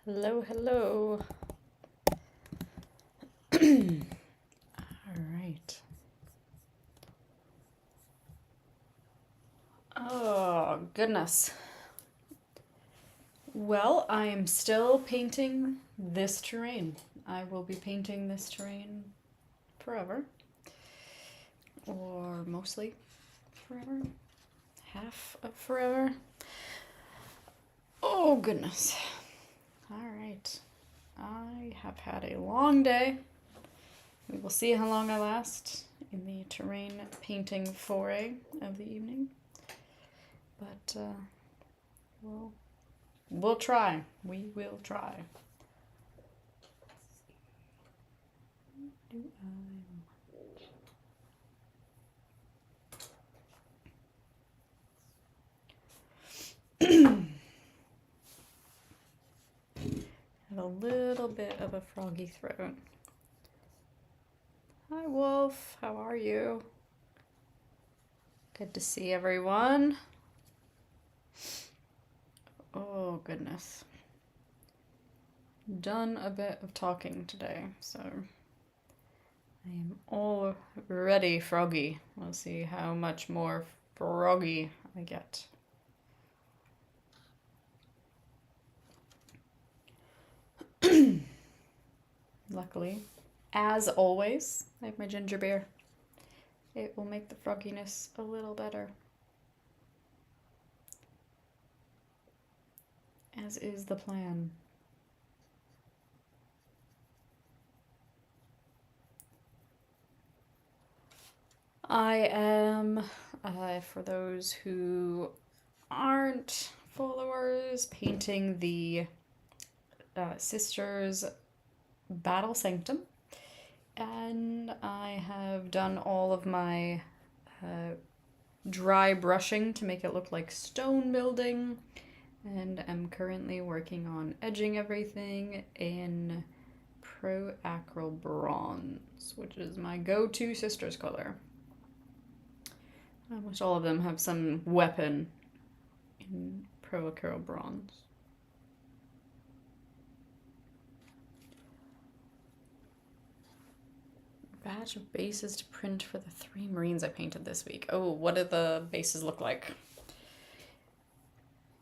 Hello, hello. All right. Oh, goodness. Well, I am still painting this terrain. I will be painting this terrain forever, or mostly forever, half of forever. Oh, goodness. All right. I have had a long day. We will see how long I last in the terrain painting foray of the evening. But we'll try. We will try. Have a little bit of a froggy throat. Hi, Wolf. How are you? Good to see everyone. Oh, goodness. Done a bit of talking today, so I am already froggy. We'll see how much more froggy I get. Luckily, as always, I have my ginger beer. It will make the frogginess a little better. As is the plan. I am, for those who aren't followers, painting the Sisters Battle Sanctum. And I have done all of my dry brushing to make it look like stone building. And I'm currently working on edging everything in Pro Acryl Bronze, which is my go-to Sisters color. Almost all of them have some weapon in Pro Acryl Bronze. Batch of bases to print for the 3 Marines I painted this week. Oh, what do the bases look like?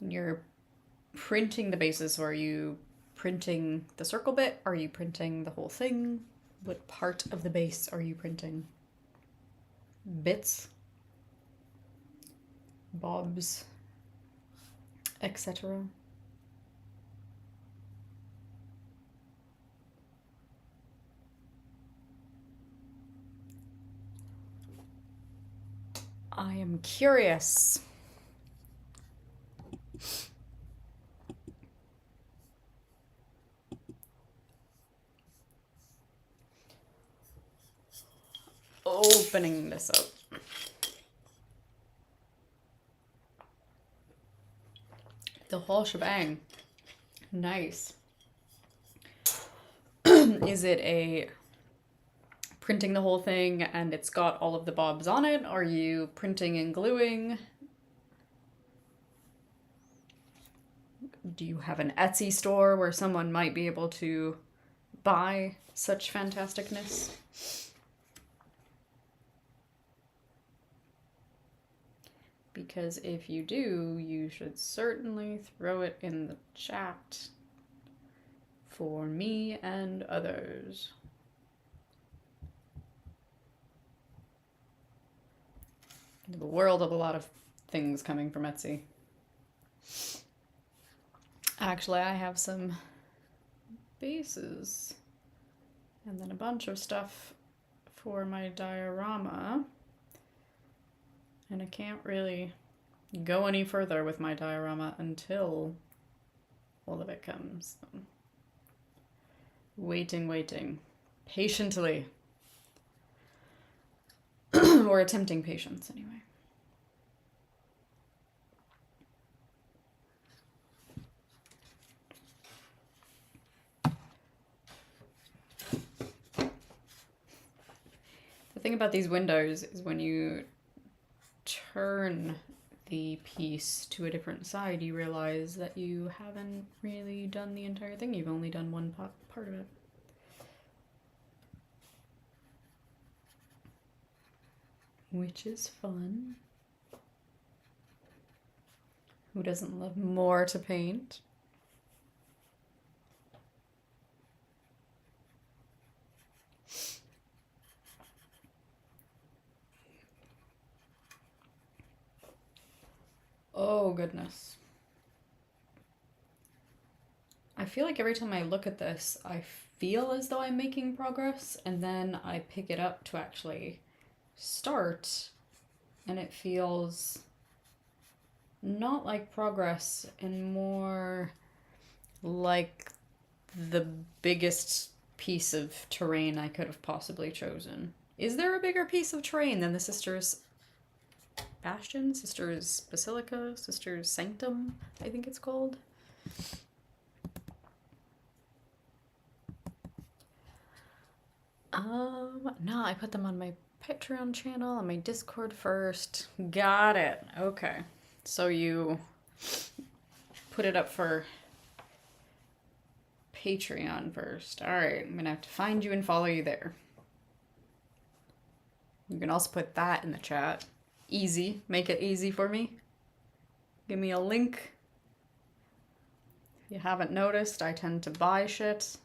You're printing the bases, or are you printing the circle bit? Are you printing the whole thing? What part of the base are you printing? Bits? Bobs? Etc. I am curious. Opening this up. The whole shebang. Nice. Is it a printing the whole thing and it's got all of the bobs on it? Are you printing and gluing? Do you have an Etsy store where someone might be able to buy such fantasticness? Because if you do, you should certainly throw it in the chat for me and others. The world of a lot of things coming from Etsy. Actually, I have some bases and then a bunch of stuff for my diorama. And I can't really go any further with my diorama until all of it comes. So, waiting. Patiently. Or attempting patience, anyway. The thing about these windows is when you turn a piece to a different side, you realize that you haven't really done the entire thing. You've only done one part of it. Which is fun. Who doesn't love more to paint? Oh, goodness. I feel like every time I look at this, I feel as though I'm making progress, and then I pick it up to actually start, and it feels not like progress and more like the biggest piece of terrain I could have possibly chosen. Is there a bigger piece of terrain than the Sisters' Bastion, Sisters' Basilica, Sisters' Sanctum, I think it's called? No, I put them on my Patreon channel, on my Discord first. Got it. Okay. So you put it up for Patreon first. Alright, I'm gonna have to find you and follow you there. You can also put that in the chat. Easy. Make it easy for me. Give me a link. If you haven't noticed, I tend to buy shit.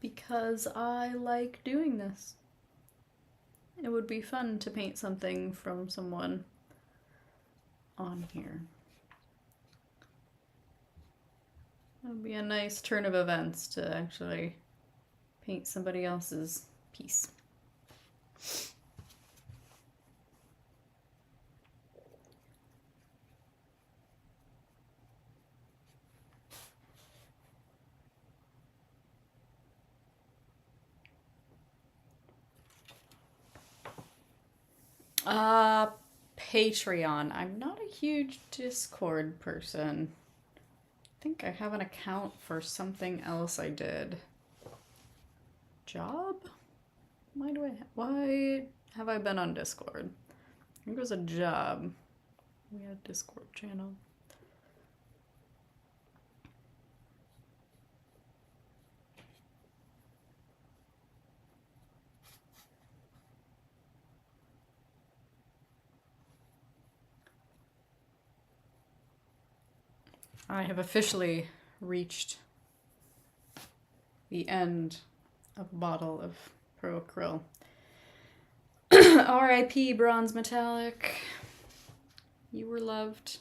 Because I like doing this. It would be fun to paint something from someone on here. It would be a nice turn of events to actually paint somebody else's piece. Patreon. I'm not a huge Discord person. I think I have an account for something else I did. Job? Why have I been on Discord? I think it was a job. We had a Discord channel. I have officially reached the end of a bottle of Pro Acryl. R.I.P. Bronze Metallic. You were loved.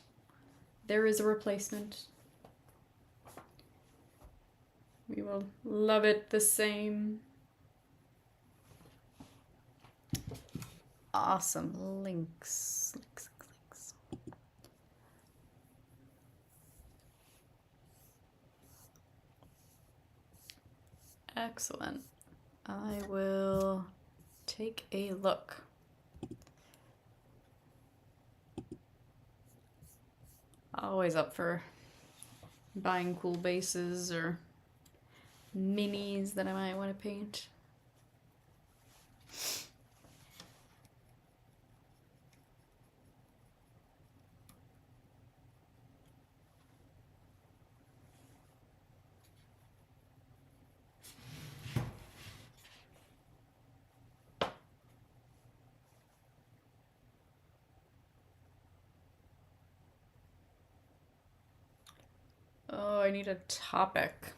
There is a replacement. We will love it the same. Awesome. Links. Excellent. I will take a look. Always up for buying cool bases or minis that I might want to paint. Oh, I need a topic.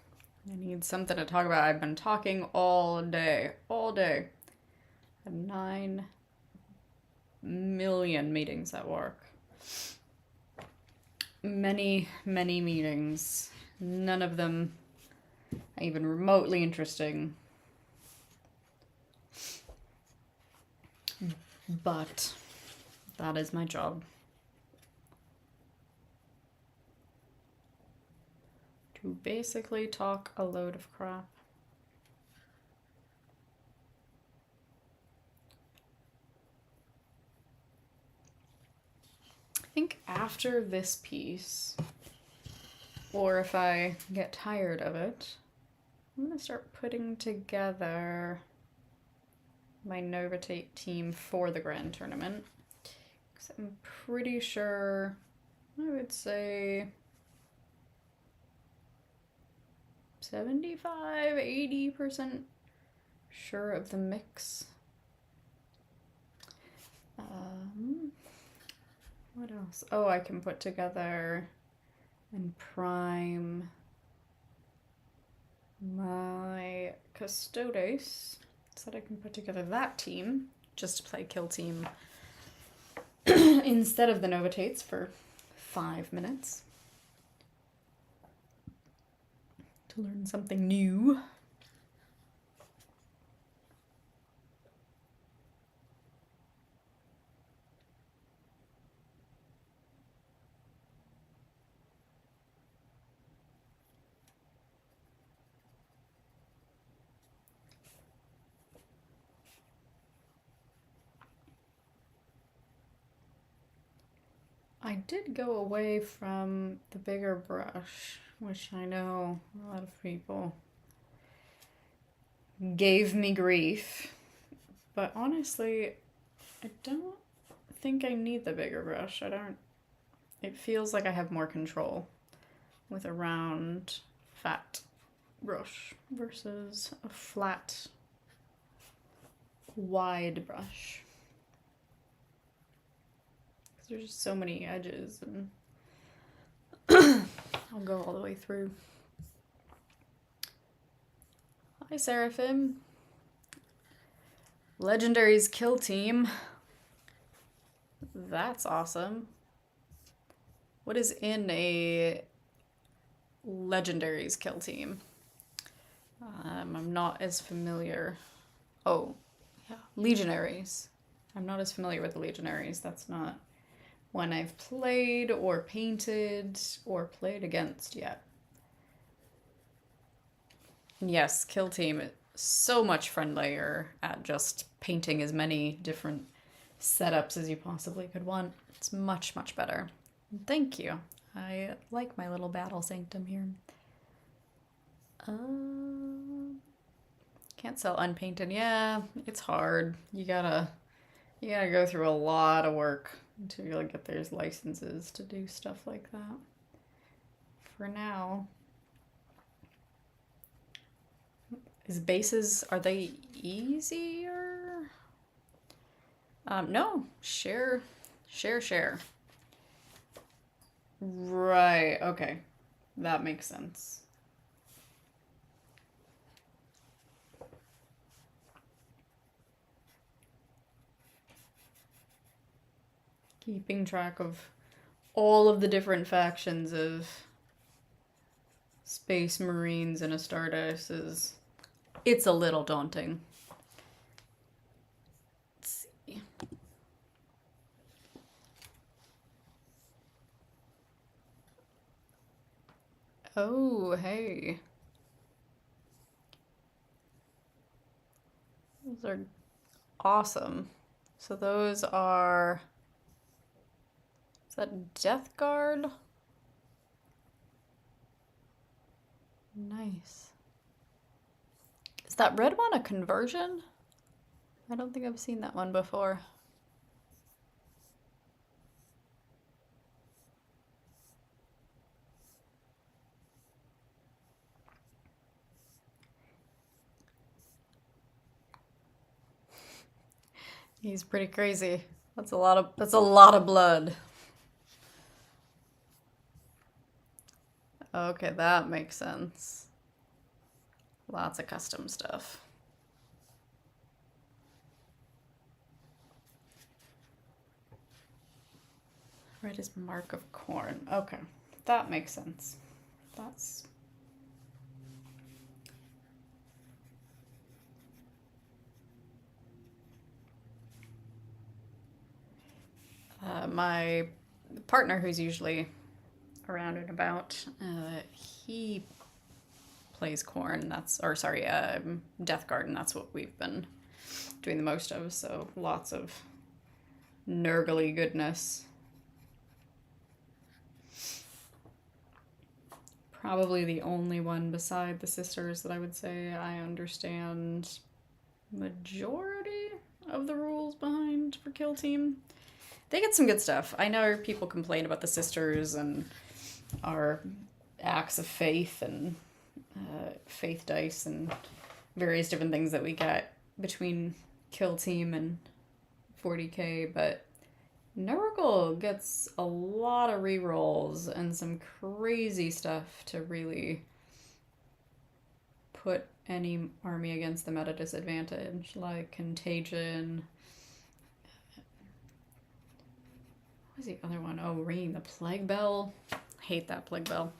I need something to talk about. I've been talking all day. All day. I have 9 million meetings at work. Many, many meetings. None of them even remotely interesting. But that is my job. To basically talk a load of crap. I think after this piece, or if I get tired of it, I'm gonna start putting together my Novatate team for the Grand Tournament. Because I'm pretty sure, I would say 75, 80% sure of the mix. What else? Oh, I can put together and prime my Custodes so that I can put together that team just to play Kill Team instead of the Novatates for 5 minutes to learn something new. I did go away from the bigger brush, which I know a lot of people gave me grief, but honestly, I don't think I need the bigger brush. It feels like I have more control with a round, fat brush versus a flat, wide brush. There's just so many edges, and I'll go all the way through. Hi, Seraphim. Legendary's Kill Team. That's awesome. What is in a Legendary's Kill Team? I'm not as familiar. Oh, yeah, Legionaries. I'm not as familiar with the Legionaries. That's not one I've played or painted or played against yet. And yes, Kill Team is so much friendlier at just painting as many different setups as you possibly could want. It's much, much better. Thank you. I like my little battle sanctum here. Can't sell unpainted. Yeah, it's hard. You gotta go through a lot of work until you get those licenses to do stuff like that. For now, bases, are they easier? No, share. Right, okay. That makes sense. Keeping track of all of the different factions of Space Marines in Astartes it's a little daunting. Let's see. Oh, hey. Those are awesome. So those are... Is that Death Guard? Nice. Is that red one a conversion? I don't think I've seen that one before. He's pretty crazy. That's a lot of blood. Okay, that makes sense. Lots of custom stuff. Red is Mark of Corn. Okay, that makes sense. That's... my partner, who's usually around and about, he plays Corn. Death Garden. That's what we've been doing the most of. So lots of nurgly goodness. Probably the only one beside the sisters that I would say I understand majority. of the rules behind for Kill Team. They get some good stuff. I know people complain about the sisters and our acts of faith and faith dice and various different things that we get between Kill Team and 40k, but Nurgle gets a lot of rerolls and some crazy stuff to really put any army against them at a disadvantage, like Contagion. What was the other one? Oh, Ream, the Plague Bell. I hate that Plague Bell.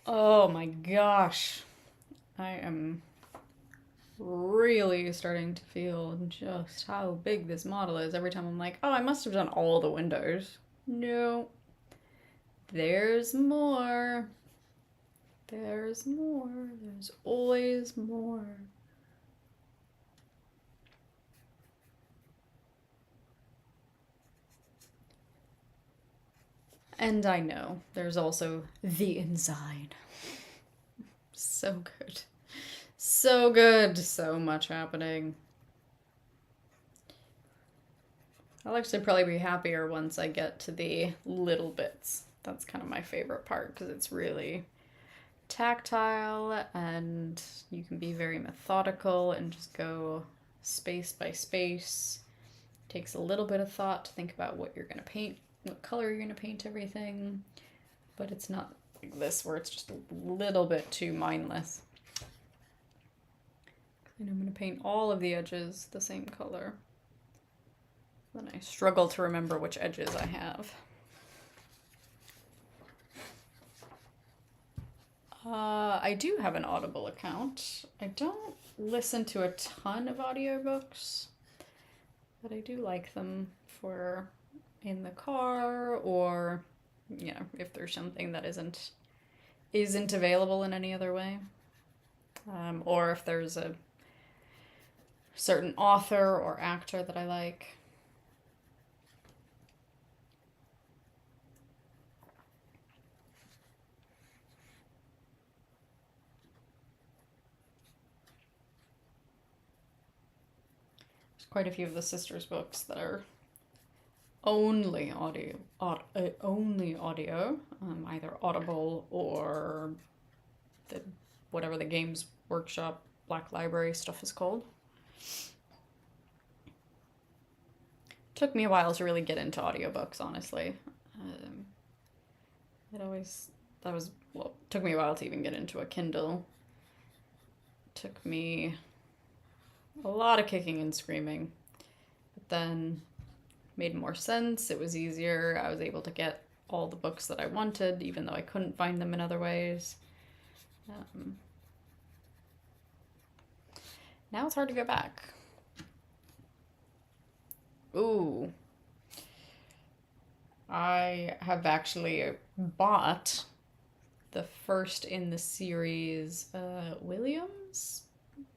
Oh my gosh. I am really starting to feel just how big this model is. Every time I'm like, oh, I must have done all the windows. No. There's more. There's more. There's always more. And I know there's also the inside. So good. So good. So much happening. I'll actually probably be happier once I get to the little bits. That's kind of my favorite part because it's really tactile and you can be very methodical and just go space by space. It takes a little bit of thought to think about what you're going to paint, what color you're going to paint everything, but it's not like this where it's just a little bit too mindless. And I'm going to paint all of the edges the same color. Then I struggle to remember which edges I have. I do have an Audible account. I don't listen to a ton of audiobooks, but I do like them for in the car or, you know, if there's something that isn't available in any other way. Or if there's a certain author or actor that I like. Quite a few of the sisters' books that are only audio, either Audible or whatever the Games Workshop Black Library stuff is called. Took me a while to really get into audiobooks, honestly. Took me a while to even get into a Kindle. Took me a lot of kicking and screaming, but then made more sense. It was easier. I was able to get all the books that I wanted, even though I couldn't find them in other ways. Now it's hard to go back. Ooh. I have actually bought the first in the series, Williams?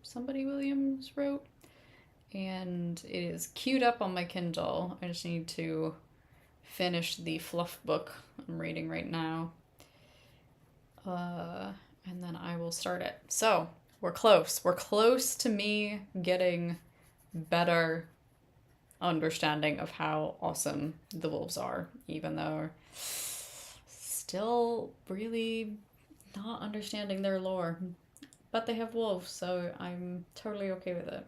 Somebody Williams wrote, and it is queued up on my Kindle. I just need to finish the fluff book I'm reading right now, and then I will start it. So we're close to me getting better understanding of how awesome the wolves are, even though still really not understanding their lore. But they have wolves, so I'm totally okay with it.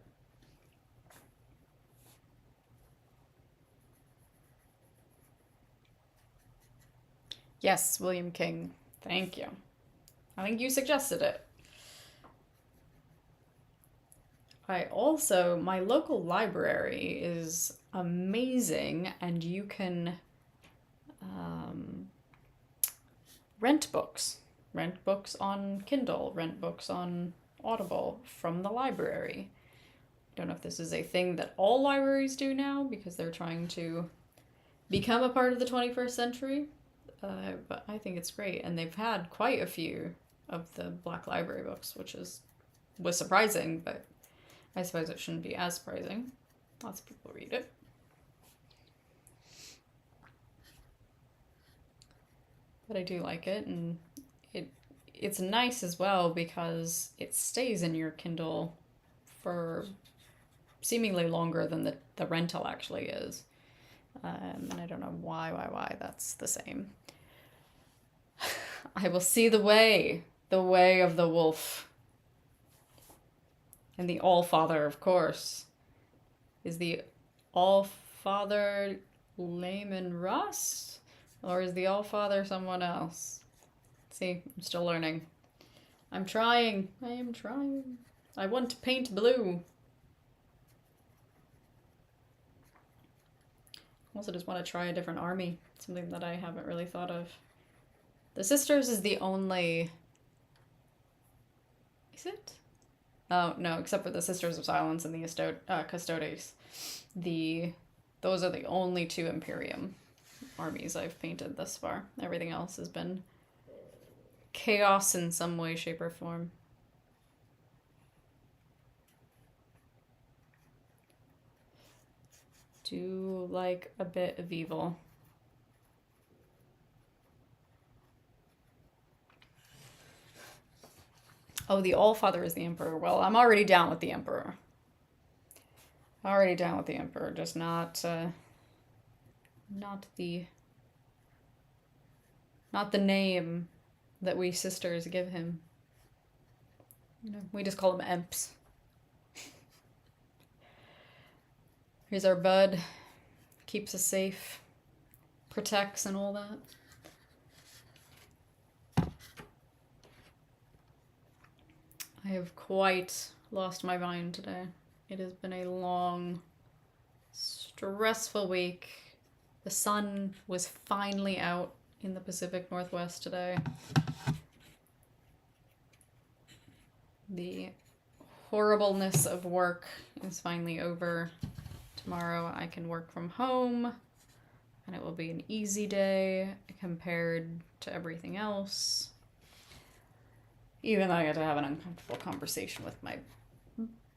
Yes, William King. Thank you. I think you suggested it. My local library is amazing, and you can rent books. Rent books on Kindle, rent books on Audible from the library. I don't know if this is a thing that all libraries do now because they're trying to become a part of the 21st century, but I think it's great. And they've had quite a few of the Black Library books, which was surprising, but I suppose it shouldn't be as surprising. Lots of people read it. But I do like it, and it's nice as well because it stays in your Kindle for seemingly longer than the rental actually is. And I don't know why that's the same. I will see the way of the wolf. And the All-Father, of course, is the All-Father Layman Russ? Or is the All-Father someone else? See, I'm still learning. I'm trying. I am trying. I want to paint blue. I also just want to try a different army. Something that I haven't really thought of. The Sisters is the only... Is it? Oh, no, except for the Sisters of Silence and the Custodes. Those are the only two Imperium armies I've painted thus far. Everything else has been chaos in some way, shape, or form. Do like a bit of evil. Oh, the All-Father is the Emperor. Well, I'm already down with the Emperor. Already down with the Emperor, just not the name that we sisters give him. You know, we just call him Emps. Here's our bud. Keeps us safe. Protects and all that. I have quite lost my mind today. It has been a long, stressful week. The sun was finally out in the Pacific Northwest today. The horribleness of work is finally over. Tomorrow I can work from home, and it will be an easy day compared to everything else. Even though I get to have an uncomfortable conversation with my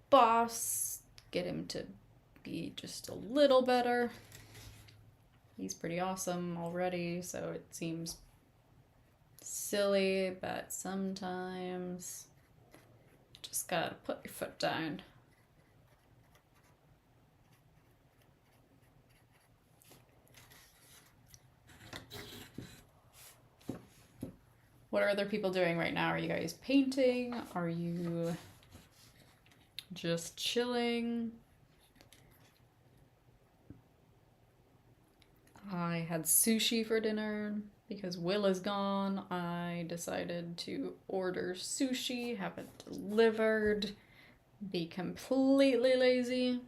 boss, get him to be just a little better. He's pretty awesome already, so it seems silly, but sometimes you just gotta put your foot down. What are other people doing right now? Are you guys painting? Are you just chilling? I had sushi for dinner because Will is gone. I decided to order sushi, have it delivered, be completely lazy.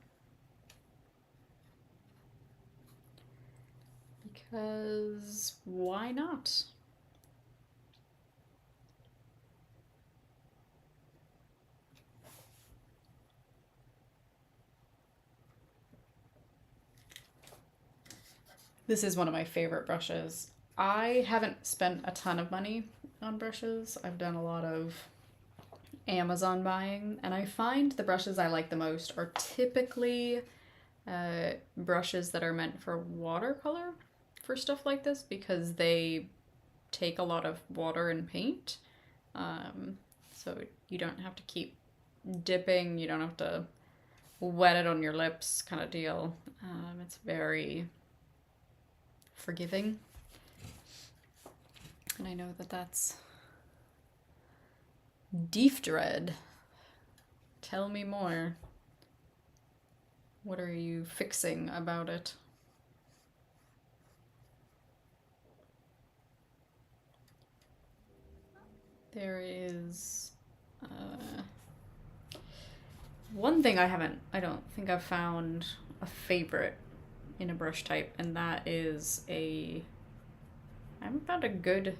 Because why not? This is one of my favorite brushes. I haven't spent a ton of money on brushes. I've done a lot of Amazon buying, and I find the brushes I like the most are typically brushes that are meant for watercolor for stuff like this because they take a lot of water and paint. So you don't have to keep dipping, you don't have to wet it on your lips kind of deal. It's very forgiving. And I know that that's Deef Dread. Tell me more. What are you fixing about it? There is one thing I don't think I've found a favorite in a brush type, and that is I haven't found a good,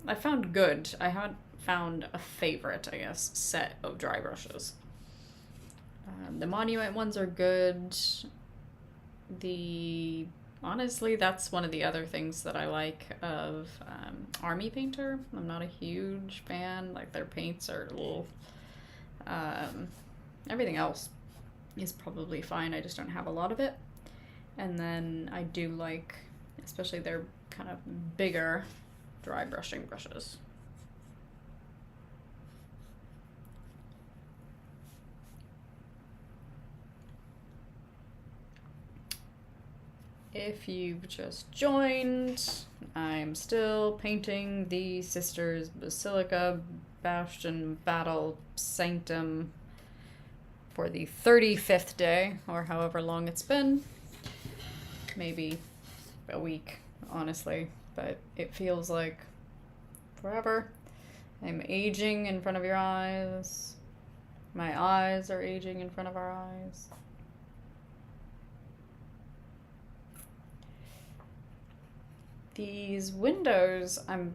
I found good, I haven't found a favorite, I guess, set of dry brushes. The Monument ones are good. The Honestly, that's one of the other things that I like of Army Painter. I'm not a huge fan. Like, their paints are a little... everything else is probably fine. I just don't have a lot of it. And then I do like, especially their kind of bigger dry brushing brushes. If you've just joined, I'm still painting the Sisters Basilica Bastion Battle Sanctum for the 35th day, or however long it's been. Maybe a week, honestly, but it feels like forever. I'm aging in front of your eyes. My eyes are aging in front of our eyes. These windows, I'm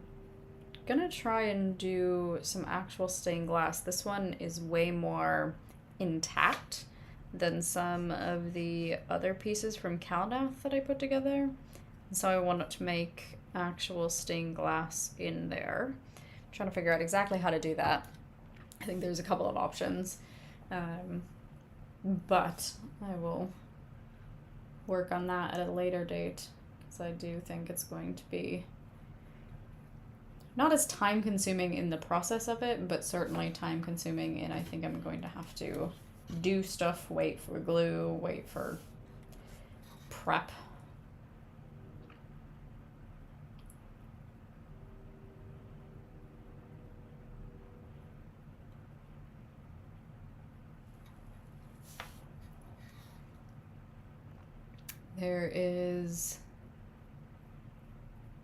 gonna try and do some actual stained glass. This one is way more intact than some of the other pieces from Calnath that I put together. So I wanted to make actual stained glass in there. I'm trying to figure out exactly how to do that. I think there's a couple of options. But I will work on that at a later date. I do think it's going to be not as time consuming in the process of it, but certainly time consuming in I think I'm going to have to do stuff, wait for glue, wait for prep. There is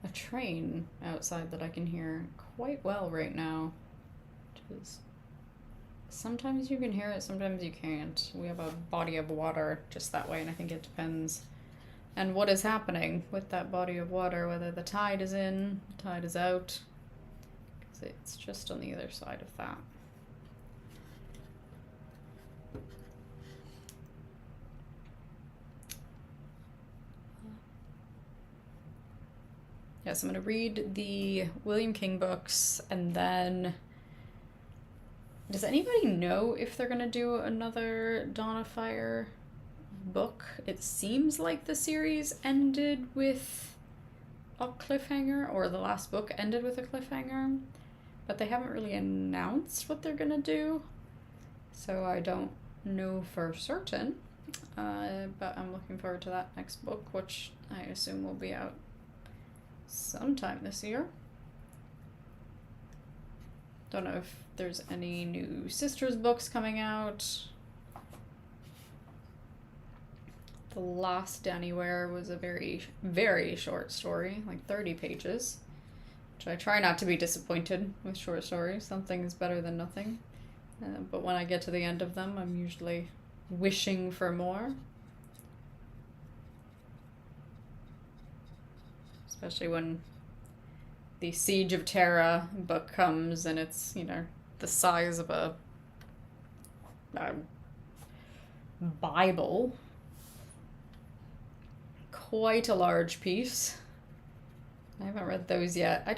a train outside that I can hear quite well right now, which is sometimes you can hear it, sometimes you can't. We have a body of water just that way, and I think it depends on what is happening with that body of water, whether the tide is in, the tide is out, because it's just on the other side of that. Yes, I'm going to read the William King books, and then... Does anybody know if they're going to do another Dawn of Fire book? It seems like the series ended with a cliffhanger, or the last book ended with a cliffhanger, but they haven't really announced what they're going to do, so I don't know for certain, but I'm looking forward to that next book, which I assume will be out sometime this year. Don't know if there's any new Sisters books coming out. The Last Anywhere was a very, very short story, like 30 pages, which I try not to be disappointed with short stories. Something is better than nothing. But when I get to the end of them, I'm usually wishing for more. Especially when the Siege of Terra book comes and it's, you know, the size of a Bible. Quite a large piece. I haven't read those yet.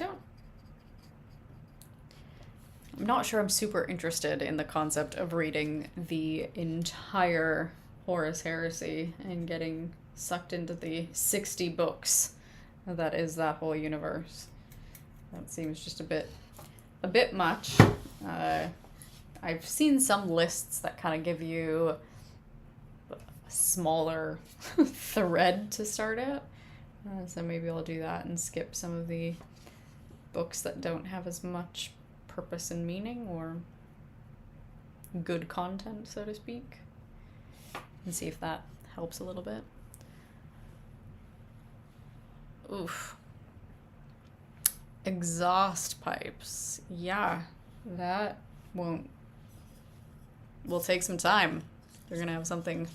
I'm not sure I'm super interested in the concept of reading the entire Horus Heresy and getting sucked into the 60 books that is that whole universe. That seems just a bit much. I've seen some lists that kind of give you a smaller thread to start at. So maybe I'll do that and skip some of the books that don't have as much purpose and meaning or good content, so to speak, and see if that helps a little bit. Oof. Exhaust pipes. Yeah, that will take some time. They're gonna have something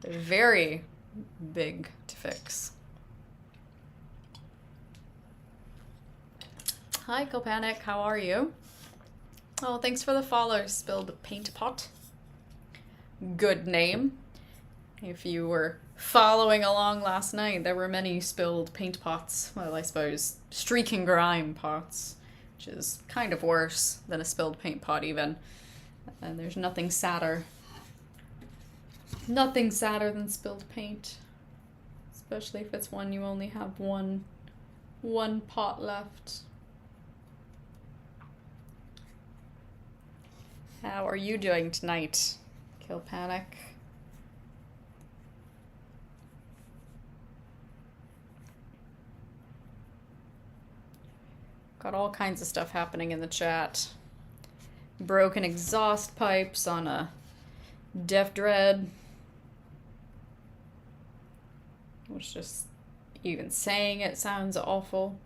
very big to fix. Hi, Copanic. How are you? Oh, thanks for the follow, Spilled Paint Pot. Good name. If you were following along last night, there were many spilled paint pots. Well, I suppose streaking grime pots, which is kind of worse than a spilled paint pot even. And there's nothing sadder. Nothing sadder than spilled paint. Especially if it's one you only have one pot left. How are you doing tonight, Kill Panic? Got all kinds of stuff happening in the chat. Broken exhaust pipes on a Def Dread. Which just even saying it sounds awful.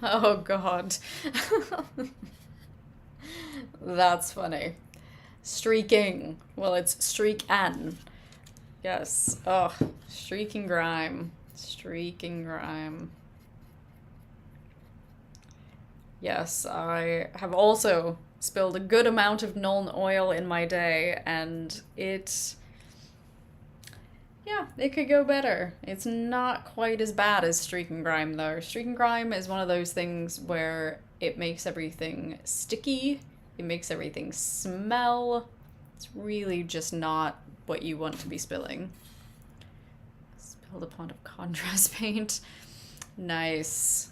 Oh god. That's funny. Streaking. Well, it's streak N. Yes. Oh, streaking grime. Streaking grime. Yes, I have also spilled a good amount of Nuln oil in my day, and it could go better. It's not quite as bad as streaking grime, though. Streaking grime is one of those things where it makes everything sticky, it makes everything smell. It's really just not what you want to be spilling. Spilled a pond of contrast paint. Nice.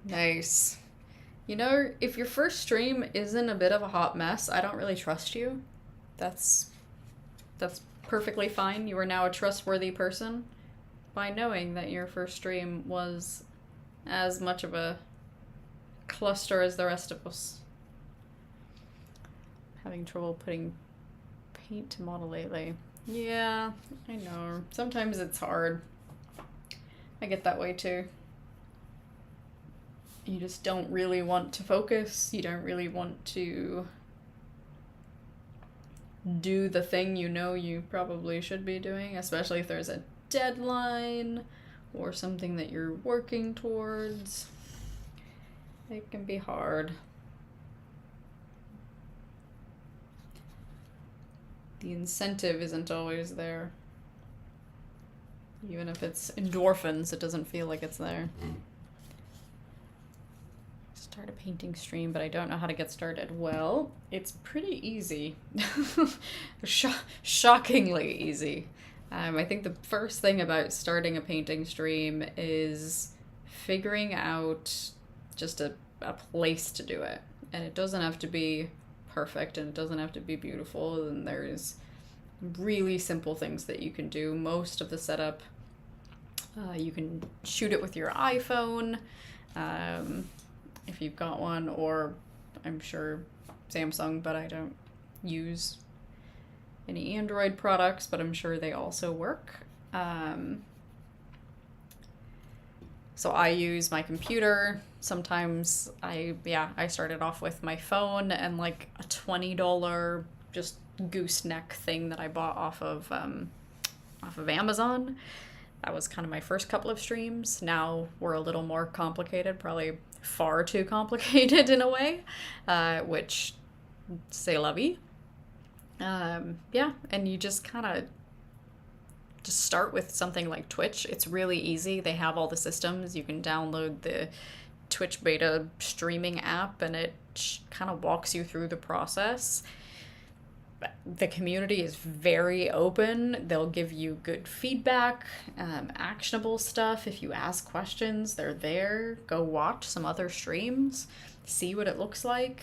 Nice. You know, if your first stream isn't a bit of a hot mess, I don't really trust you. That's perfectly fine. You are now a trustworthy person by knowing that your first stream was as much of a cluster as the rest of us. Having trouble putting paint to model lately. Yeah, I know. Sometimes it's hard. I get that way too. You just don't really want to focus. You don't really want to do the thing you know you probably should be doing, especially if there's a deadline or something that you're working towards. It can be hard. The incentive isn't always there. Even if it's endorphins, it doesn't feel like it's there. Start a painting stream, but I don't know how to get started. Well, it's pretty easy. Shockingly easy. I think the first thing about starting a painting stream is figuring out just a place to do it. And it doesn't have to be perfect, and it doesn't have to be beautiful, and there's really simple things that you can do. Most of the setup, you can shoot it with your iPhone, if you've got one, or I'm sure Samsung, but I don't use any Android products, but I'm sure they also work. So I use my computer. Sometimes I started off with my phone and like a $20 just gooseneck thing that I bought off of Amazon. That was kind of my first couple of streams. Now we're a little more complicated, probably far too complicated in a way, which c'est la vie. And you just kind of just start with something like Twitch. It's really easy. They have all the systems. You can download the Twitch beta streaming app, and it kind of walks you through the process. The community is very open. They'll give you good feedback, actionable stuff. If you ask questions, they're there. Go watch some other streams, see what it looks like.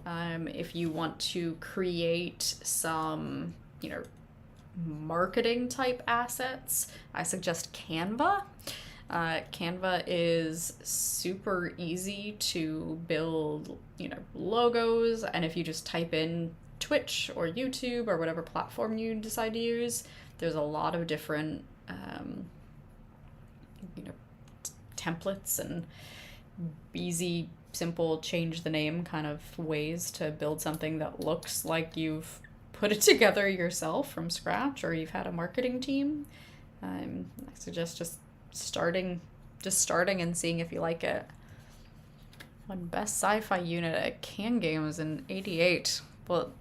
If you want to create some, marketing type assets, I suggest Canva. Canva is super easy to build, logos, and if you just type in Twitch or YouTube or whatever platform you decide to use, there's a lot of different templates and easy, simple, change the name kind of ways to build something that looks like you've put it together yourself from scratch, or you've had a marketing team. I suggest just starting just starting and seeing if you like it. Won Best Sci-Fi Unit at Can Games in '88. Well,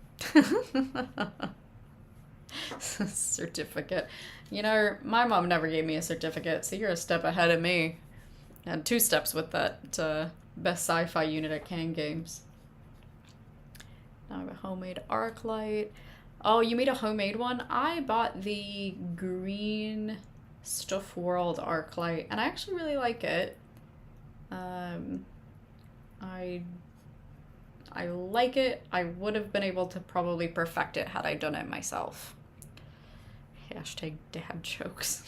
certificate. You know, my mom never gave me a certificate, so you're a step ahead of me. I had 2 steps with that Best Sci-Fi Unit at Can Games. Now I have a homemade arc light. Oh, you made a homemade one? I bought the green Stuff World arc light, and I actually really like it. I like it. I would have been able to probably perfect it had I done it myself. Hashtag dad jokes.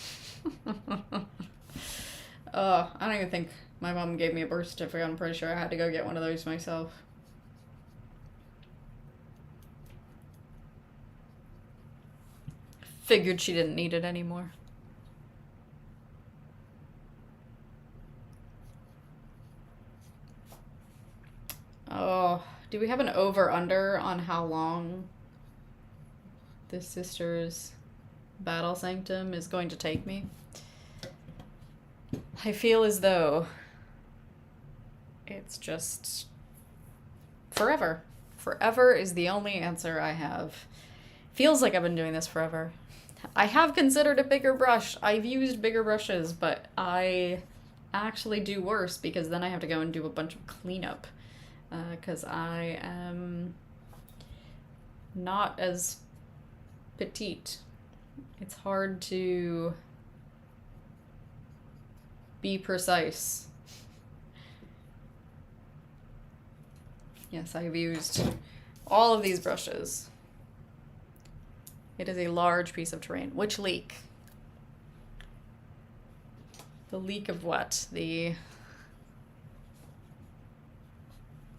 I don't even think my mom gave me a birth certificate. I'm pretty sure I had to go get one of those myself. Figured she didn't need it anymore. Oh, do we have an over-under on how long this sister's battle sanctum is going to take me? I feel as though it's just forever. Forever is the only answer I have. Feels like I've been doing this forever. I have considered a bigger brush. I've used bigger brushes, but I actually do worse because then I have to go and do a bunch of cleanup. Because I am not as petite. It's hard to be precise. Yes, I've used all of these brushes. It is a large piece of terrain. Which leak? The leak of what? Is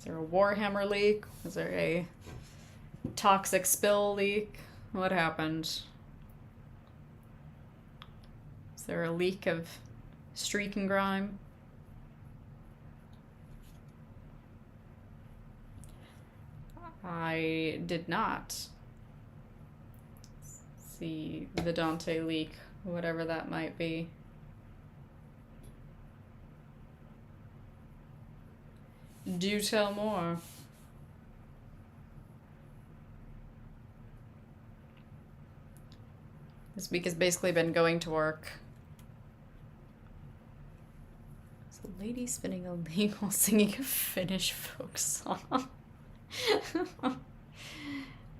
there a Warhammer leak? Is there a toxic spill leak? What happened? Is there a leak of streak and grime? I did not see the Dante leak, whatever that might be. Do tell more. This week has basically been going to work. Is a lady spinning a leaf while singing a Finnish folk song.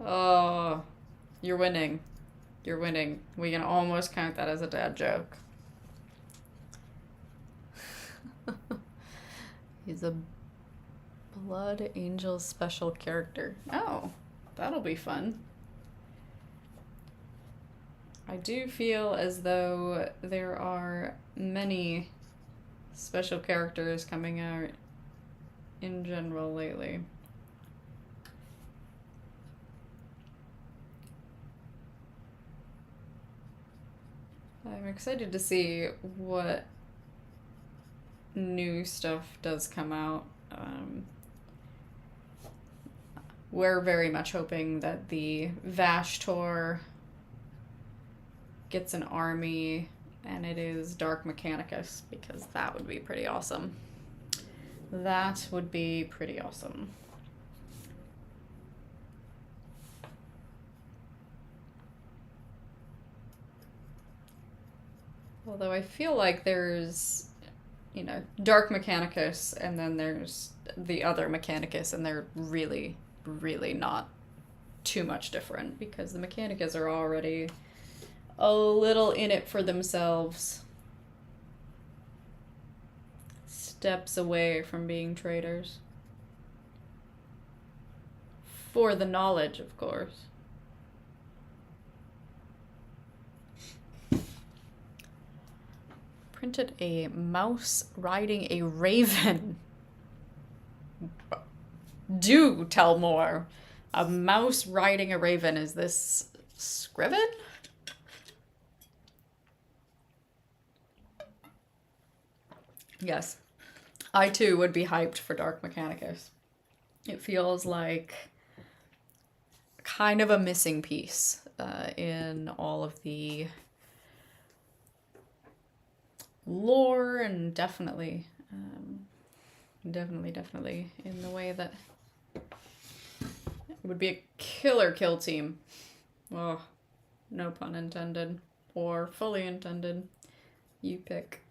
Oh, you're winning. You're winning. We can almost count that as a dad joke. He's a Blood Angel special character. Oh, that'll be fun. I do feel as though there are many special characters coming out in general lately. I'm excited to see what new stuff does come out. We're very much hoping that the Vashtor gets an army and it is Dark Mechanicus, because that would be pretty awesome. That would be pretty awesome. Although I feel like there's, you know, Dark Mechanicus and then there's the other Mechanicus, and they're really, really not too much different because the Mechanicus are already a little in it for themselves. Steps away from being traitors. For the knowledge, of course. Printed a mouse riding a raven. Do tell more. A mouse riding a raven. Is this Scriven? Yes. I too would be hyped for Dark Mechanicus. It feels like kind of a missing piece in all of the lore, and definitely, definitely in the way that it would be a killer kill team. Oh, no pun intended. Or fully intended. You pick.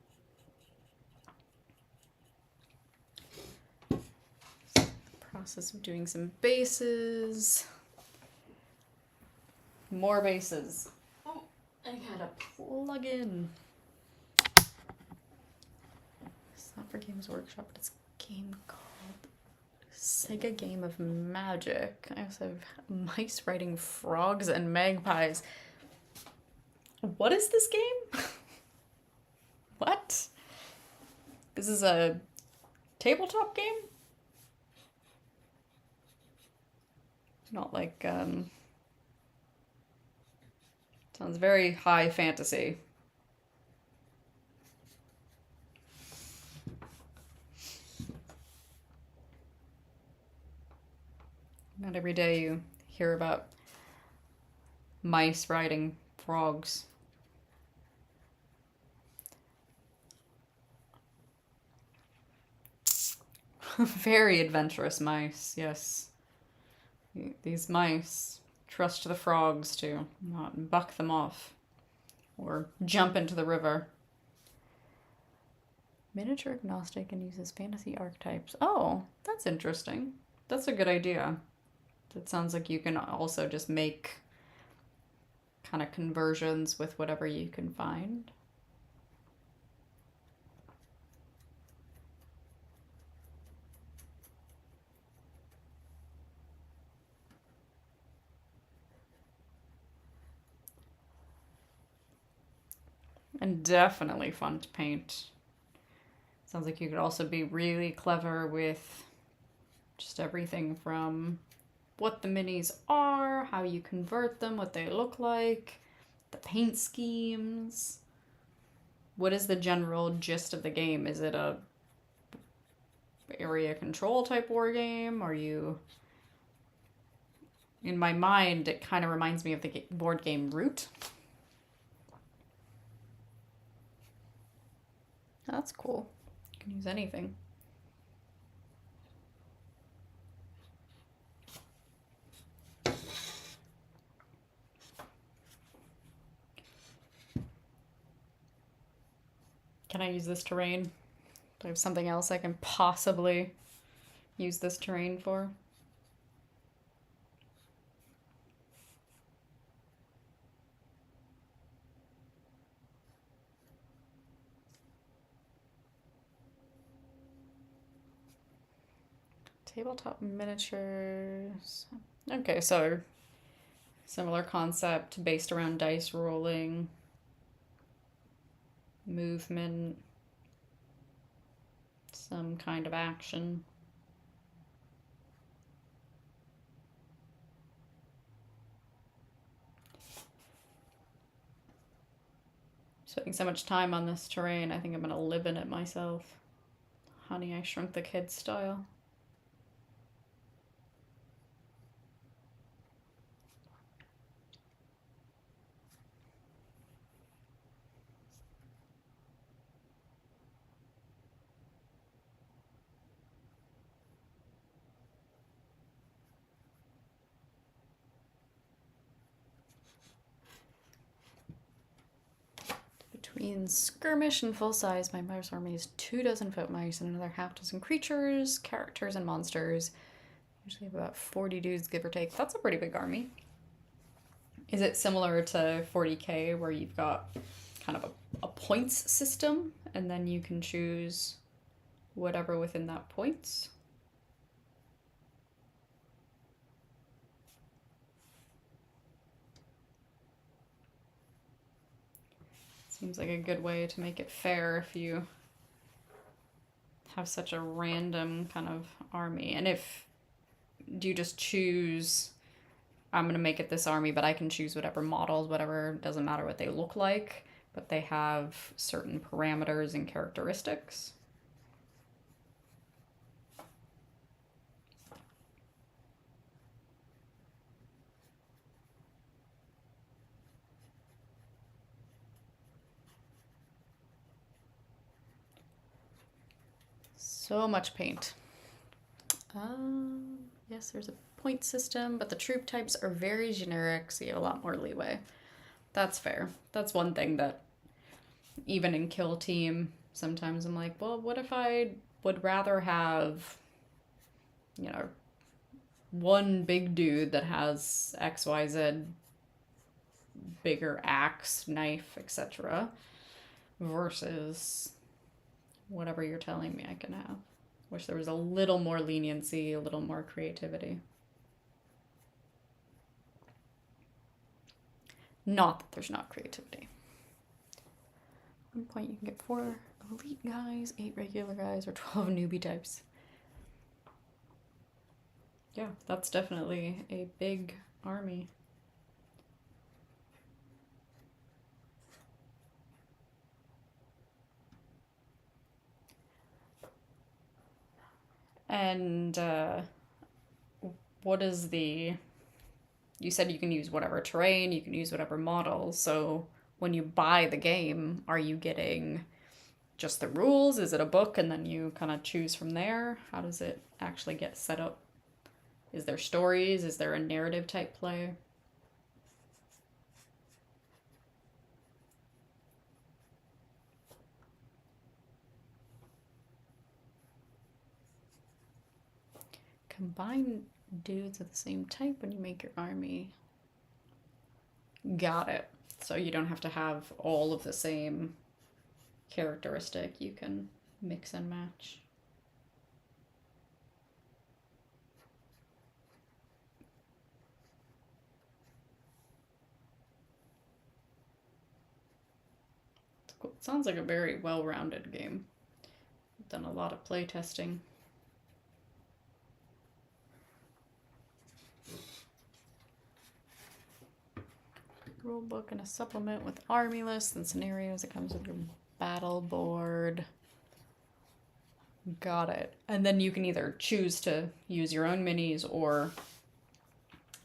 Process of doing some bases. More bases. Oh, I gotta plug in. It's not for Games Workshop, but it's a game called Sega Game of Magic. I also have mice riding frogs and magpies. What is this game? What? This is a tabletop game? Not like, sounds very high fantasy. Not every day you hear about mice riding frogs. Very adventurous mice, yes. These mice trust the frogs to not buck them off or jump into the river. Miniature agnostic and uses fantasy archetypes. Oh, that's interesting. That's a good idea. It sounds like you can also just make kind of conversions with whatever you can find. And definitely fun to paint. Sounds like you could also be really clever with just everything from what the minis are, how you convert them, what they look like, the paint schemes. What is the general gist of the game? Is it a area control type war game? Are you... In my mind, it kind of reminds me of the board game Root. That's cool. You can use anything. Can I use this terrain? Do I have something else I can possibly use this terrain for? Tabletop miniatures. Okay, so similar concept based around dice rolling, movement, some kind of action. Spending so much time on this terrain, I think I'm gonna live in it myself. Honey, I Shrunk the Kids style. Between skirmish and full size, my mouse army is 24 foot mice and another half dozen creatures, characters, and monsters. Usually have about 40 dudes, give or take. That's a pretty big army. Is it similar to 40K where you've got kind of a points system and then you can choose whatever within that points? Seems like a good way to make it fair if you have such a random kind of army. And if do you just choose, I'm going to make it this army, but I can choose whatever models, whatever, doesn't matter what they look like, but they have certain parameters and characteristics? So much paint. Yes, there's a point system, but the troop types are very generic, so you have a lot more leeway. That's fair. That's one thing that even in Kill Team, sometimes I'm like, well, what if I would rather have, you know, one big dude that has XYZ bigger axe, knife, etc. versus whatever you're telling me I can have. Wish there was a little more leniency, a little more creativity. Not that there's not creativity. 1 point you can get 4 elite guys, 8 regular guys, or 12 newbie types. Yeah, that's definitely a big army. And what is the... You said you can use whatever terrain, you can use whatever model, so when you buy the game, are you getting just the rules? Is it a book and then you kind of choose from there? How does it actually get set up? Is there stories? Is there a narrative type play? Combine dudes of the same type when you make your army. Got it. So you don't have to have all of the same characteristic. You can mix and match. Cool. It sounds like a very well-rounded game. I've done a lot of play testing. Rulebook and a supplement with army lists and scenarios. It comes with your battle board. Got it. And then you can either choose to use your own minis or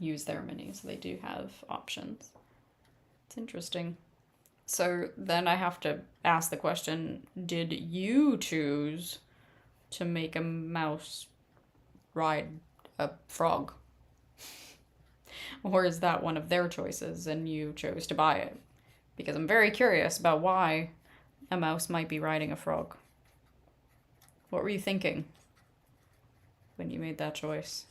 use their minis. They do have options. It's interesting. So then I have to ask the question, did you choose to make a mouse ride a frog? Or is that one of their choices and you chose to buy it? Because I'm very curious about why a mouse might be riding a frog. What were you thinking when you made that choice?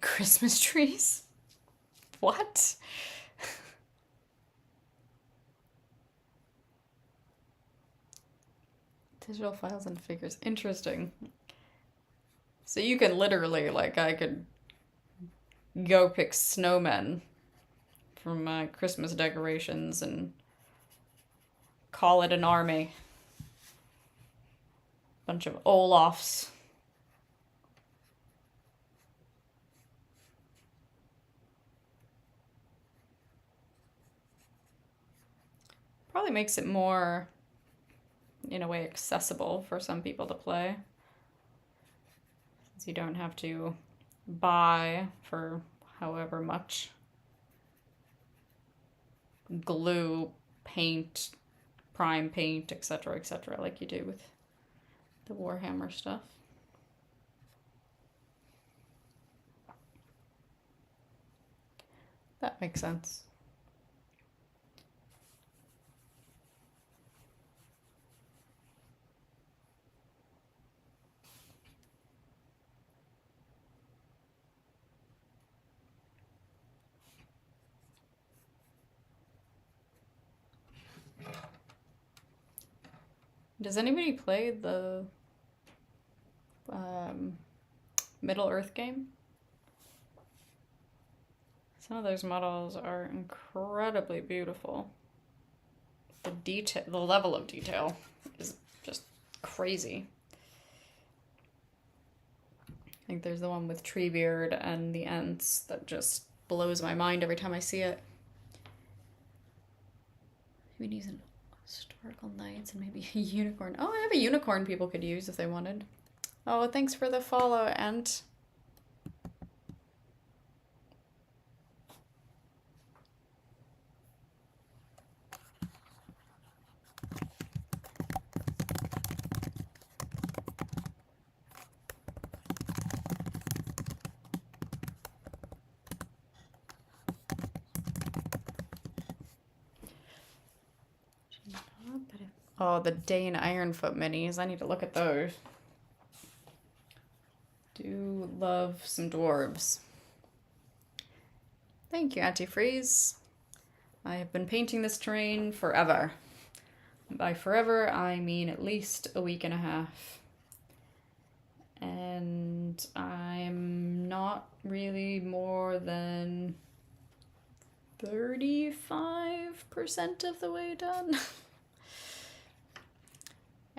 Christmas trees? What? Digital files and figures. Interesting. So you can literally, like, I could go pick snowmen from my Christmas decorations and call it an army. Bunch of Olafs. Probably makes it more, in a way, accessible for some people to play. Since you don't have to buy for however much. Glue, paint, prime paint, etc., like you do with the Warhammer stuff. That makes sense. Does anybody play the Middle-earth game? Some of those models are incredibly beautiful. The level of detail is just crazy. I think there's the one with Treebeard and the Ents that just blows my mind every time I see it. Maybe using historical knights and maybe a unicorn. Oh, I have a unicorn people could use if they wanted. Oh, thanks for the follow, Ent. Oh, the Dane Ironfoot minis. I need to look at those. Do love some dwarves. Thank you, Antifreeze. I have been painting this terrain forever. By forever, I mean at least a week and a half. And I'm not really more than 35% of the way done.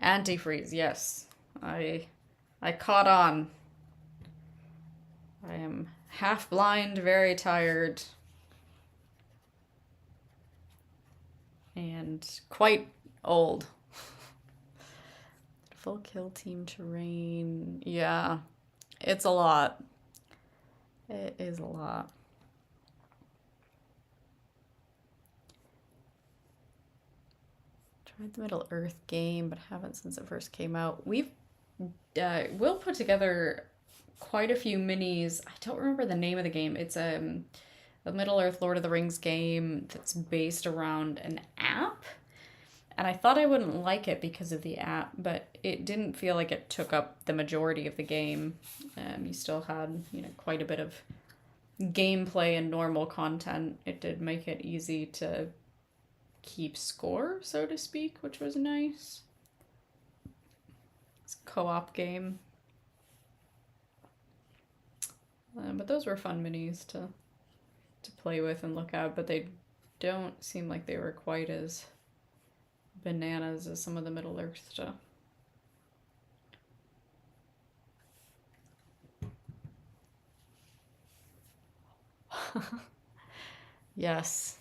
Antifreeze, yes. I caught on. I am half blind, very tired, and quite old. Full kill team terrain. Yeah, it's a lot. It is a lot. Tried the Middle Earth game, but haven't since it first came out. We'll put together quite a few minis. I don't remember the name of the game. It's a Middle Earth Lord of the Rings game that's based around an app. And I thought I wouldn't like it because of the app, but it didn't feel like it took up the majority of the game. You still had, quite a bit of gameplay and normal content. It did make it easy to keep score, so to speak, which was nice. It's a co-op game. But those were fun minis to play with and look at, but they don't seem like they were quite as bananas as some of the Middle Earth stuff. Yes,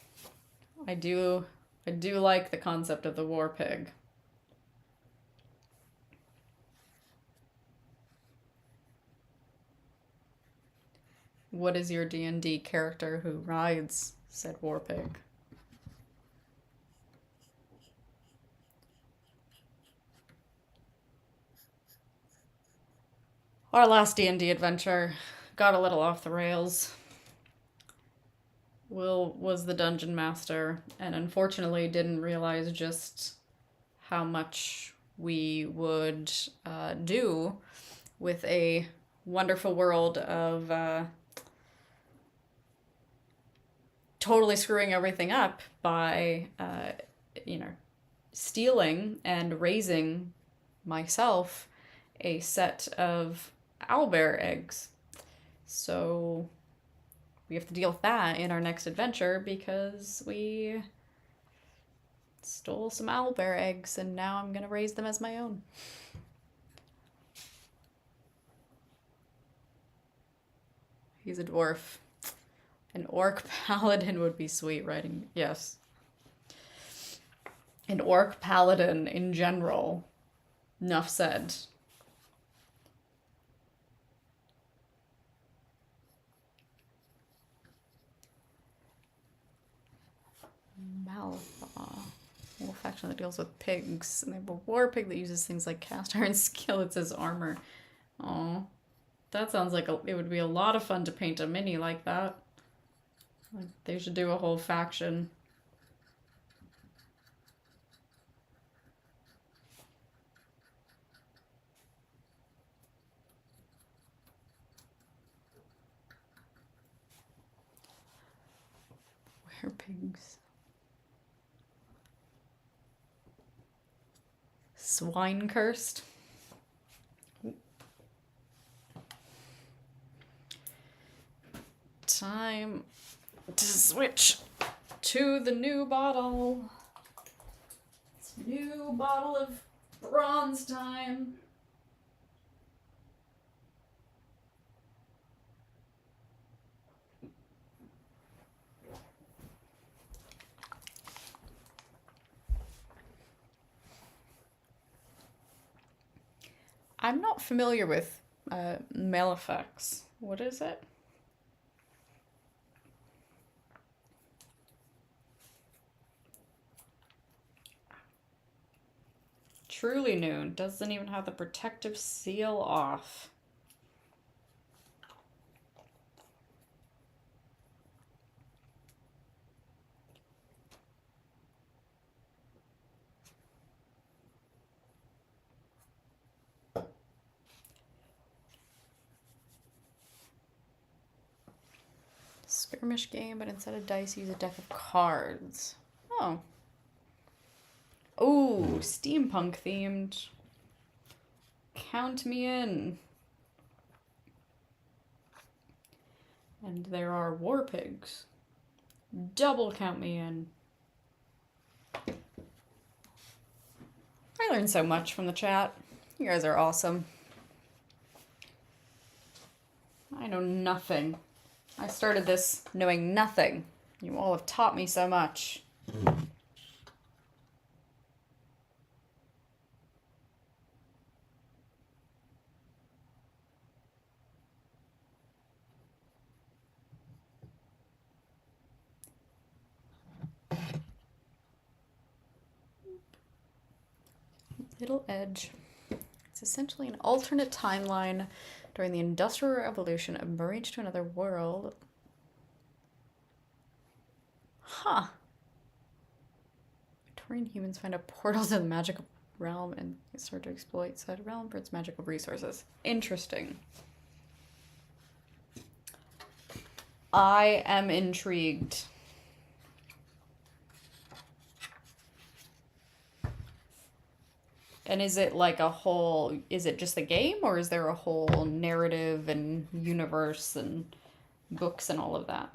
I do like the concept of the war pig. What is your D&D character who rides said war pig? Our last D&D adventure got a little off the rails. Will was the dungeon master, and unfortunately didn't realize just how much we would do with a wonderful world of totally screwing everything up by, stealing and raising myself a set of owlbear eggs. So we have to deal with that in our next adventure because we stole some owlbear eggs and now I'm going to raise them as my own. He's a dwarf. An orc paladin would be sweet writing. Yes. An orc paladin in general. Enough said. Malthaw. Wolf faction that deals with pigs. And they have a war pig that uses things like cast iron skillets as armor. Oh, that sounds like it would be a lot of fun to paint a mini like that. Like they should do a whole faction. Were pigs. Swine cursed. Time to switch to the new bottle. It's new bottle of bronze time. I'm not familiar with Malefax. What is it? Truly new. Doesn't even have the protective seal off. Skirmish game, but instead of dice, use a deck of cards. Oh. Oh, steampunk themed. Count me in. And there are war pigs. Double count me in. I learned so much from the chat. You guys are awesome. I know nothing. I started this knowing nothing. You all have taught me so much. Little Edge. It's essentially an alternate timeline during the Industrial Revolution, a bridge to another world. Huh. Victorian humans find a portal to the magical realm and start to exploit said realm for its magical resources. Interesting. I am intrigued. And is it like a whole, is it just a game, or is there a whole narrative and universe and books and all of that?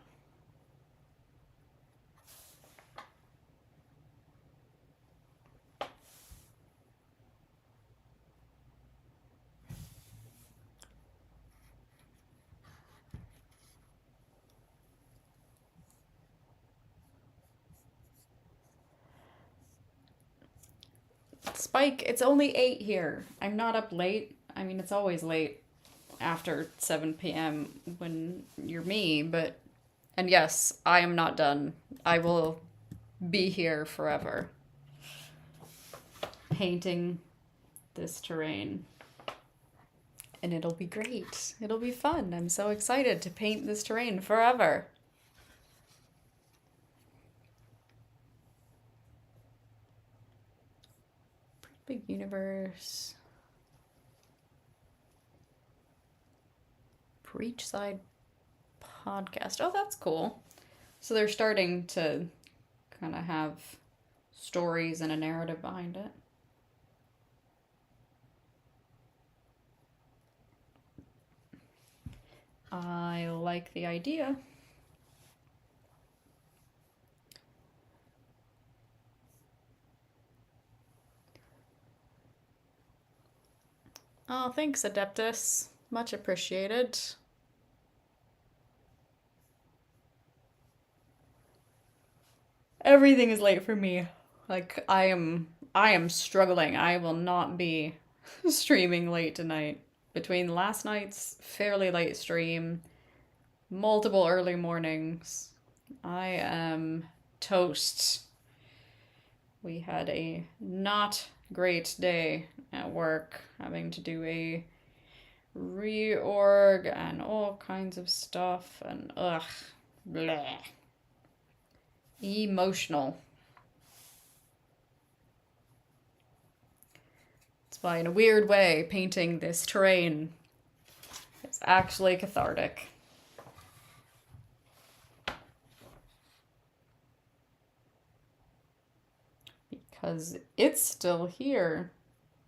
Spike, it's only 8 here. I'm not up late. I mean, it's always late after 7 p.m. when you're me, but... And yes, I am not done. I will be here forever. Painting this terrain. And it'll be great. It'll be fun. I'm so excited to paint this terrain forever. Big universe. Breachside podcast. Oh, that's cool. So they're starting to kind of have stories and a narrative behind it. I like the idea. Oh, thanks, Adeptus. Much appreciated. Everything is late for me. Like, I am struggling. I will not be streaming late tonight. Between last night's fairly late stream, multiple early mornings, I am toast. We had a not great day at work, having to do a reorg and all kinds of stuff, and ugh, bleh. Emotional. It's why, in a weird way, painting this terrain is actually cathartic. Because it's still here,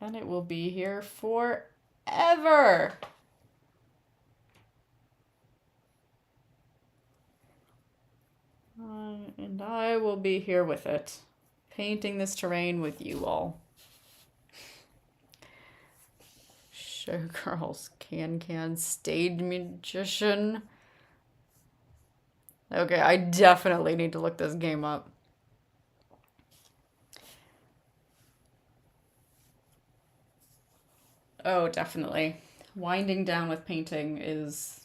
and it will be here forever. And I will be here with it, painting this terrain with you all. Showgirls, can, stage magician. Okay, I definitely need to look this game up. Oh, definitely. Winding down with painting is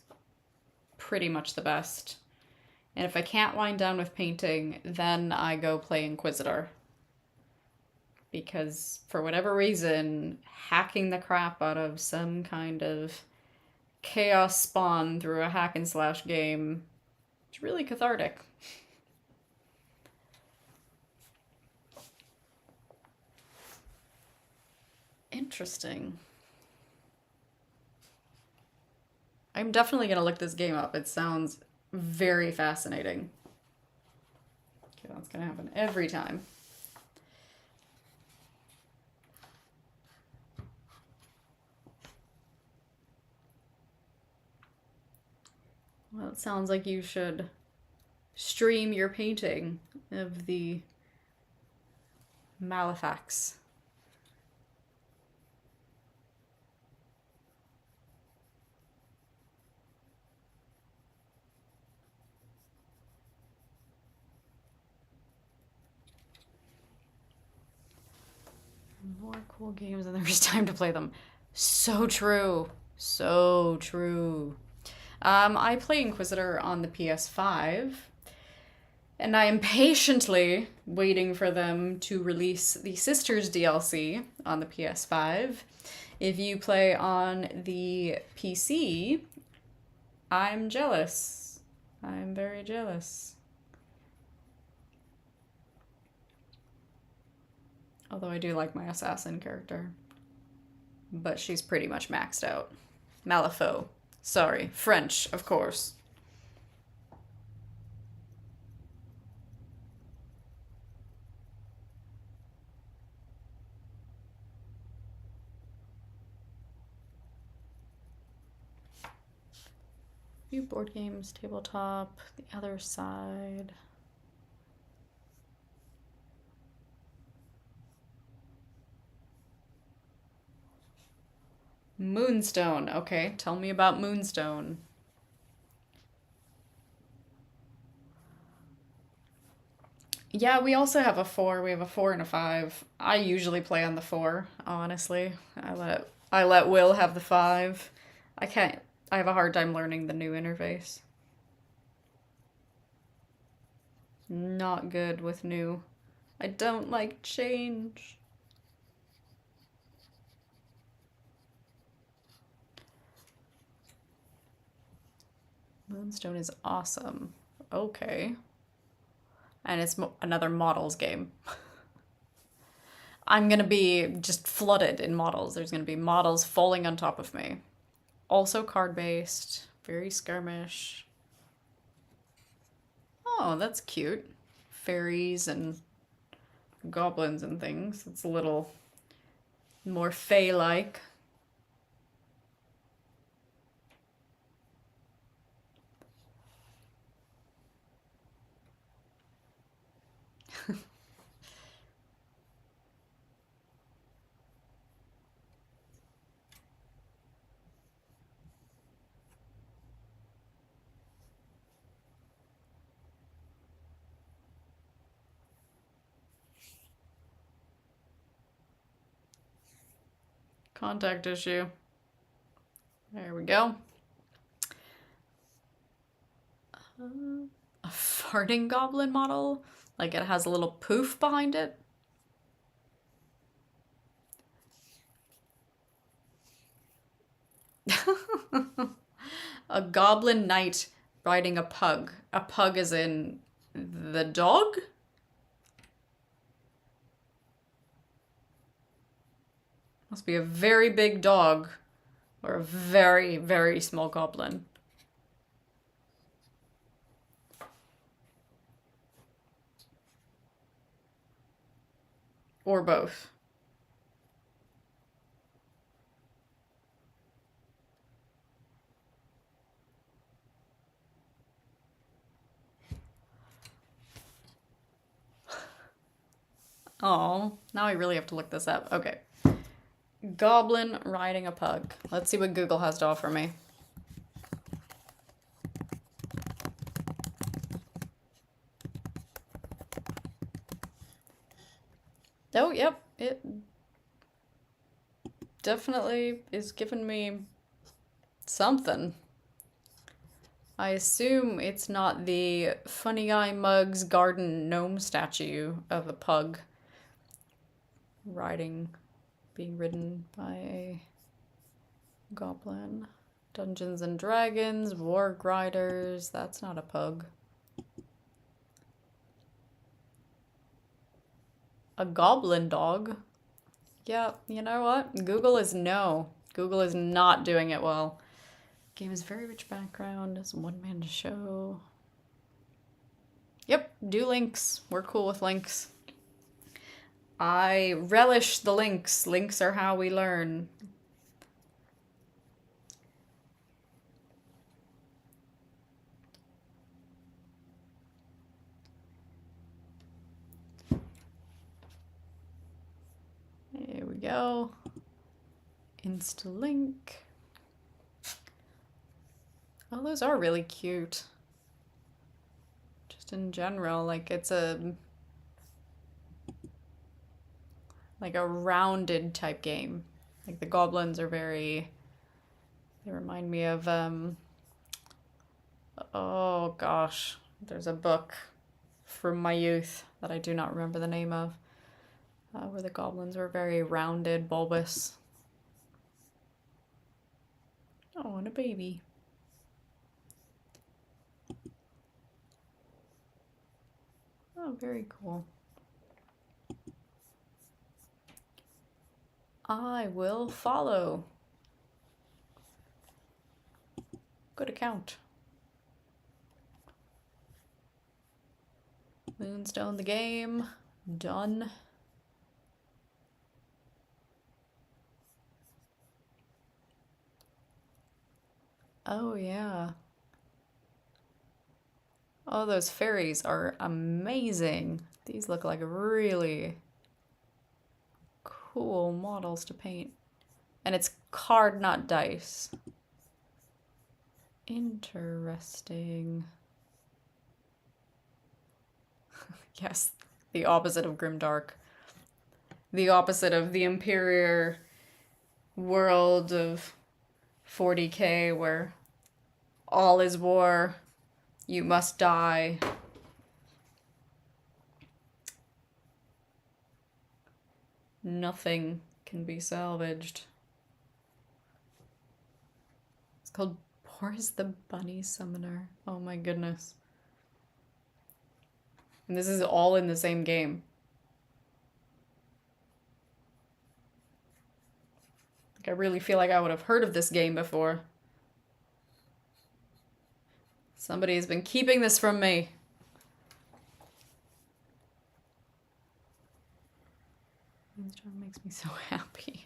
pretty much the best. And if I can't wind down with painting, then I go play Inquisitor. Because for whatever reason, hacking the crap out of some kind of chaos spawn through a hack and slash game is really cathartic. Interesting. I'm definitely going to look this game up. It sounds very fascinating. Okay, that's gonna happen every time. Well, it sounds like you should stream your painting of the Malefax. More cool games and there's time to play them. So true. So true. I play Inquisitor on the PS5, and I am patiently waiting for them to release the Sisters DLC on the PS5. If you play on the PC, I'm jealous. I'm very jealous. Although I do like my assassin character. But she's pretty much maxed out. Malifaux. Sorry, French, of course. Few board games, tabletop, the other side. Moonstone. Okay, tell me about Moonstone. Yeah, we also have a 4. We have a 4 and a 5. I usually play on the 4, honestly. I let Will have the 5. I can't I have a hard time learning the new interface. Not good with new. I don't like change. Moonstone is awesome. Okay. And it's another models game. I'm gonna be just flooded in models. There's gonna be models falling on top of me. Also card based, very skirmish. Oh, that's cute. Fairies and goblins and things. It's a little more fae-like. Contact issue. There we go. A farting goblin model? Like it has a little poof behind it? A goblin knight riding a pug. A pug as in the dog? Must be a very big dog or a very, very small goblin. Or both. Oh, now I really have to look this up. Okay. Goblin riding a pug. Let's see what Google has to offer me. Oh, yep. It definitely is giving me something. I assume it's not the Funny Guy Mug's garden gnome statue of a pug being ridden by a goblin. Dungeons and Dragons, Warg Riders, that's not a pug. A goblin dog? Yeah, you know what? Google is not doing it well. Game is very rich background. It's a one-man show. Yep, do links. We're cool with links. I relish the links. Links are how we learn. Here we go. Insta link. Oh, those are really cute. Just in general, like it's a rounded type game. Like the goblins are they remind me of oh gosh, there's a book from my youth that I do not remember the name of, where the goblins were very rounded, bulbous. Oh, and a baby. Oh, very cool. I will follow. Good account. Moonstone the game. Done. Oh, yeah. Oh, those fairies are amazing. These look like really cool models to paint. And it's card, not dice. Interesting. Yes, the opposite of Grimdark. The opposite of the Imperial world of 40k where all is war, you must die. Nothing can be salvaged. It's called Boris the Bunny Summoner. Oh my goodness. And this is all in the same game. Like, I really feel like I would have heard of this game before. Somebody has been keeping this from me. This job makes me so happy.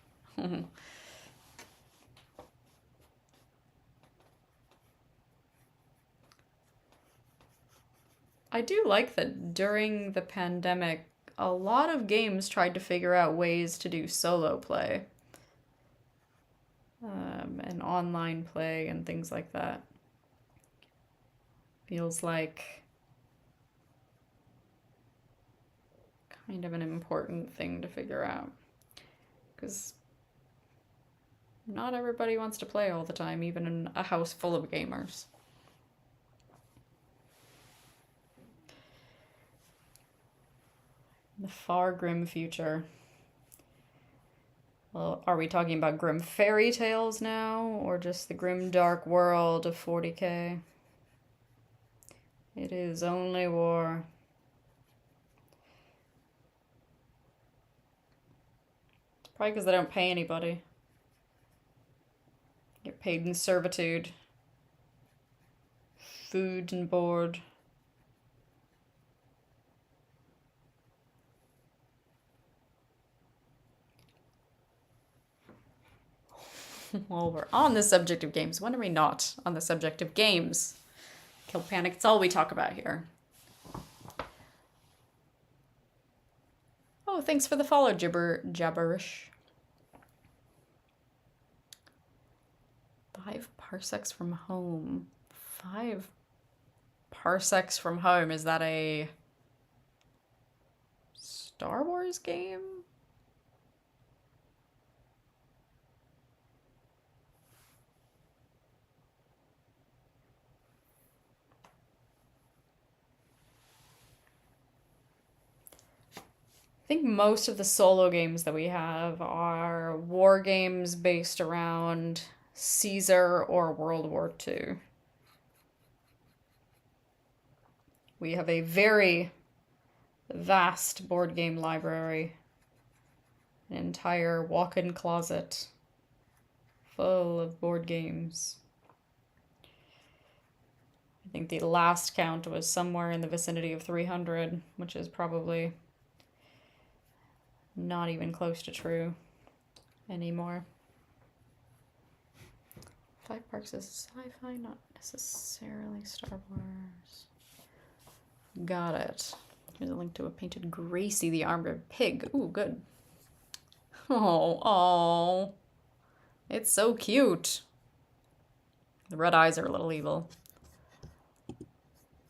I do like that during the pandemic, a lot of games tried to figure out ways to do solo play. And online play and things like that. Feels like kind of an important thing to figure out. Because not everybody wants to play all the time, even in a house full of gamers. The far grim future. Well, are we talking about grim fairy tales now, or just the grim dark world of 40k? It is only war. It's probably because they don't pay anybody. Get paid in servitude. Food and board. Well, we're on the subject of games. When are we not on the subject of games? Kill Panic, it's all we talk about here. Oh, thanks for the follow, Jabberish. 5 parsecs from home. 5 parsecs from home. Is that a Star Wars game? I think most of the solo games that we have are war games based around Caesar or World War II. We have a very vast board game library, an entire walk-in closet full of board games. think the last count was somewhere in the vicinity of 300, which is probably not even close to true anymore. 5 Parks is sci-fi, not necessarily Star Wars. Got it. Here's a link to a painted Gracie the Armored Pig. Ooh, good. Oh. It's so cute. The red eyes are a little evil.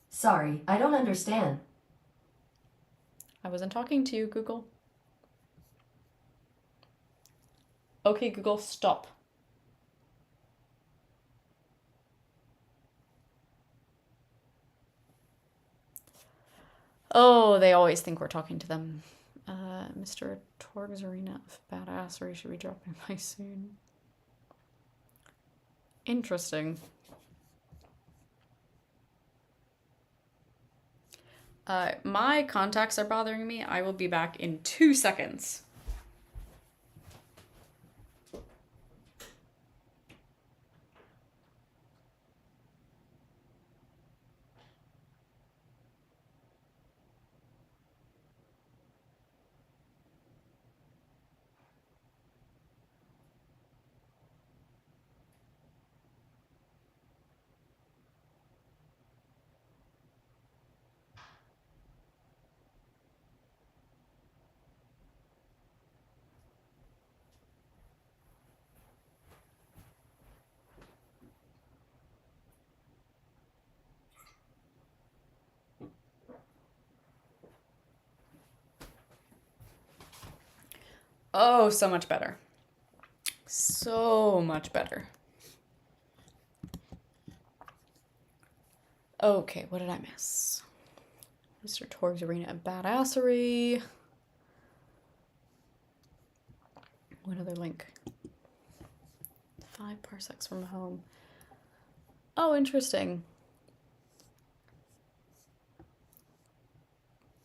Sorry, I don't understand. I wasn't talking to you, Google. Okay, Google, stop. Oh, they always think we're talking to them. Mr. Torg's Arena of Badassery should be dropping by soon. Interesting. My contacts are bothering me. I will be back in 2 seconds. Oh, so much better. So much better. Okay, what did I miss? Mr. Torg's Arena of Badassery. What other link? 5 parsecs from home. Oh, interesting.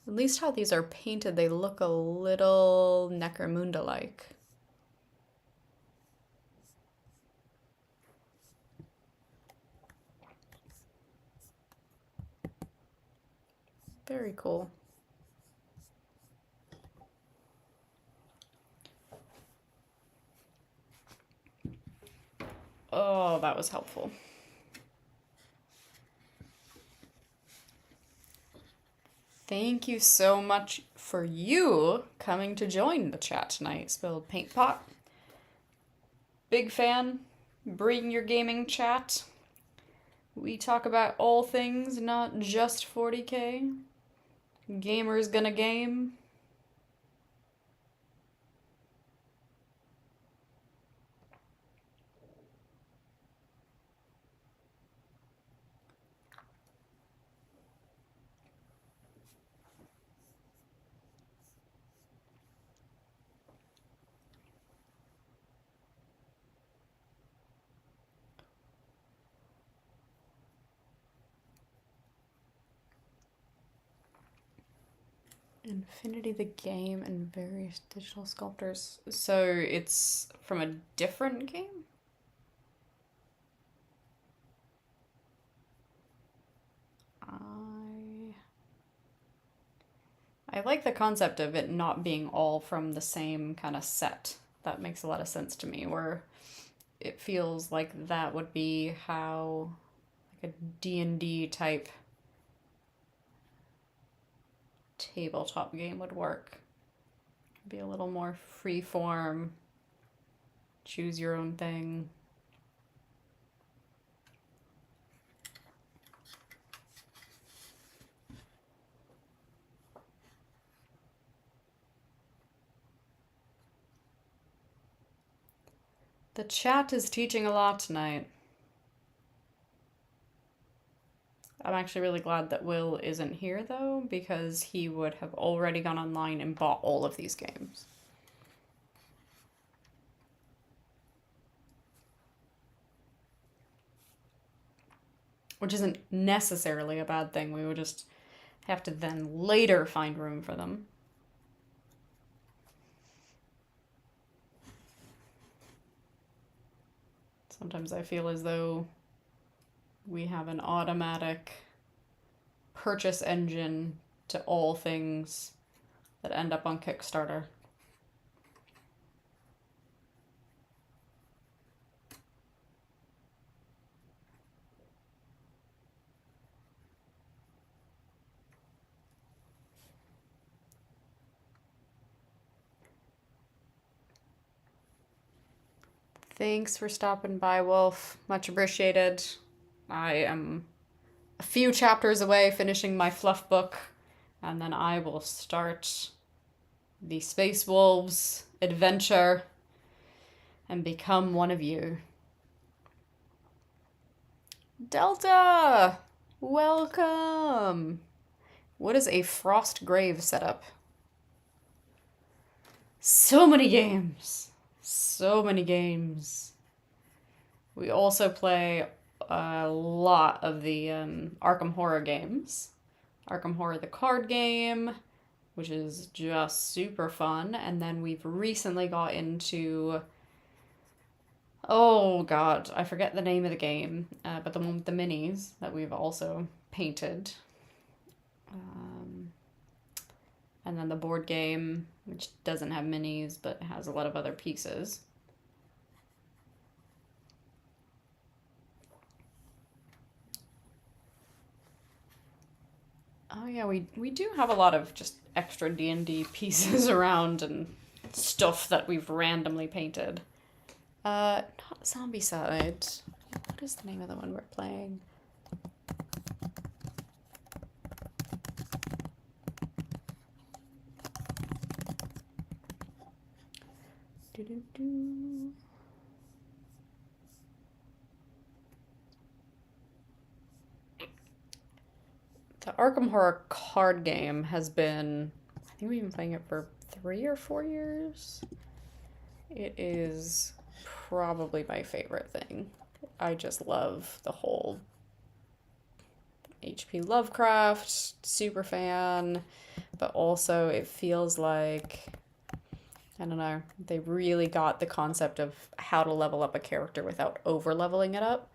At least how these are painted, they look a little Necromunda-like. Very cool. Oh, that was helpful. Thank you so much for you coming to join the chat tonight, Spilled Paint Pot. Big fan. Bring your gaming chat. We talk about all things, not just 40K. Gamers gonna game. Infinity the game and various digital sculptors. So it's from a different game? I like the concept of it not being all from the same kind of set. That makes a lot of sense to me, where it feels like that would be how like a D&D type tabletop game would work. Be a little more free form, choose your own thing. The chat is teaching a lot tonight. I'm actually really glad that Will isn't here, though, because he would have already gone online and bought all of these games. Which isn't necessarily a bad thing. We would just have to then later find room for them. Sometimes I feel as though we have an automatic purchase engine to all things that end up on Kickstarter. Thanks for stopping by, Wolf. Much appreciated. I am a few chapters away finishing my fluff book, and then I will start the Space Wolves adventure and become one of you. Delta! Welcome! What is a Frost Grave setup? So many games! So many games. We also play a lot of the Arkham Horror games. Arkham Horror the card game, which is just super fun. And then we've recently got into... Oh god, I forget the name of the game, but the one with the minis that we've also painted. And then the board game, which doesn't have minis, but has a lot of other pieces. Oh yeah, we do have a lot of just extra D&D pieces around and stuff that we've randomly painted. Not Zombicide. What is the name of the one we're playing? Do-do-do. The Arkham Horror card game has been, I think we've been playing it for 3 or 4 years. It is probably my favorite thing. I just love the whole H.P. Lovecraft, super fan, but also it feels like, I don't know, they really got the concept of how to level up a character without over leveling it up,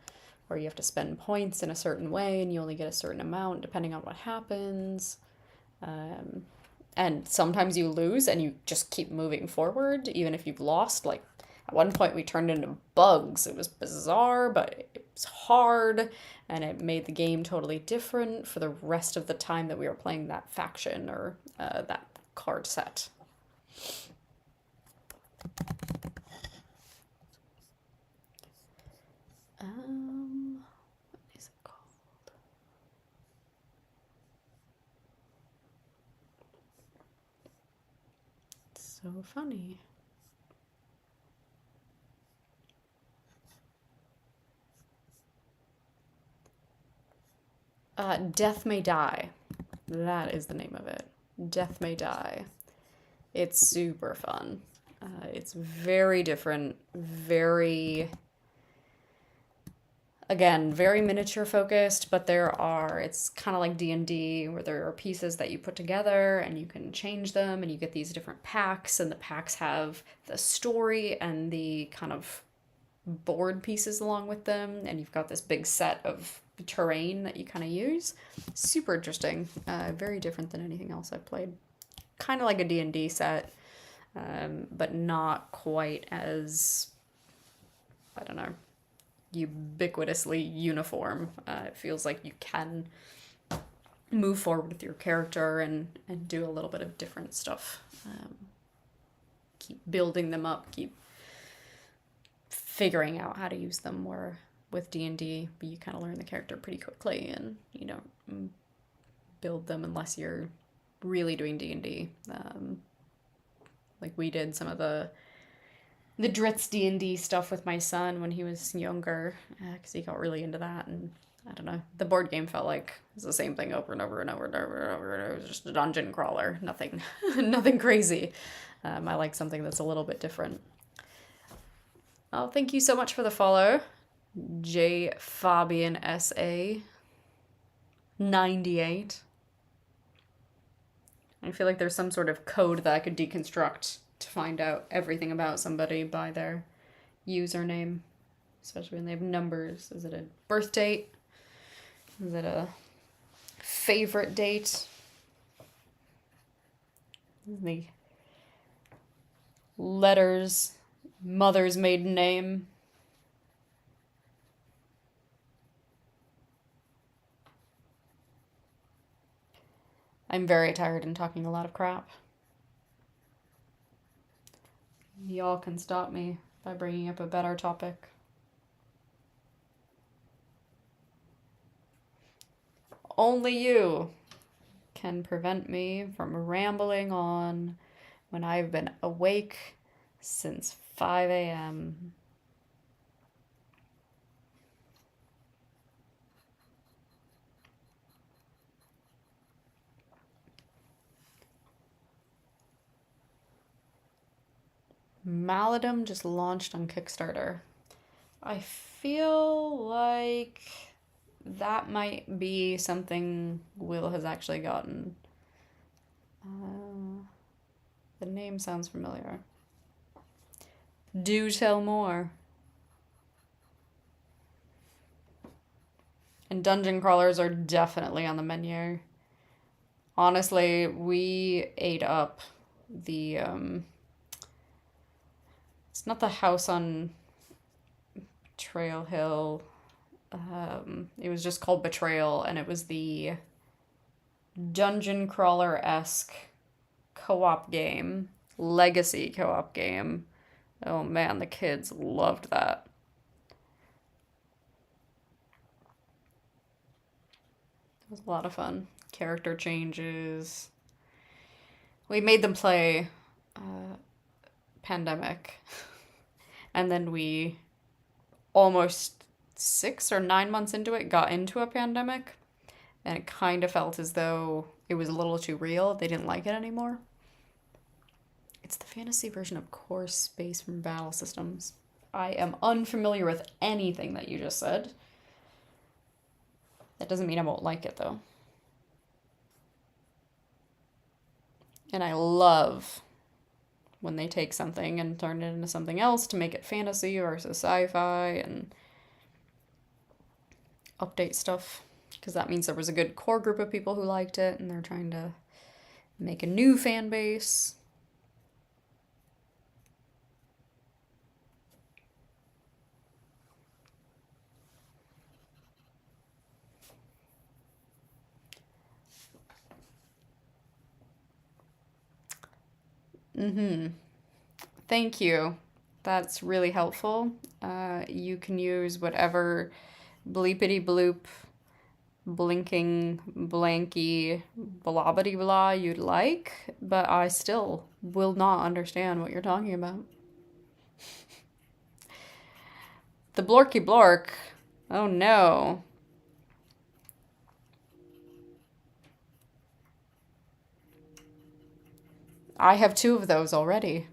where you have to spend points in a certain way and you only get a certain amount depending on what happens. And sometimes you lose and you just keep moving forward, even if you've lost. Like, at one point we turned into bugs. It was bizarre, but it was hard, and it made the game totally different for the rest of the time that we were playing that faction or that card set. What is it called? It's so funny. Death May Die. That is the name of it. Death May Die. It's super fun. It's very different, very, again, very miniature focused, but it's kind of like D&D, where there are pieces that you put together and you can change them and you get these different packs, and the packs have the story and the kind of board pieces along with them, and you've got this big set of terrain that you kind of use. Super interesting. Very different than anything else I've played. Kind of like a D&D set, but not quite as, I don't know, ubiquitously uniform. It feels like you can move forward with your character and do a little bit of different stuff. Keep building them up, keep figuring out how to use them, where with D&D, you kind of learn the character pretty quickly and you don't build them unless you're really doing D&D. Like we did some of the Dritz D&D stuff with my son when he was younger, because he got really into that, and I don't know, the board game felt like it was the same thing over and over and over and over and over. It was just a dungeon crawler, nothing nothing crazy. I like something that's a little bit different. Oh, thank you so much for the follow, J Fabian SA 98. I feel like there's some sort of code that I could deconstruct to find out everything about somebody by their username, especially when they have numbers. Is it a birth date? Is it a favorite date? The letters, mother's maiden name. I'm very tired and talking a lot of crap. Y'all can stop me by bringing up a better topic. Only you can prevent me from rambling on when I've been awake since 5 a.m. Maladum just launched on Kickstarter. I feel like that might be something Will has actually gotten. The name sounds familiar. Do tell more. And dungeon crawlers are definitely on the menu. Honestly, we ate up the it's not the house on Trail Hill. It was just called Betrayal, and it was the dungeon crawler-esque co-op game, legacy co-op game. Oh man, the kids loved that. It was a lot of fun. Character changes. We made them play Pandemic. And then we almost 6 or 9 months into it got into a pandemic. And it kind of felt as though it was a little too real. They didn't like it anymore. It's the fantasy version of Core Space from Battle Systems. I am unfamiliar with anything that you just said. That doesn't mean I won't like it, though. And I love when they take something and turn it into something else to make it fantasy versus sci-fi and update stuff. Because that means there was a good core group of people who liked it, and they're trying to make a new fan base. Thank you. That's really helpful. You can use whatever bleepity bloop, blinking, blanky, blobbity blah you'd like, but I still will not understand what you're talking about. The blorky blork. Oh no. I have 2 of those already.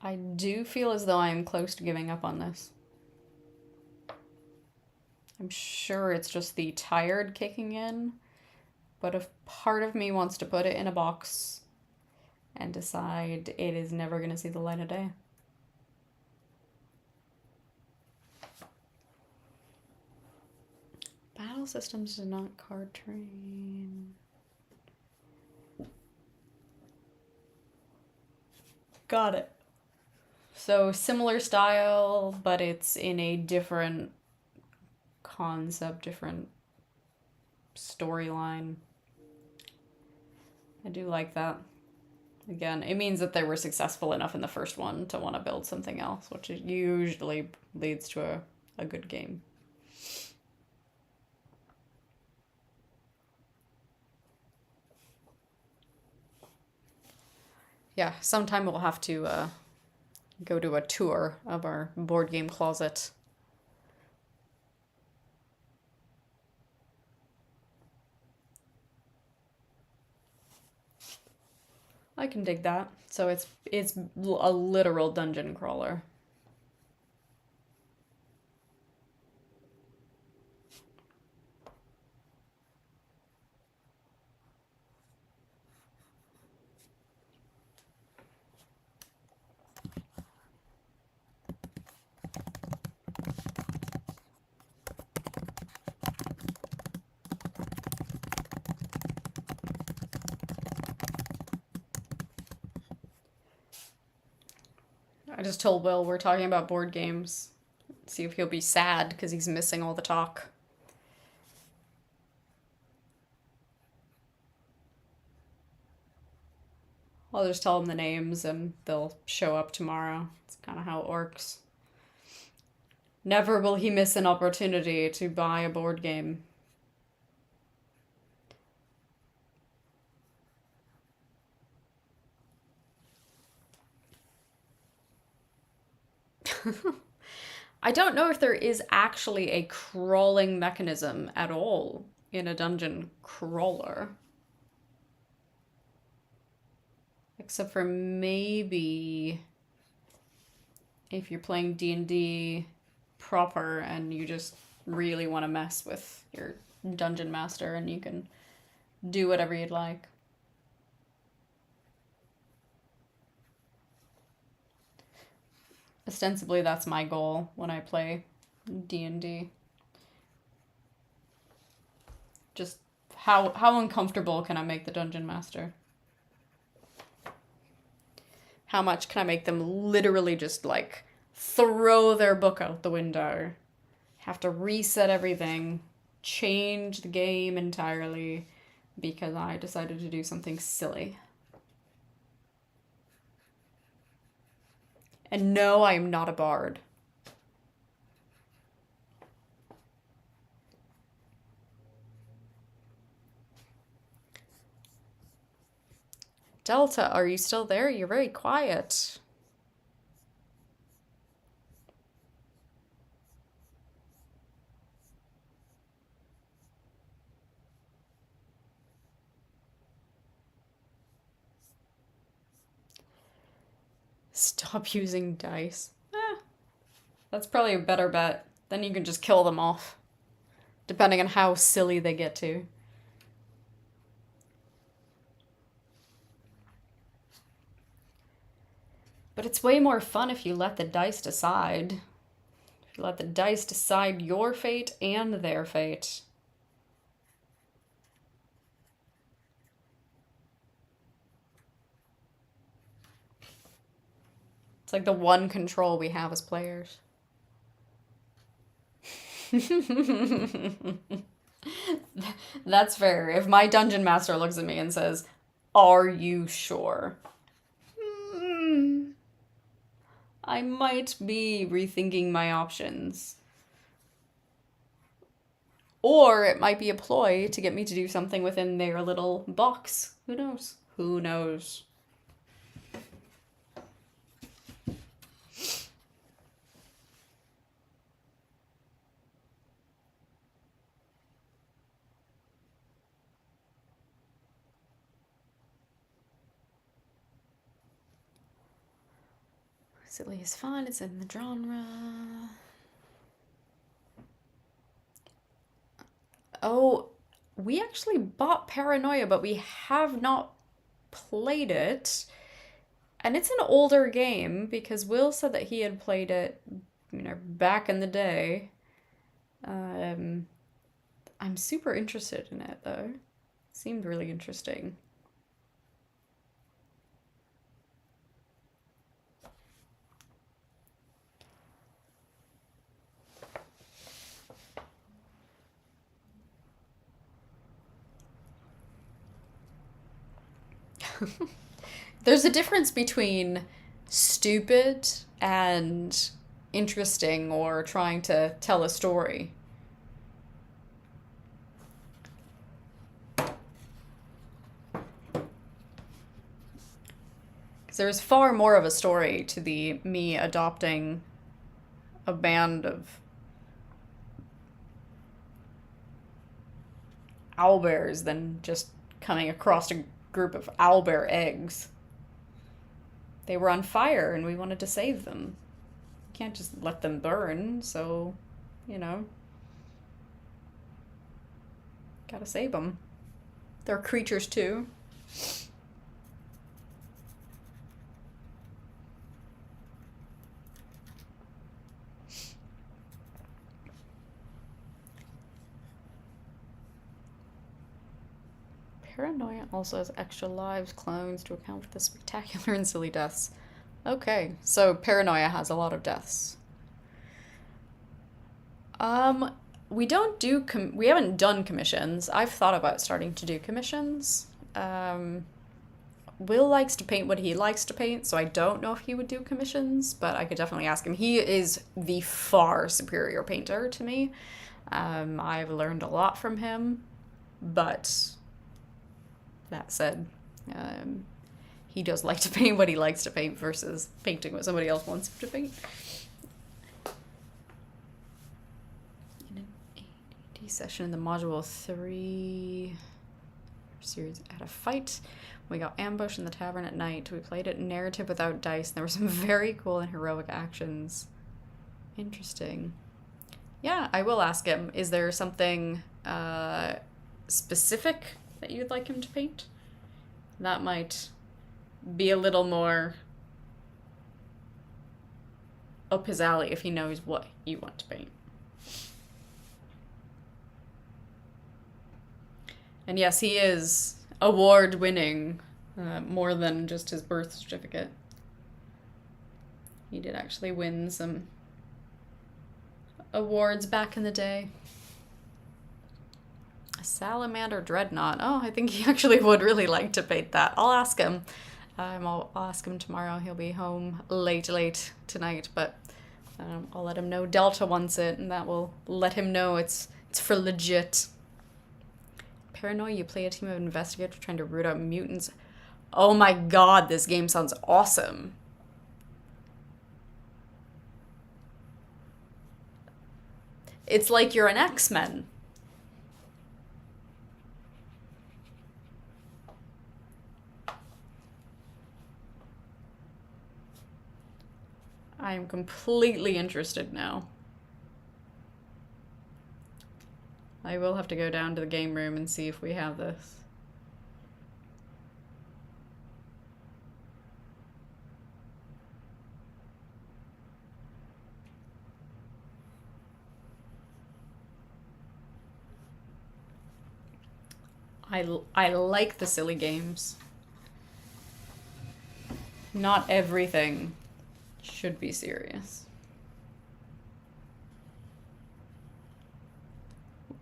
I do feel as though I am close to giving up on this. I'm sure it's just the tired kicking in, but if part of me wants to put it in a box and decide it is never going to see the light of day. Battle Systems is not card train. Got it. So similar style, but it's in a different concept, different storyline. I do like that. Again, it means that they were successful enough in the first one to want to build something else, which usually leads to a good game. Yeah, sometime we'll have to go to a tour of our board game closet. I can dig that. So it's a literal dungeon crawler. I just told Will we're talking about board games. See if he'll be sad because he's missing all the talk. I'll just tell them the names and they'll show up tomorrow. It's kind of how it works. Never will he miss an opportunity to buy a board game. I don't know if there is actually a crawling mechanism at all in a dungeon crawler. Except for maybe if you're playing D&D proper and you just really want to mess with your dungeon master and you can do whatever you'd like. Ostensibly, that's my goal when I play D&D. Just how uncomfortable can I make the dungeon master? How much can I make them literally just like throw their book out the window? Have to reset everything, change the game entirely because I decided to do something silly. And no, I am not a bard. Delta, are you still there? You're very quiet. Stop using dice. That's probably a better bet. Then you can just kill them off. Depending on how silly they get to. But it's way more fun if you let the dice decide. If you let the dice decide your fate and their fate. It's like the one control we have as players. That's fair. If my dungeon master looks at me and says, "Are you sure?" I might be rethinking my options. Or it might be a ploy to get me to do something within their little box. Who knows? Who knows? Silly is fun, it's in the genre. Oh, we actually bought Paranoia, but we have not played it. And it's an older game because Will said that he had played it, back in the day. I'm super interested in it though. Seemed really interesting. There's a difference between stupid and interesting or trying to tell a story. Because there's far more of a story to the me adopting a band of owlbears than just coming across a group of owlbear eggs. They were on fire and we wanted to save them. You can't just let them burn, so, gotta save them. They're creatures too. Paranoia also has extra lives clones to account for the spectacular and silly deaths. Okay, so paranoia has a lot of deaths. Um, we don't do we haven't done commissions. I've thought about starting to do commissions. Um, Will likes to paint what he likes to paint, so I don't know if he would do commissions, but I could definitely ask him. He is the far superior painter to me. I've learned a lot from him, but that said, um, he does like to paint what he likes to paint versus painting what somebody else wants him to paint. In an ADD session in the module 3 series, had a fight. We got ambushed in the tavern at night. We played it narrative without dice. And there were some very cool and heroic actions. Interesting. Yeah, I will ask him. Is there something specific that you'd like him to paint? That might be a little more up his alley if he knows what you want to paint. And yes, he is award-winning, more than just his birth certificate. He did actually win some awards back in the day. A salamander dreadnought. Oh, I think he actually would really like to paint that. I'll ask him. I'll ask him tomorrow. He'll be home late tonight, but I'll let him know Delta wants it, and that will let him know it's for legit. Paranoia, you play a team of investigators trying to root out mutants. Oh my god, this game sounds awesome. It's like you're an X-Men. I am completely interested now. I will have to go down to the game room and see if we have this. I like the silly games. Not everything should be serious.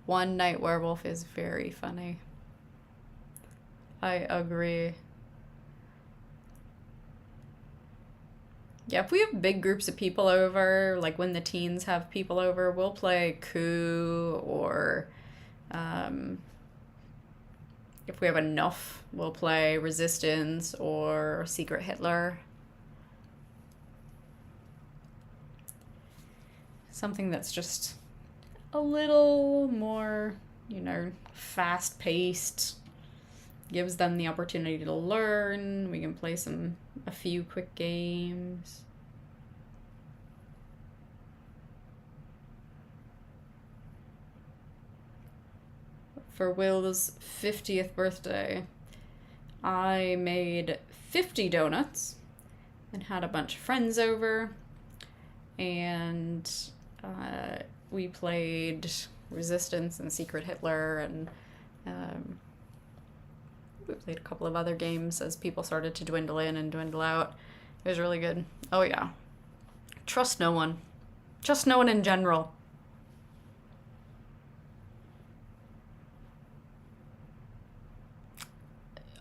One Night Werewolf is very funny. I agree. Yeah, if we have big groups of people over, like when the teens have people over, we'll play Coup, or if we have enough, we'll play Resistance or Secret Hitler. Something that's just a little more, fast-paced. Gives them the opportunity to learn. We can play a few quick games. For Will's 50th birthday, I made 50 donuts and had a bunch of friends over, and we played Resistance and Secret Hitler, and we played a couple of other games as people started to dwindle in and dwindle out. It was really good. Oh yeah. Trust no one. Trust no one in general.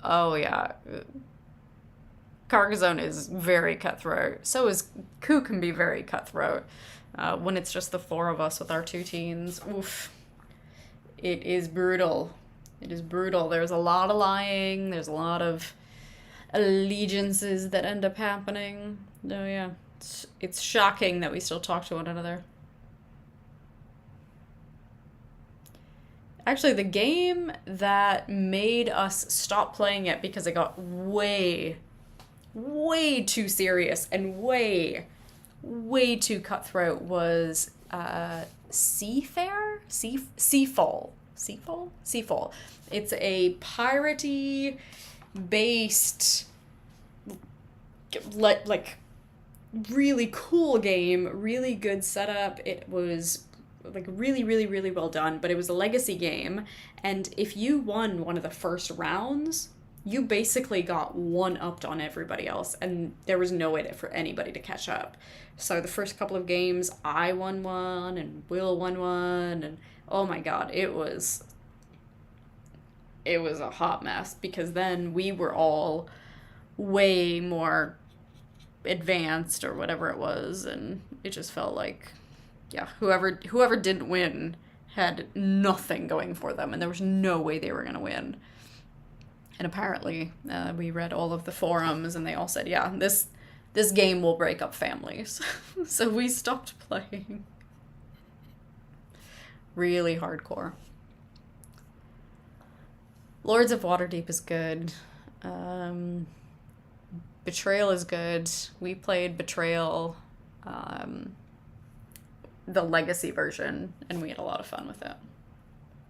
Oh yeah. Carcassonne is very cutthroat. So is Coup can be very cutthroat. When it's just the four of us with our two teens. Oof. It is brutal. It is brutal. There's a lot of lying. There's a lot of allegiances that end up happening. Oh yeah. It's shocking that we still talk to one another. Actually, the game that made us stop playing it because it got way too serious and way too cutthroat was Seafall. It's a piratey based like really cool game, really good setup. It was like really well done, but it was a legacy game, and if you won one of the first rounds, you basically got one-upped on everybody else, and there was no way for anybody to catch up. So the first couple of games, I won one, and Will won one, and oh my god, it was a hot mess, because then we were all way more advanced or whatever it was, and it just felt like, yeah, whoever didn't win had nothing going for them, and there was no way they were going to win. And apparently, we read all of the forums, and they all said, yeah, this game will break up families. So we stopped playing. Really hardcore. Lords of Waterdeep is good. Betrayal is good. We played Betrayal, the Legacy version, and we had a lot of fun with it.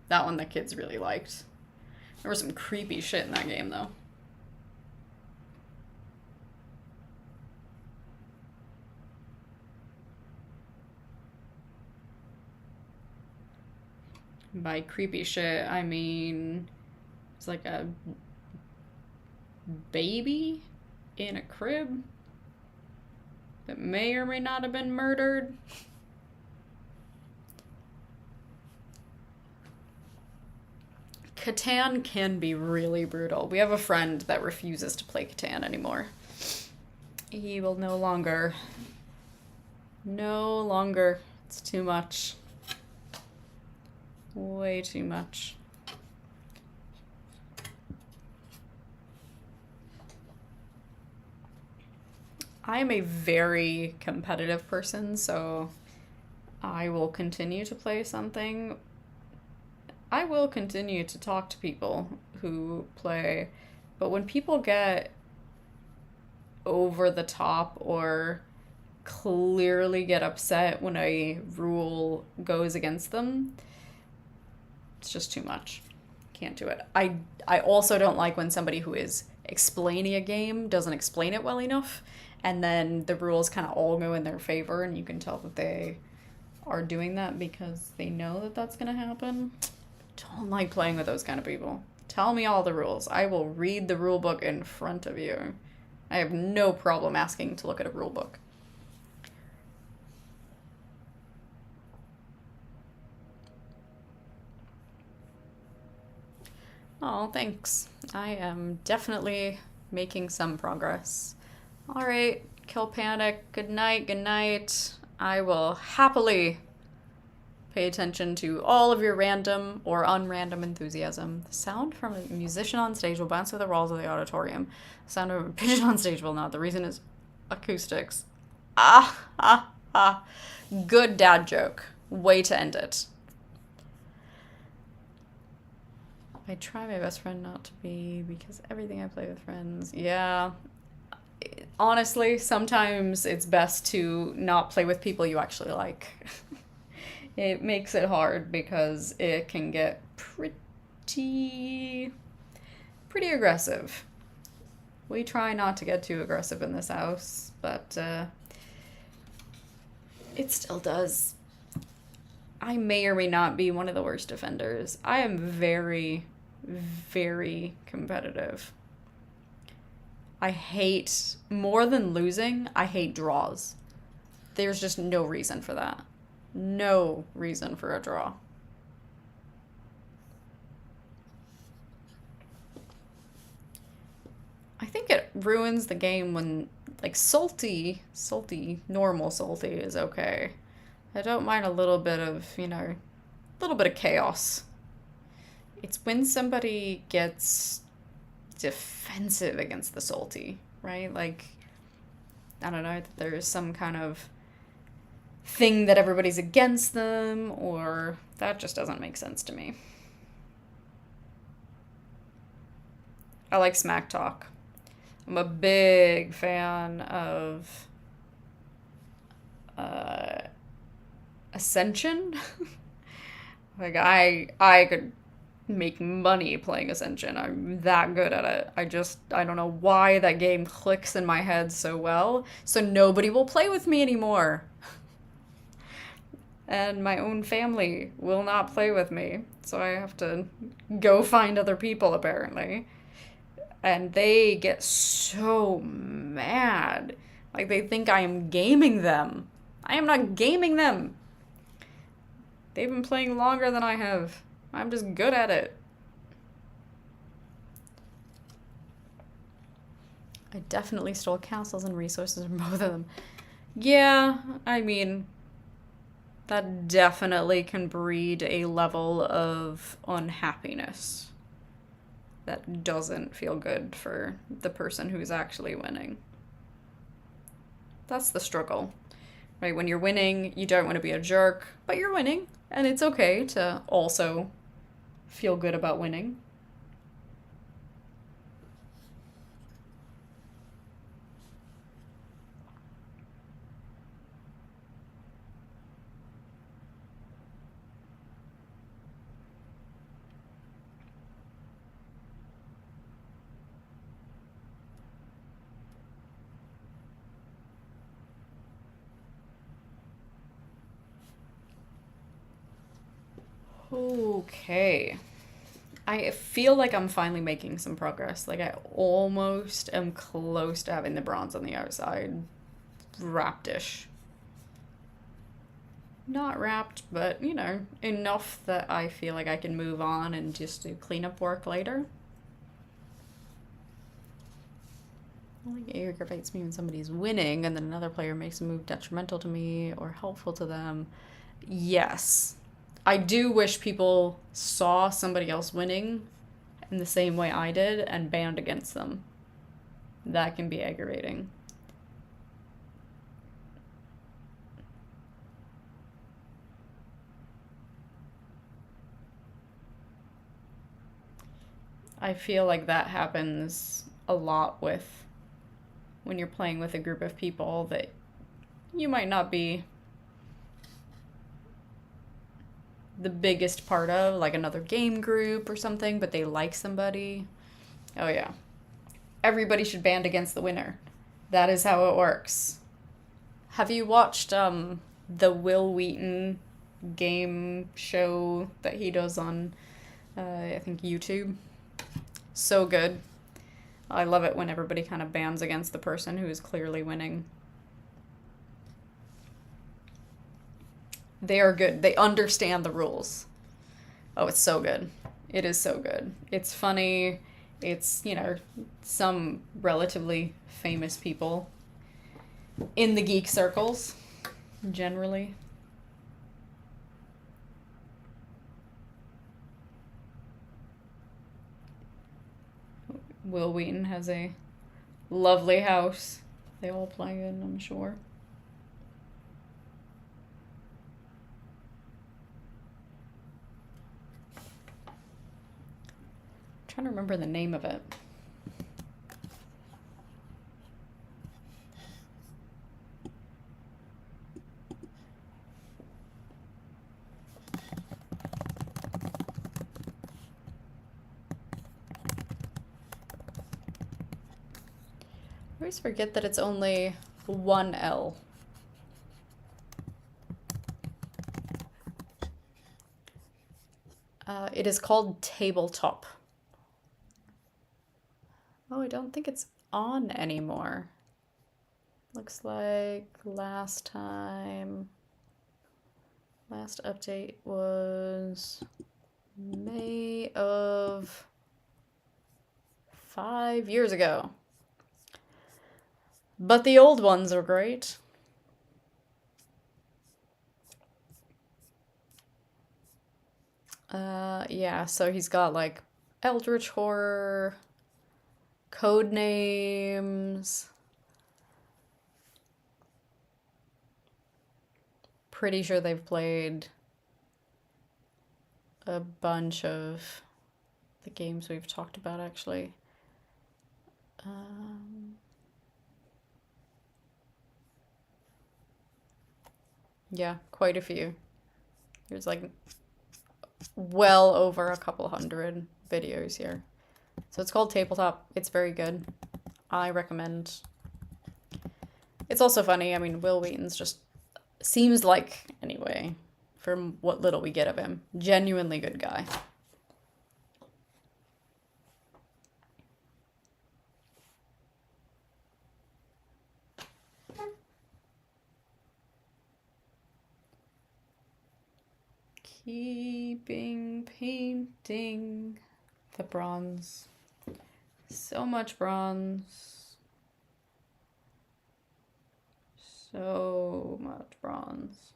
That one the kids really liked. There was some creepy shit in that game, though. By creepy shit, I mean it's like a baby in a crib that may or may not have been murdered. Catan can be really brutal. We have a friend that refuses to play Catan anymore. He will no longer. No longer. It's too much. Way too much. I am a very competitive person, so I will continue to play something. I will continue to talk to people who play, but when people get over the top or clearly get upset when a rule goes against them, it's just too much. Can't do it. I also don't like when somebody who is explaining a game doesn't explain it well enough, and then the rules kind of all go in their favor, and you can tell that they are doing that because they know that that's going to happen. Don't like playing with those kind of people. Tell me all the rules. I will read the rule book in front of you. I have no problem asking to look at a rule book. Oh, thanks. I am definitely making some progress. Alright, Kill Panic. Good night, good night. I will happily pay attention to all of your random or unrandom enthusiasm. The sound from a musician on stage will bounce off the walls of the auditorium. The sound of a pigeon on stage will not. The reason is acoustics. Good dad joke. Way to end it. I try my best friend not to be, because everything I play with friends. Yeah. Honestly, sometimes it's best to not play with people you actually like. It makes it hard because it can get pretty aggressive. We try not to get too aggressive in this house, but it still does. I may or may not be one of the worst defenders. I am very, very competitive. I hate, more than losing, I hate draws. There's just no reason for that. No reason for a draw. I think it ruins the game when, like, normal salty is okay. I don't mind a little bit of, a little bit of chaos. It's when somebody gets defensive against the salty, right? Like, I don't know, there's some kind of thing that everybody's against them, or that just doesn't make sense to me. I like smack talk. I'm a big fan of Ascension. Like, I could make money playing Ascension. I'm that good at it. I don't know why that game clicks in my head so well. So nobody will play with me anymore. And my own family will not play with me. So I have to go find other people, apparently. And they get so mad. Like they think I am gaming them. I am not gaming them. They've been playing longer than I have. I'm just good at it. I definitely stole castles and resources from both of them. Yeah, I mean, that definitely can breed a level of unhappiness that doesn't feel good for the person who's actually winning. That's the struggle, right? When you're winning, you don't want to be a jerk, but you're winning, and it's okay to also feel good about winning. Okay. I feel like I'm finally making some progress. Like I almost am close to having the bronze on the outside. Wrapped-ish. Not wrapped, but you know, enough that I feel like I can move on and just do cleanup work later. Like it aggravates me when somebody's winning and then another player makes a move detrimental to me or helpful to them. Yes. I do wish people saw somebody else winning in the same way I did and banned against them. That can be aggravating. I feel like that happens a lot with when you're playing with a group of people that you might not be the biggest part of, like another game group or something, but they like somebody. Oh, yeah. Everybody should band against the winner. That is how it works. Have you watched the Will Wheaton game show that he does on, I think, YouTube? So good. I love it when everybody kind of bands against the person who is clearly winning. They are good. They understand the rules. Oh, it's so good. It is so good. It's funny. It's, you know, some relatively famous people in the geek circles, generally. Will Wheaton has a lovely house. They all play in, I'm sure. I'm trying to remember the name of it. I always forget that it's only one L. It is called Tabletop. Oh, I don't think it's on anymore. Looks like last update was May of 5 years ago. But the old ones are great. Yeah, so he's got like Eldritch Horror, Code Names. Pretty sure they've played a bunch of the games we've talked about, actually. Yeah, quite a few. There's like well over a couple hundred videos here. So it's called Tabletop. It's very good. I recommend. It's also funny. I mean, Will Wheaton's just seems like, anyway, from what little we get of him, genuinely good guy. Keeping painting the bronze. So much bronze. So much bronze.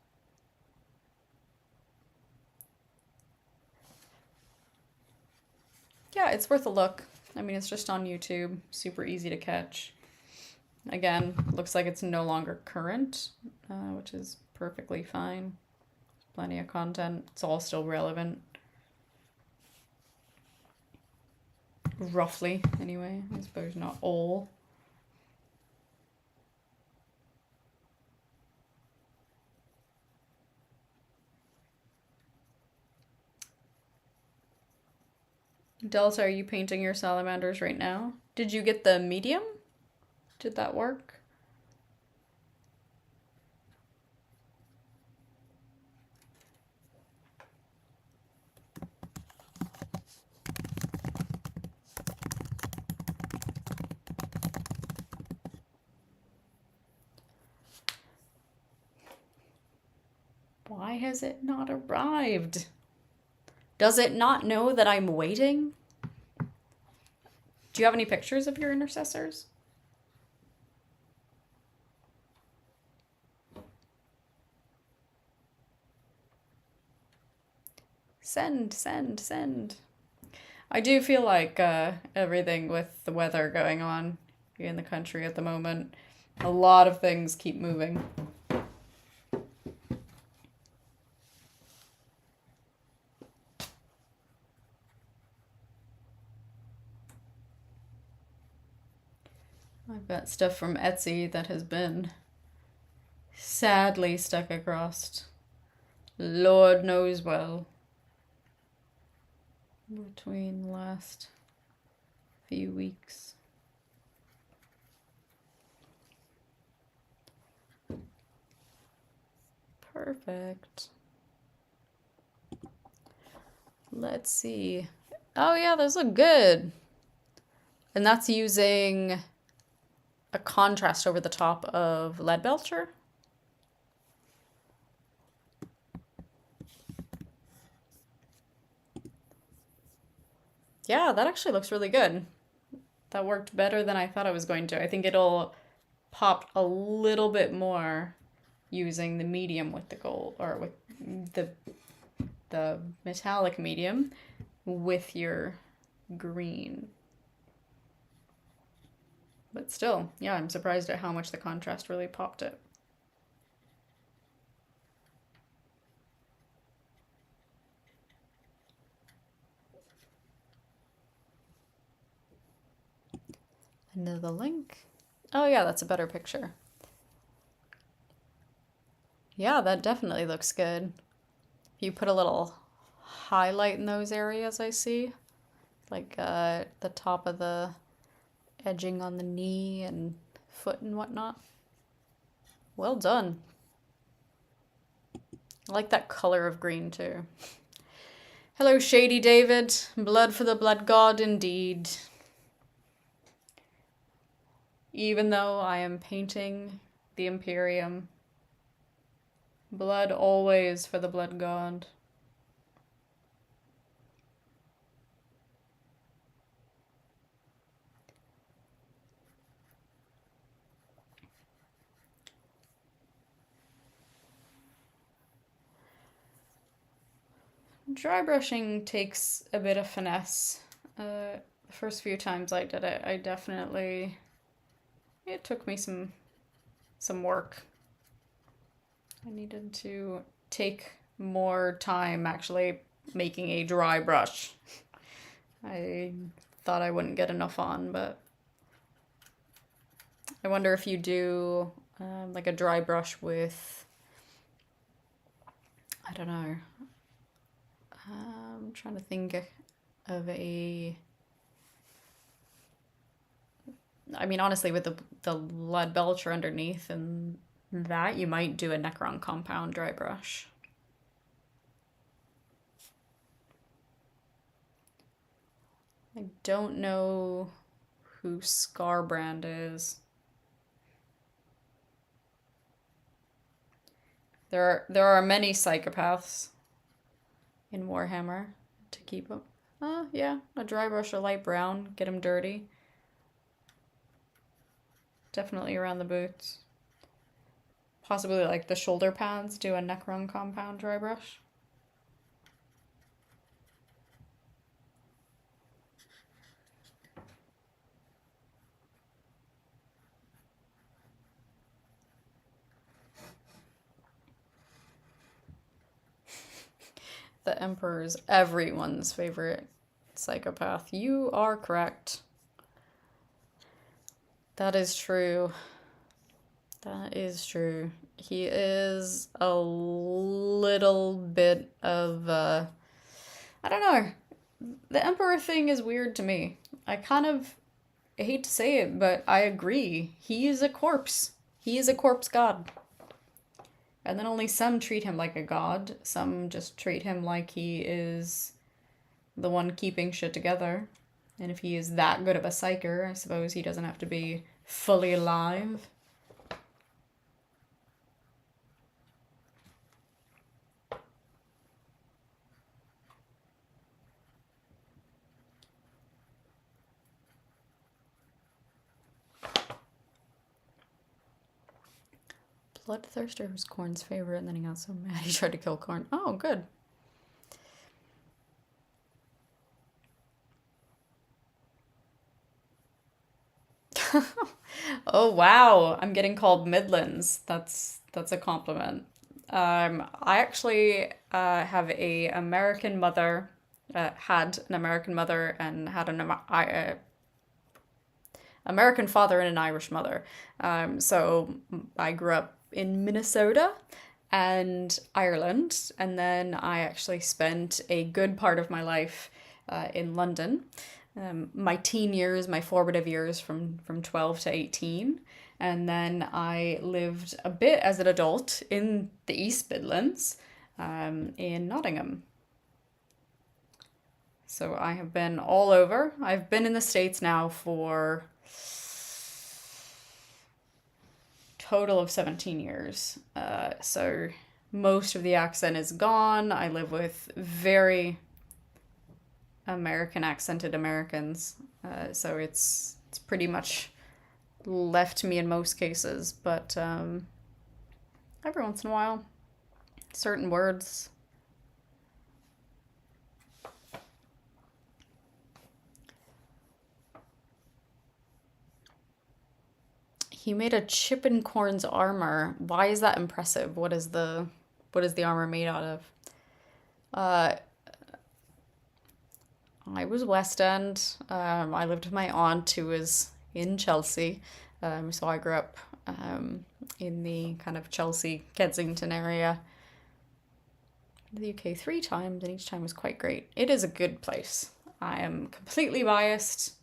Yeah, it's worth a look. I mean, it's just on YouTube. Super easy to catch. Again, looks like it's no longer current, which is perfectly fine. Plenty of content. It's all still relevant. Roughly, anyway. I suppose not all. Delta, are you painting your salamanders right now? Did you get the medium? Did that work? Why has it not arrived? Does it not know that I'm waiting? Do you have any pictures of your intercessors? Send, send, send. I do feel like everything with the weather going on in the country at the moment, a lot of things keep moving. I've got stuff from Etsy that has been sadly stuck across. Lord knows well. Between the last few weeks. Perfect. Let's see. Oh yeah, those look good. And that's using a contrast over the top of Lead Belcher. Yeah, that actually looks really good. That worked better than I thought it was going to. I think it'll pop a little bit more using the medium with the gold, or with the metallic medium with your green. But still, yeah, I'm surprised at how much the contrast really popped it. Another link. Oh yeah, that's a better picture. Yeah, that definitely looks good. You put a little highlight in those areas I see. Like the top of the edging on the knee and foot and whatnot. Well done. I like that color of green too. Hello, Shady David. Blood for the blood god indeed. Even though I am painting the Imperium, blood always for the blood god. Dry brushing takes a bit of finesse. The first few times I did it, it took me some work. I needed to take more time actually making a dry brush. I thought I wouldn't get enough on, but I wonder if you do like a dry brush with, I don't know, I'm trying to think of a, I mean, honestly, with the lead belcher underneath and that, you might do a Necron compound dry brush. I don't know who Scarbrand is. There are many psychopaths. in Warhammer to keep them. Yeah, a dry brush, a light brown, get them dirty. Definitely around the boots. Possibly like the shoulder pads, do a Necron compound dry brush. The Emperor is everyone's favorite psychopath. You are correct. That is true. That is true. He is a little bit of, I don't know. The Emperor thing is weird to me. I hate to say it, but I agree. He is a corpse. He is a corpse god. And then only some treat him like a god. Some just treat him like he is the one keeping shit together. And if he is that good of a psyker, I suppose he doesn't have to be fully alive. Bloodthirster was Korn's favorite, and then he got so mad he tried to kill Korn. Oh, good. Oh wow, I'm getting called Midlands. That's a compliment. I actually have a American mother, had an American mother, and had an American father and an Irish mother. So I grew up in Minnesota and Ireland, and then I actually spent a good part of my life in London. My teen years, my formative years from 12 to 18. And then I lived a bit as an adult in the East Midlands, in Nottingham. So I have been all over. I've been in the States now for total of 17 years. So most of the accent is gone. I live with very American accented Americans. So it's pretty much left me in most cases, but every once in a while, certain words. He made a chip in Corn's armor. Why is that impressive? What is the armor made out of? I was West End. I lived with my aunt who was in Chelsea. So I grew up in the kind of Chelsea, Kensington area. The UK 3 times, and each time was quite great. It is a good place. I am completely biased.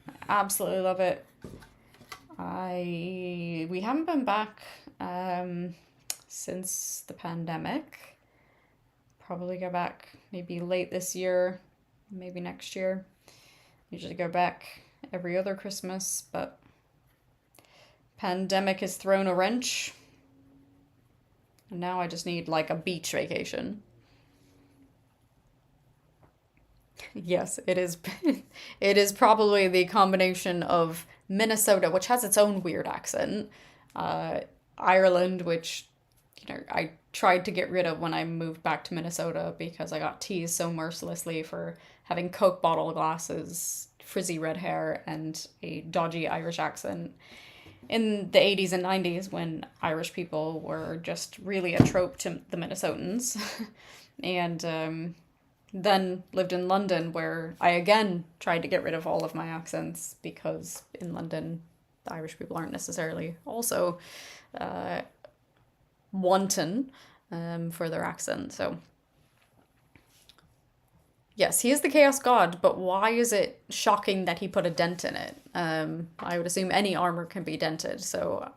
I absolutely love it. We haven't been back since the pandemic. Probably go back maybe late this year, maybe next year. Usually go back every other Christmas, but pandemic has thrown a wrench. And now I just need like a beach vacation. Yes, it is. It is probably the combination of Minnesota, which has its own weird accent, Ireland, which, I tried to get rid of when I moved back to Minnesota because I got teased so mercilessly for having Coke bottle glasses, frizzy red hair, and a dodgy Irish accent in the 80s and 90s when Irish people were just really a trope to the Minnesotans. And then lived in London, where I again tried to get rid of all of my accents because in London, the Irish people aren't necessarily also wanton for their accent. So, yes, he is the Chaos God, but why is it shocking that he put a dent in it? I would assume any armor can be dented, so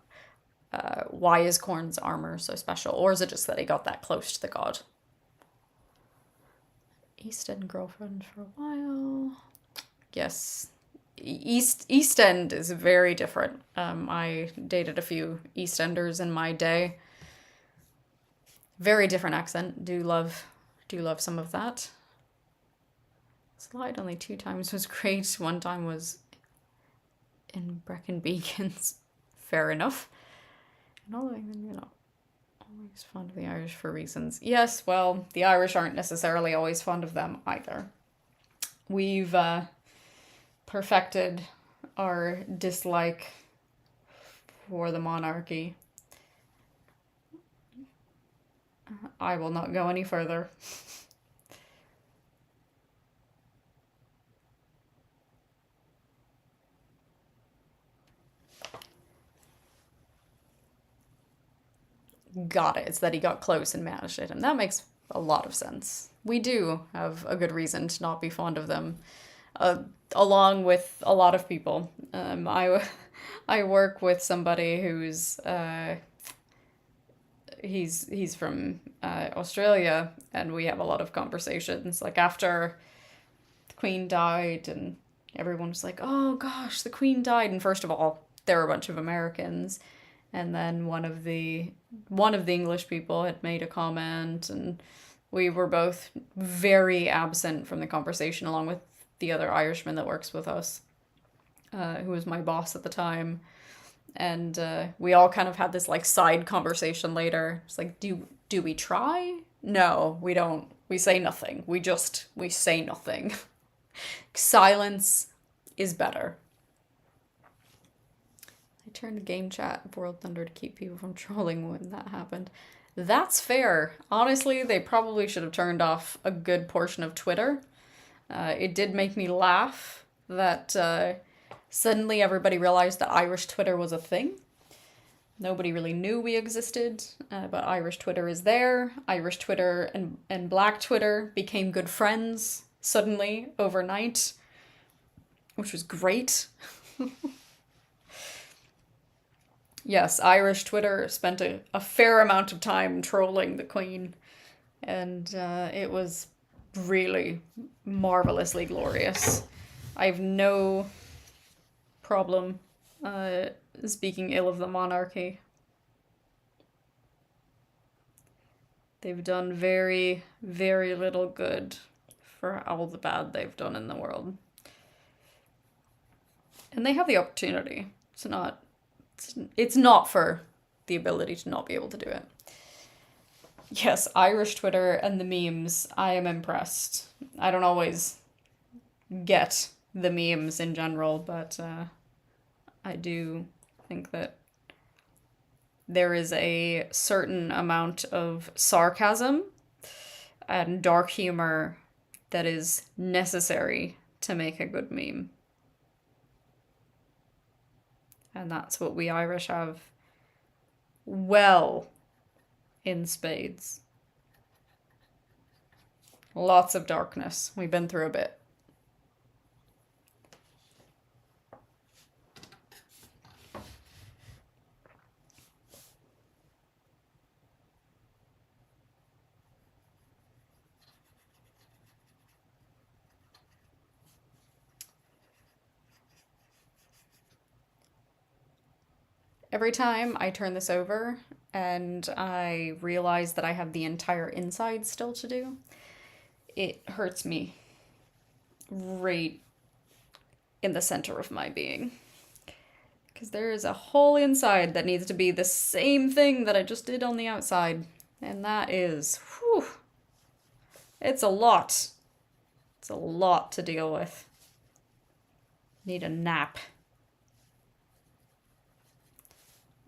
why is Korn's armor so special? Or is it just that he got that close to the god? East End girlfriend for a while. Yes. East End is very different. I dated a few East Enders in my day. Very different accent. Do love Do love some of that. Slide only 2 times was great. One time was in Brecon Beacons. Fair enough. And all the way, always fond of the Irish for reasons. Yes, well, the Irish aren't necessarily always fond of them either. We've perfected our dislike for the monarchy. I will not go any further. Got it. It's that he got close and managed it, and that makes a lot of sense. We do have a good reason to not be fond of them, along with a lot of people. I work with somebody who's he's from Australia, and we have a lot of conversations. Like after the Queen died, and everyone was like, "Oh gosh, the Queen died." And first of all, there were a bunch of Americans, and then one of the English people had made a comment, and we were both very absent from the conversation, along with the other Irishman that works with us, who was my boss at the time. And we all kind of had this like side conversation later. It's like, do we try? No, we don't. We say nothing. We say nothing. Silence is better. I turned game chat of World Thunder to keep people from trolling when that happened. That's fair. Honestly, they probably should have turned off a good portion of Twitter. It did make me laugh that suddenly everybody realized that Irish Twitter was a thing. Nobody really knew we existed, but Irish Twitter is there. Irish Twitter and Black Twitter became good friends suddenly overnight, which was great. Yes, Irish Twitter spent a fair amount of time trolling the Queen, and it was really marvelously glorious. I have no problem speaking ill of the monarchy. They've done very, very little good for all the bad they've done in the world. And they have the opportunity. It's not for the ability to not be able to do it. Yes, Irish Twitter and the memes, I am impressed. I don't always get the memes in general, but I do think that there is a certain amount of sarcasm and dark humor that is necessary to make a good meme. And that's what we Irish have well in spades. Lots of darkness. We've been through a bit. Every time I turn this over and I realize that I have the entire inside still to do, it hurts me right in the center of my being. Because there is a whole inside that needs to be the same thing that I just did on the outside. And that is, whew, it's a lot. It's a lot to deal with. Need a nap.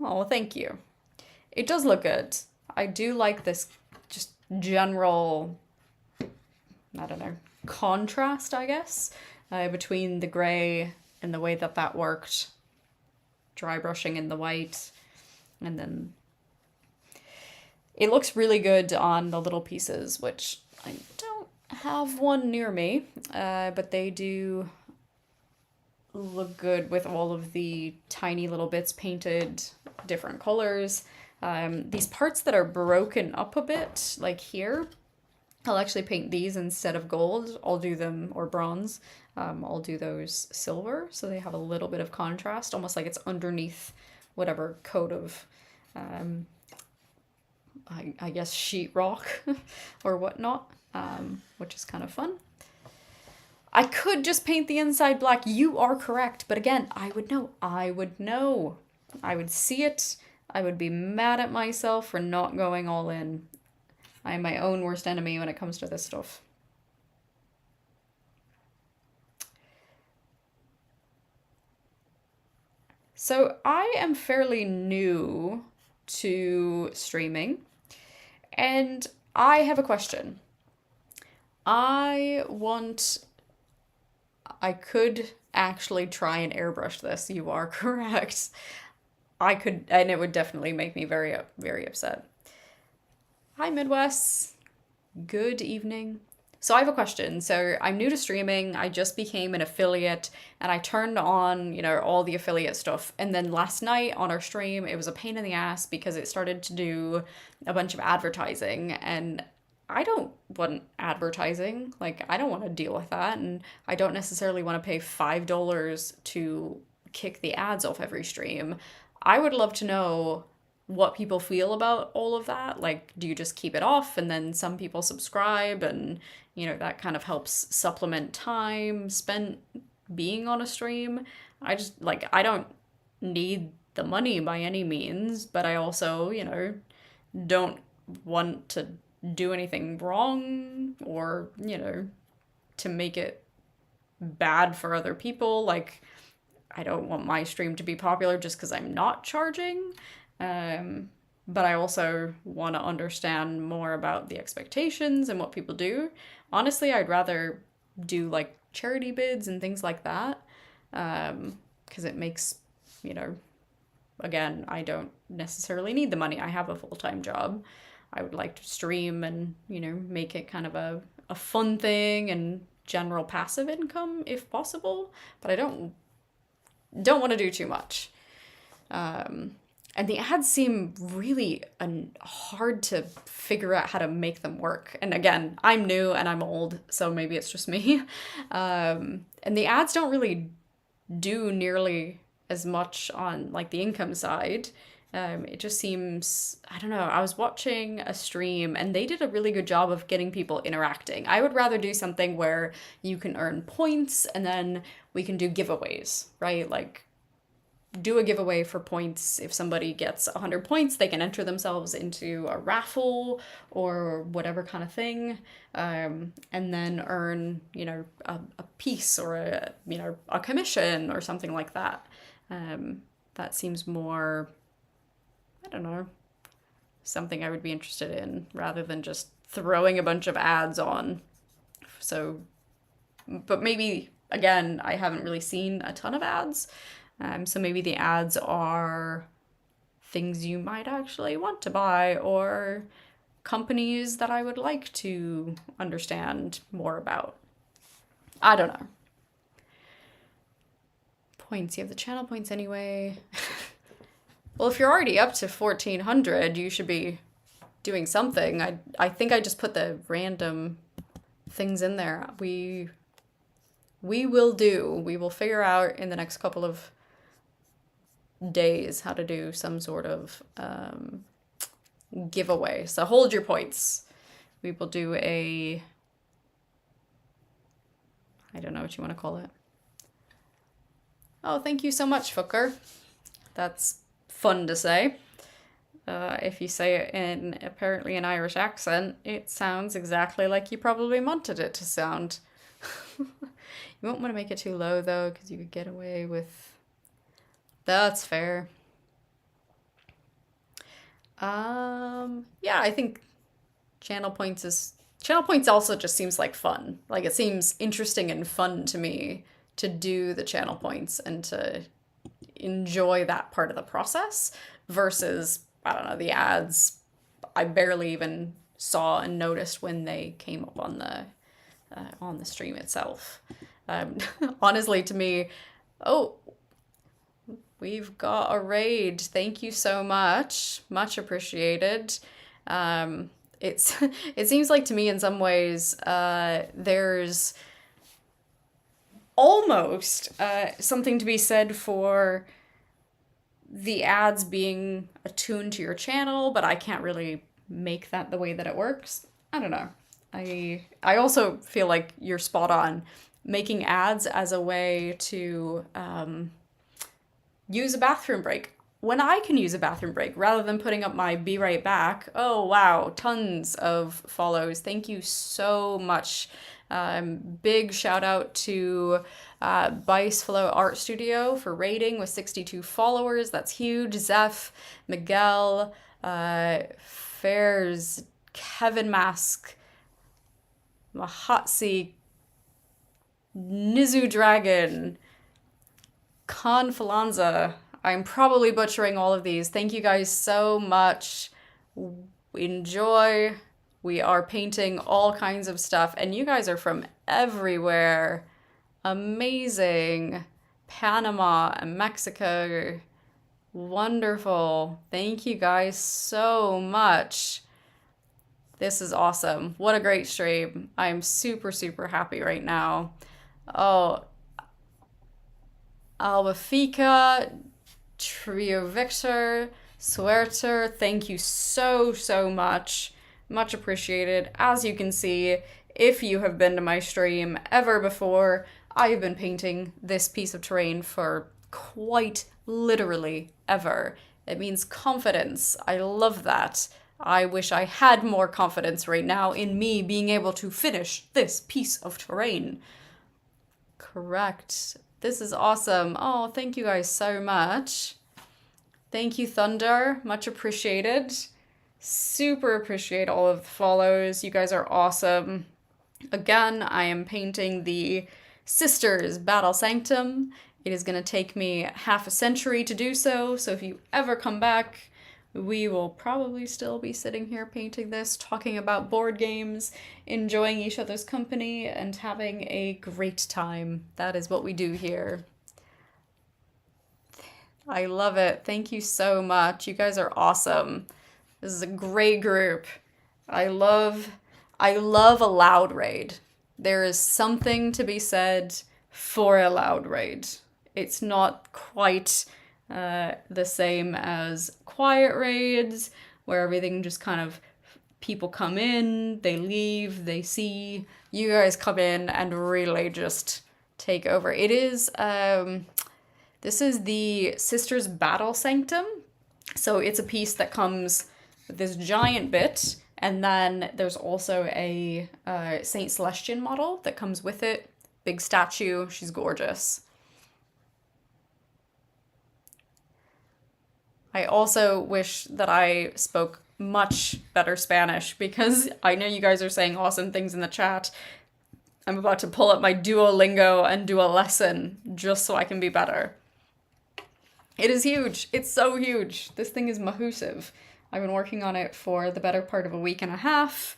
Oh, well, thank you. It does look good. I do like this just general, I don't know, contrast, I guess, between the grey and the way that worked. Dry brushing in the white. And then it looks really good on the little pieces, which I don't have one near me, but they do look good with all of the tiny little bits painted different colors. These parts that are broken up a bit, like here, I'll actually paint these instead of gold. I'll do them, or bronze. I'll do those silver, so they have a little bit of contrast, almost like it's underneath whatever coat of, I guess, sheetrock or whatnot. which is kind of fun. I could just paint the inside black. You are correct. But again, I would know. I would know. I would see it. I would be mad at myself for not going all in. I am my own worst enemy when it comes to this stuff. So I am fairly new to streaming, and I have a question. I could actually try and airbrush this. You are correct. I could, and it would definitely make me very, very upset. Hi, Midwest. Good evening. So I have a question. So I'm new to streaming. I just became an affiliate and I turned on, all the affiliate stuff. And then last night on our stream, it was a pain in the ass because it started to do a bunch of advertising and I don't want advertising. Like, I don't want to deal with that. And I don't necessarily want to pay $5 to kick the ads off every stream. I would love to know what people feel about all of that. Like, do you just keep it off and then some people subscribe and, that kind of helps supplement time spent being on a stream? I don't need the money by any means, but I also, don't want to do anything wrong or, to make it bad for other people. Like, I don't want my stream to be popular just because I'm not charging. But I also want to understand more about the expectations and what people do. Honestly, I'd rather do like charity bids and things like that. Because it makes, again, I don't necessarily need the money. I have a full-time job. I would like to stream and, make it kind of a fun thing and general passive income if possible. But I don't want to do too much. And the ads seem really hard to figure out how to make them work. And again, I'm new and I'm old, so maybe it's just me. And the ads don't really do nearly as much on like the income side. It just seems, I don't know, I was watching a stream and they did a really good job of getting people interacting. I would rather do something where you can earn points and then we can do giveaways, right? Like, do a giveaway for points. If somebody gets 100 points, they can enter themselves into a raffle or whatever kind of thing, and then earn, a piece or a commission or something like that. That seems more, I don't know, something I would be interested in rather than just throwing a bunch of ads on. So, but maybe, again, I haven't really seen a ton of ads. So maybe the ads are things you might actually want to buy or companies that I would like to understand more about. I don't know. Points. You have the channel points anyway. Well, if you're already up to 1,400, you should be doing something. I think I just put the random things in there. We will figure out in the next couple of days how to do some sort of giveaway. So hold your points. We will do I don't know what you want to call it. Oh, thank you so much, Fooker. That's fun to say. If you say it in apparently an Irish accent, it sounds exactly like you probably wanted it to sound. You won't want to make it too low though, because you could get away with... That's fair. Yeah, I think channel points also just seems like fun. Like, it seems interesting and fun to me to do the channel points and to enjoy that part of the process versus, I don't know, the ads. I barely even saw and noticed when they came up on the stream itself. Honestly, to me, oh, we've got a raid. Thank you so much. Much appreciated. It seems like to me in some ways there's almost something to be said for the ads being attuned to your channel, but I can't really make that the way that it works. I don't know. I also feel like you're spot on. Making ads as a way to use a bathroom break. When I can use a bathroom break rather than putting up my be right back. Oh, wow, tons of follows. Thank you so much. Big shout out to Bice Flow Art Studio for rating with 62 followers. That's huge. Zeph, Miguel, Fairs, Kevin Mask, Mahatsi, Nizu Dragon, Confalanza. I'm probably butchering all of these. Thank you guys so much. Enjoy. We are painting all kinds of stuff, and you guys are from everywhere. Amazing. Panama and Mexico. Wonderful. Thank you guys so much. This is awesome. What a great stream. I'm super, super happy right now. Oh, Albafica, Trio Victor, Suerter, thank you so, so much. Much appreciated. As you can see, if you have been to my stream ever before, I have been painting this piece of terrain for quite literally ever. It means confidence. I love that. I wish I had more confidence right now in me being able to finish this piece of terrain. Correct. This is awesome. Oh, thank you guys so much. Thank you, Thunder. Much appreciated. Super appreciate all of the follows. You guys are awesome. Again, I am painting the Sisters Battle Sanctum. It is going to take me half a century to do so, so if you ever come back, we will probably still be sitting here painting this, talking about board games, enjoying each other's company, and having a great time. That is what we do here. I love it. Thank you so much. You guys are awesome. This is a great group. I love a loud raid. There is something to be said for a loud raid. It's not quite the same as quiet raids, where everything just kind of, people come in, they leave, they see. You guys come in and really just take over. It is, this is the Sisters Battle Sanctum. So it's a piece that comes with this giant bit, and then there's also a Saint Celestian model that comes with it. Big statue. She's gorgeous. I also wish that I spoke much better Spanish, because I know you guys are saying awesome things in the chat. I'm about to pull up my Duolingo and do a lesson just so I can be better. It is huge. It's so huge. This thing is massive. I've been working on it for the better part of a week and a half.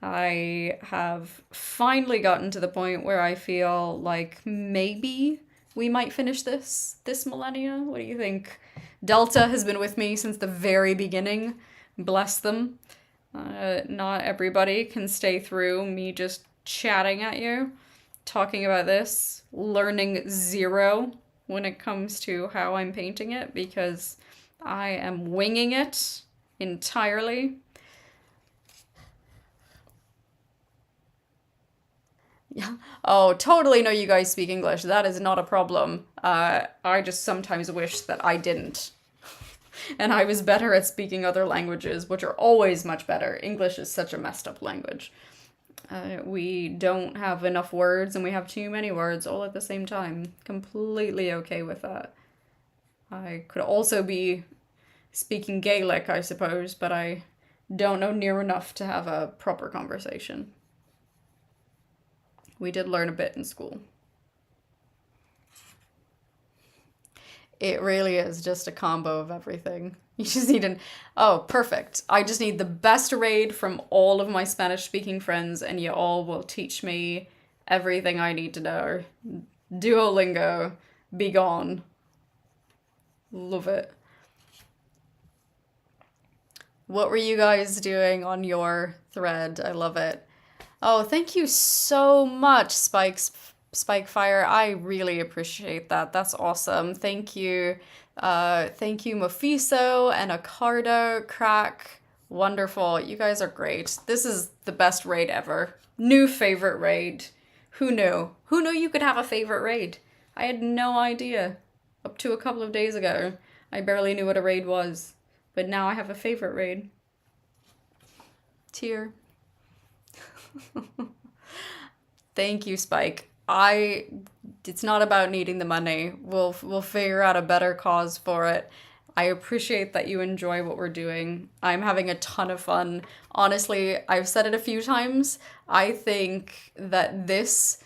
I have finally gotten to the point where I feel like maybe we might finish this millennia. What do you think? Delta has been with me since the very beginning. Bless them. Not everybody can stay through me just chatting at you, talking about this, learning zero when it comes to how I'm painting it, because I am winging it entirely. Yeah. Oh, totally know you guys speak English. That is not a problem. I just sometimes wish that I didn't. And I was better at speaking other languages, which are always much better. English is such a messed up language. We don't have enough words, and we have too many words all at the same time. Completely okay with that. I could also be speaking Gaelic, I suppose, but I don't know near enough to have a proper conversation. We did learn a bit in school. It really is just a combo of everything. You just need oh, perfect. I just need the best raid from all of my Spanish-speaking friends, and you all will teach me everything I need to know. Duolingo, be gone. Love it. What were you guys doing on your thread? I love it. Oh, thank you so much, Spikefire. I really appreciate that. That's awesome. Thank you. Thank you, Mofiso and Acardo, Crack, Wonderful. You guys are great. This is the best raid ever. New favorite raid. Who knew? Who knew you could have a favorite raid? I had no idea. Up to a couple of days ago, I barely knew what a raid was. But now I have a favorite raid. Tear. Thank you, Spike. It's not about needing the money. We'll figure out a better cause for it. I appreciate that you enjoy what we're doing. I'm having a ton of fun. Honestly, I've said it a few times. I think that this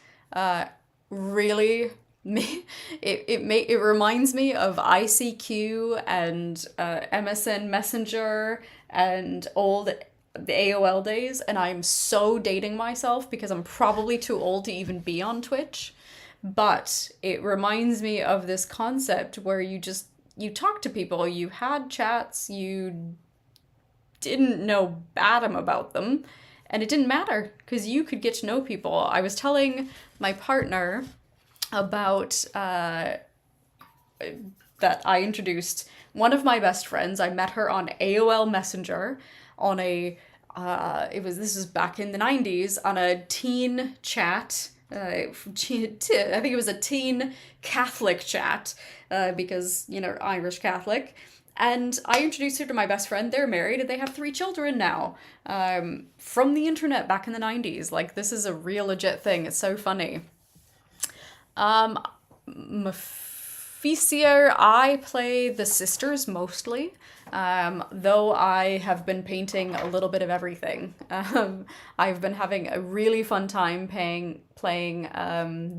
really it reminds me of ICQ and MSN Messenger and old the AOL days, and I'm so dating myself because I'm probably too old to even be on Twitch. But it reminds me of this concept where you talk to people, you had chats, you didn't know atom about them, and it didn't matter because you could get to know people. I was telling my partner about that I introduced one of my best friends. I met her on AOL Messenger on a this was back in the 90s on a teen chat. I think it was a teen Catholic chat because, you know, Irish Catholic. And I introduced her to my best friend. They're married and they have 3 children now from the internet back in the 90s. Like, this is a real legit thing. It's so funny. Mephicio, I play the sisters mostly, though I have been painting a little bit of everything. I've been having a really fun time playing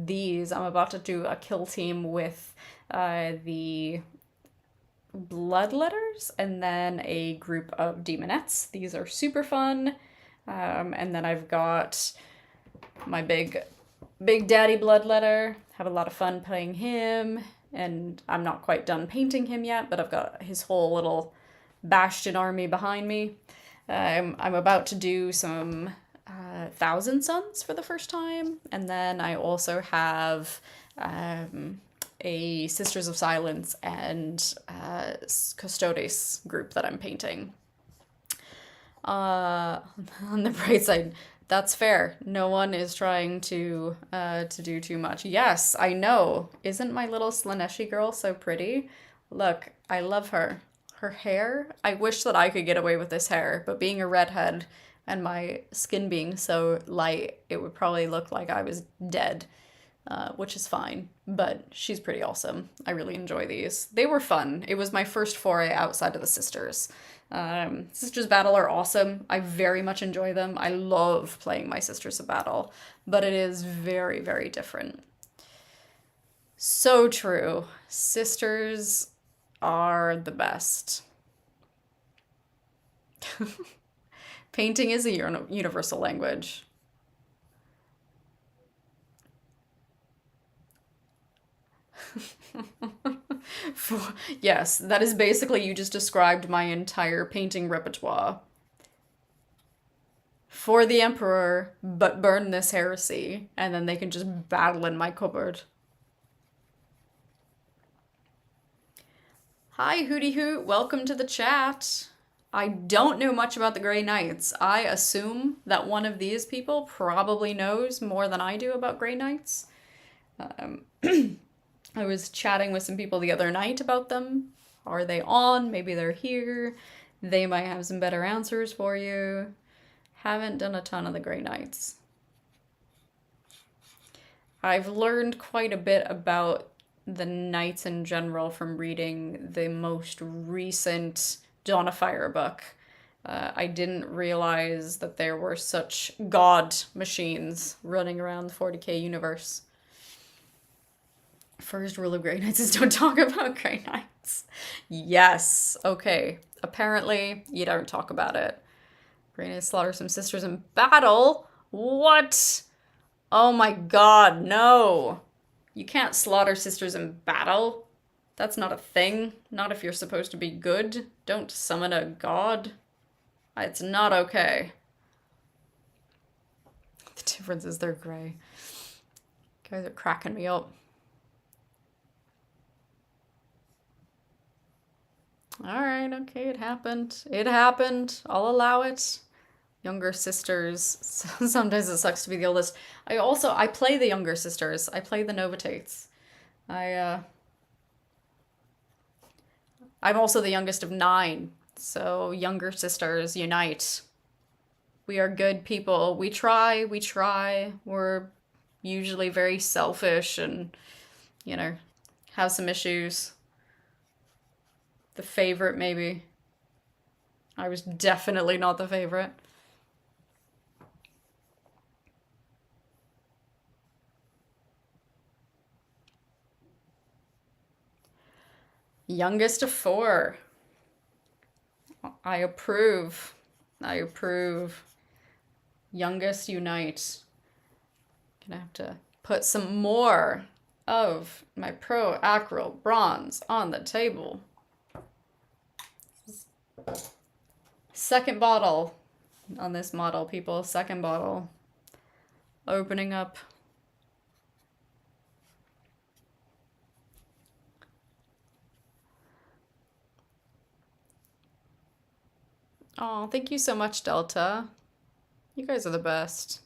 these. I'm about to do a kill team with the Bloodletters and then a group of Demonettes. These are super fun. And then I've got my big daddy Bloodletter. Have a lot of fun playing him. And I'm not quite done painting him yet, but I've got his whole little Bastion army behind me. I'm about to do some Thousand Suns for the first time. And then I also have a Sisters of Silence and Custodes group that I'm painting. On the bright side, that's fair. No one is trying to do too much. Yes, I know. Isn't my little Slaneshi girl so pretty? Look, I love her. Her hair, I wish that I could get away with this hair, but being a redhead and my skin being so light, it would probably look like I was dead, which is fine, but she's pretty awesome. I really enjoy these. They were fun. It was my first foray outside of the sisters. Sisters Battle are awesome. I very much enjoy them. I love playing my Sisters of Battle, but it is very, very different. So true. Sisters are the best. Painting is a universal language. Yes, that is basically, you just described my entire painting repertoire. For the Emperor, but burn this heresy, and then they can just battle in my cupboard. Hi, Hootie Hoot, welcome to the chat. I don't know much about the Grey Knights. I assume that one of these people probably knows more than I do about Grey Knights. I was chatting with some people the other night about them. Are they on? Maybe they're here. They might have some better answers for you. Haven't done a ton of the Grey Knights. I've learned quite a bit about the Knights in general from reading the most recent Dawn of Fire book. I didn't realize that there were such god machines running around the 40k universe. First rule of Grey Knights is don't talk about Grey Knights. Yes, okay. Apparently, you don't talk about it. Grey Knights slaughter some sisters in battle? What? Oh my god, no. You can't slaughter sisters in battle. That's not a thing. Not if you're supposed to be good. Don't summon a god. It's not okay. The difference is they're grey. Guys are cracking me up. All right, okay, it happened. It happened. I'll allow it. Younger sisters. Sometimes it sucks to be the oldest. I play the younger sisters. I play the Novatates. I I'm also the youngest of 9. So younger sisters unite. We are good people. We try, we try. We're usually very selfish and, you know, have some issues. The favorite, maybe. I was definitely not the favorite. Youngest of 4. I approve. I approve. Youngest unite. Gonna have to put some more of my pro acryl bronze on the table. Second bottle on this model, people. Second bottle. Opening up. Oh, thank you so much, Delta. You guys are the best.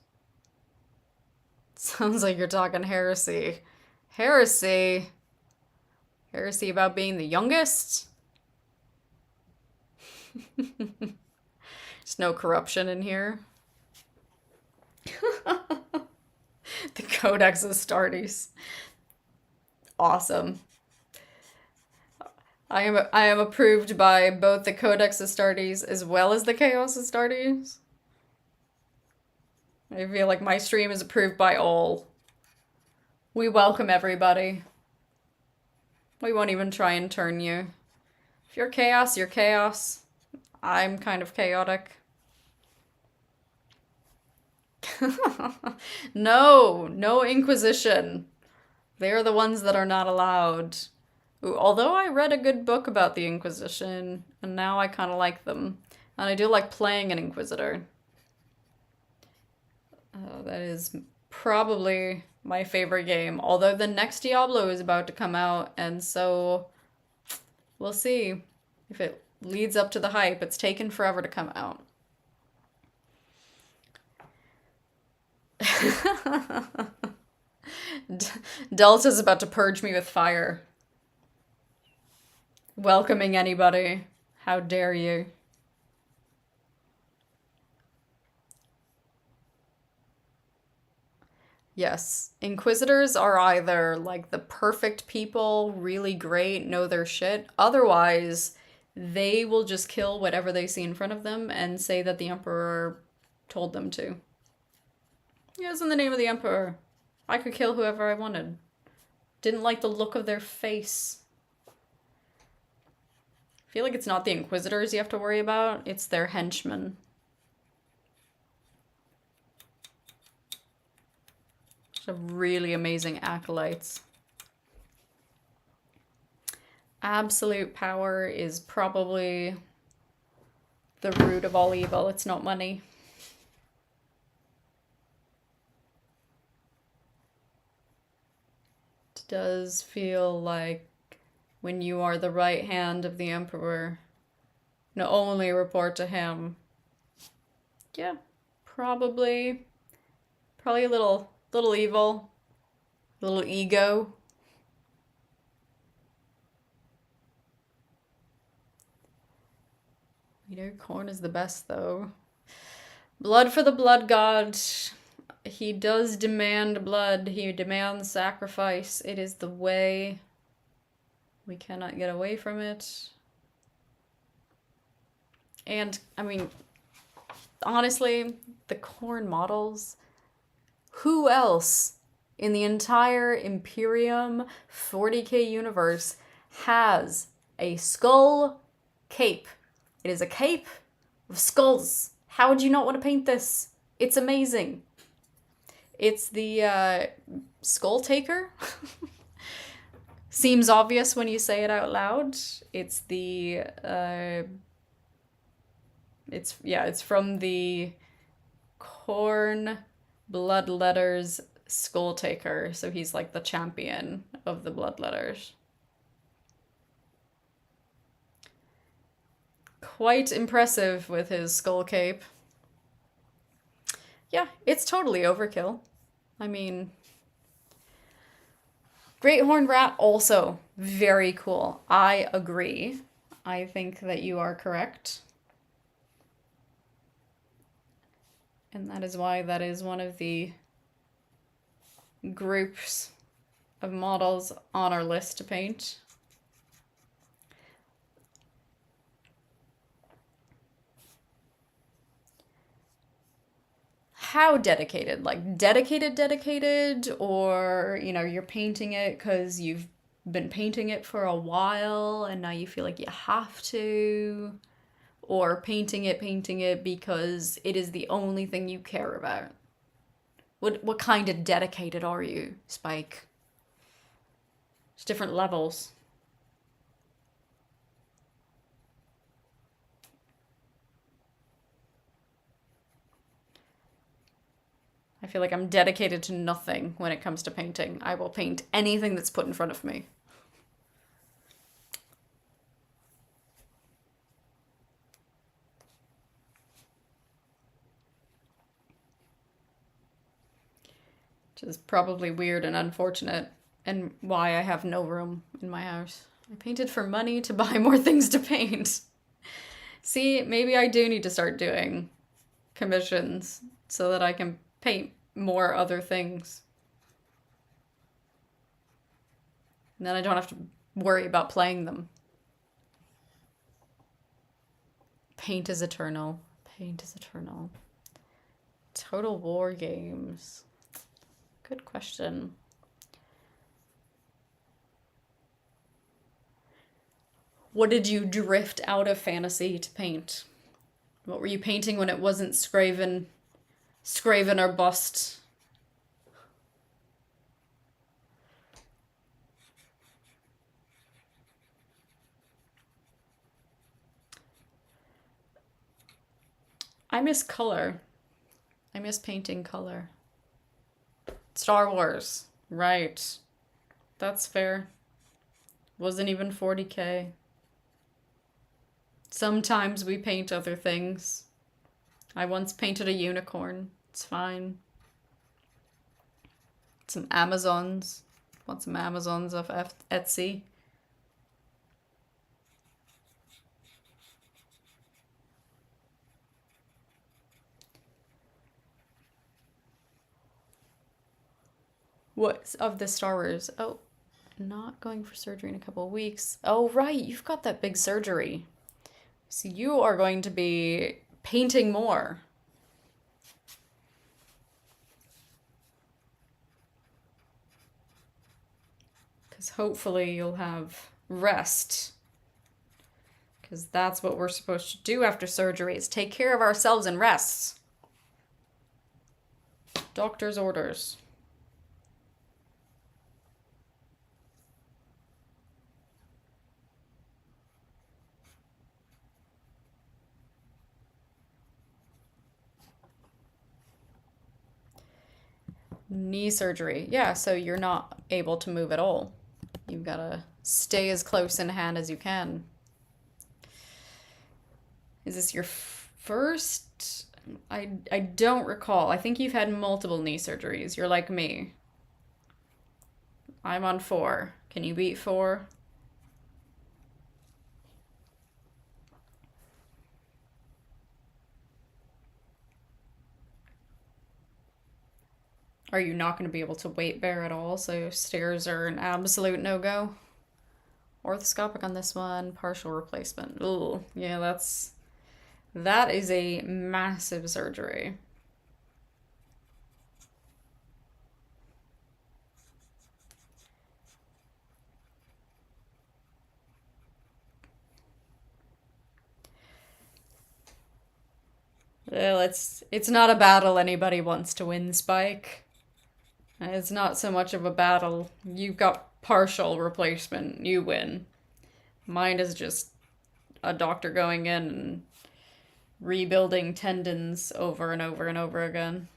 Sounds like you're talking heresy. Heresy? Heresy about being the youngest? There's no corruption in here. The Codex Astartes. Awesome. I am approved by both the Codex Astartes as well as the Chaos Astartes. I feel like my stream is approved by all. We welcome everybody. We won't even try and turn you. If you're chaos, you're chaos. I'm kind of chaotic. No, no Inquisition. They're the ones that are not allowed. Ooh, although I read a good book about the Inquisition, and now I kind of like them. And I do like playing an Inquisitor. That is probably my favorite game. Although the next Diablo is about to come out, and so we'll see if it leads up to the hype. It's taken forever to come out. Delta's about to purge me with fire. Welcoming anybody. How dare you? Yes. Inquisitors are either like the perfect people, really great, know their shit. Otherwise, they will just kill whatever they see in front of them and say that the Emperor told them to. Yes, in the name of the Emperor. I could kill whoever I wanted. Didn't like the look of their face. I feel like it's not the Inquisitors you have to worry about, it's their henchmen. Really amazing acolytes. Absolute power is probably the root of all evil. It's not money. It does feel like when you are the right hand of the Emperor, not only report to him. Yeah, probably a little evil, a little ego. You know, corn is the best though. Blood for the blood god. He does demand blood. He demands sacrifice. It is the way. We cannot get away from it. And, I mean, honestly, the corn models, who else in the entire Imperium 40k universe has a skull cape? It is a cape of skulls. How would you not want to paint this? It's amazing. It's the Skull Taker. Seems obvious when you say it out loud. It's the it's from the Corn Bloodletters Skull Taker. So he's like the champion of the Bloodletters. quite impressive with his skull cape. Yeah, it's totally overkill. I mean, Great Horned Rat also very cool. I agree. I think that you are correct. And that is why that is one of the groups of models on our list to paint. How dedicated? Like dedicated, or, you know, you're painting it because you've been painting it for a while and now you feel like you have to, or painting it because it is the only thing you care about. What kind of dedicated are you, Spike? There's different levels. I feel like I'm dedicated to nothing when it comes to painting. I will paint anything that's put in front of me. Which is probably weird and unfortunate, and why I have no room in my house. I painted for money to buy more things to paint. See, maybe I do need to start doing commissions so that I can paint more other things. And then I don't have to worry about playing them. Paint is eternal. Paint is eternal. Total War games. Good question. What did you drift out of fantasy to paint? What were you painting when it wasn't Scraven or bust? I miss color. I miss painting color. Star Wars. Right. That's fair. Wasn't even 40K. Sometimes we paint other things. I once painted a unicorn. It's fine. Some Amazons. Want some Amazons off Etsy? What of the Star Wars? Oh, not going for surgery in a couple of weeks. Oh, right, you've got that big surgery. So you are going to be painting more. Because hopefully you'll have rest. Because that's what we're supposed to do after surgery, is take care of ourselves and rest. Doctor's orders. Knee surgery. Yeah, so you're not able to move at all. You've got to stay as close in hand as you can. Is this your first? I don't recall. I think you've had multiple knee surgeries. You're like me. I'm on 4. Can you beat 4? Are you not going to be able to weight bear at all? So stairs are an absolute no-go. Orthoscopic on this one, partial replacement. Ooh, yeah, that is a massive surgery. Well, it's not a battle anybody wants to win, Spike. It's not so much of a battle. You've got partial replacement. You win. Mine is just a doctor going in and rebuilding tendons over and over and over again.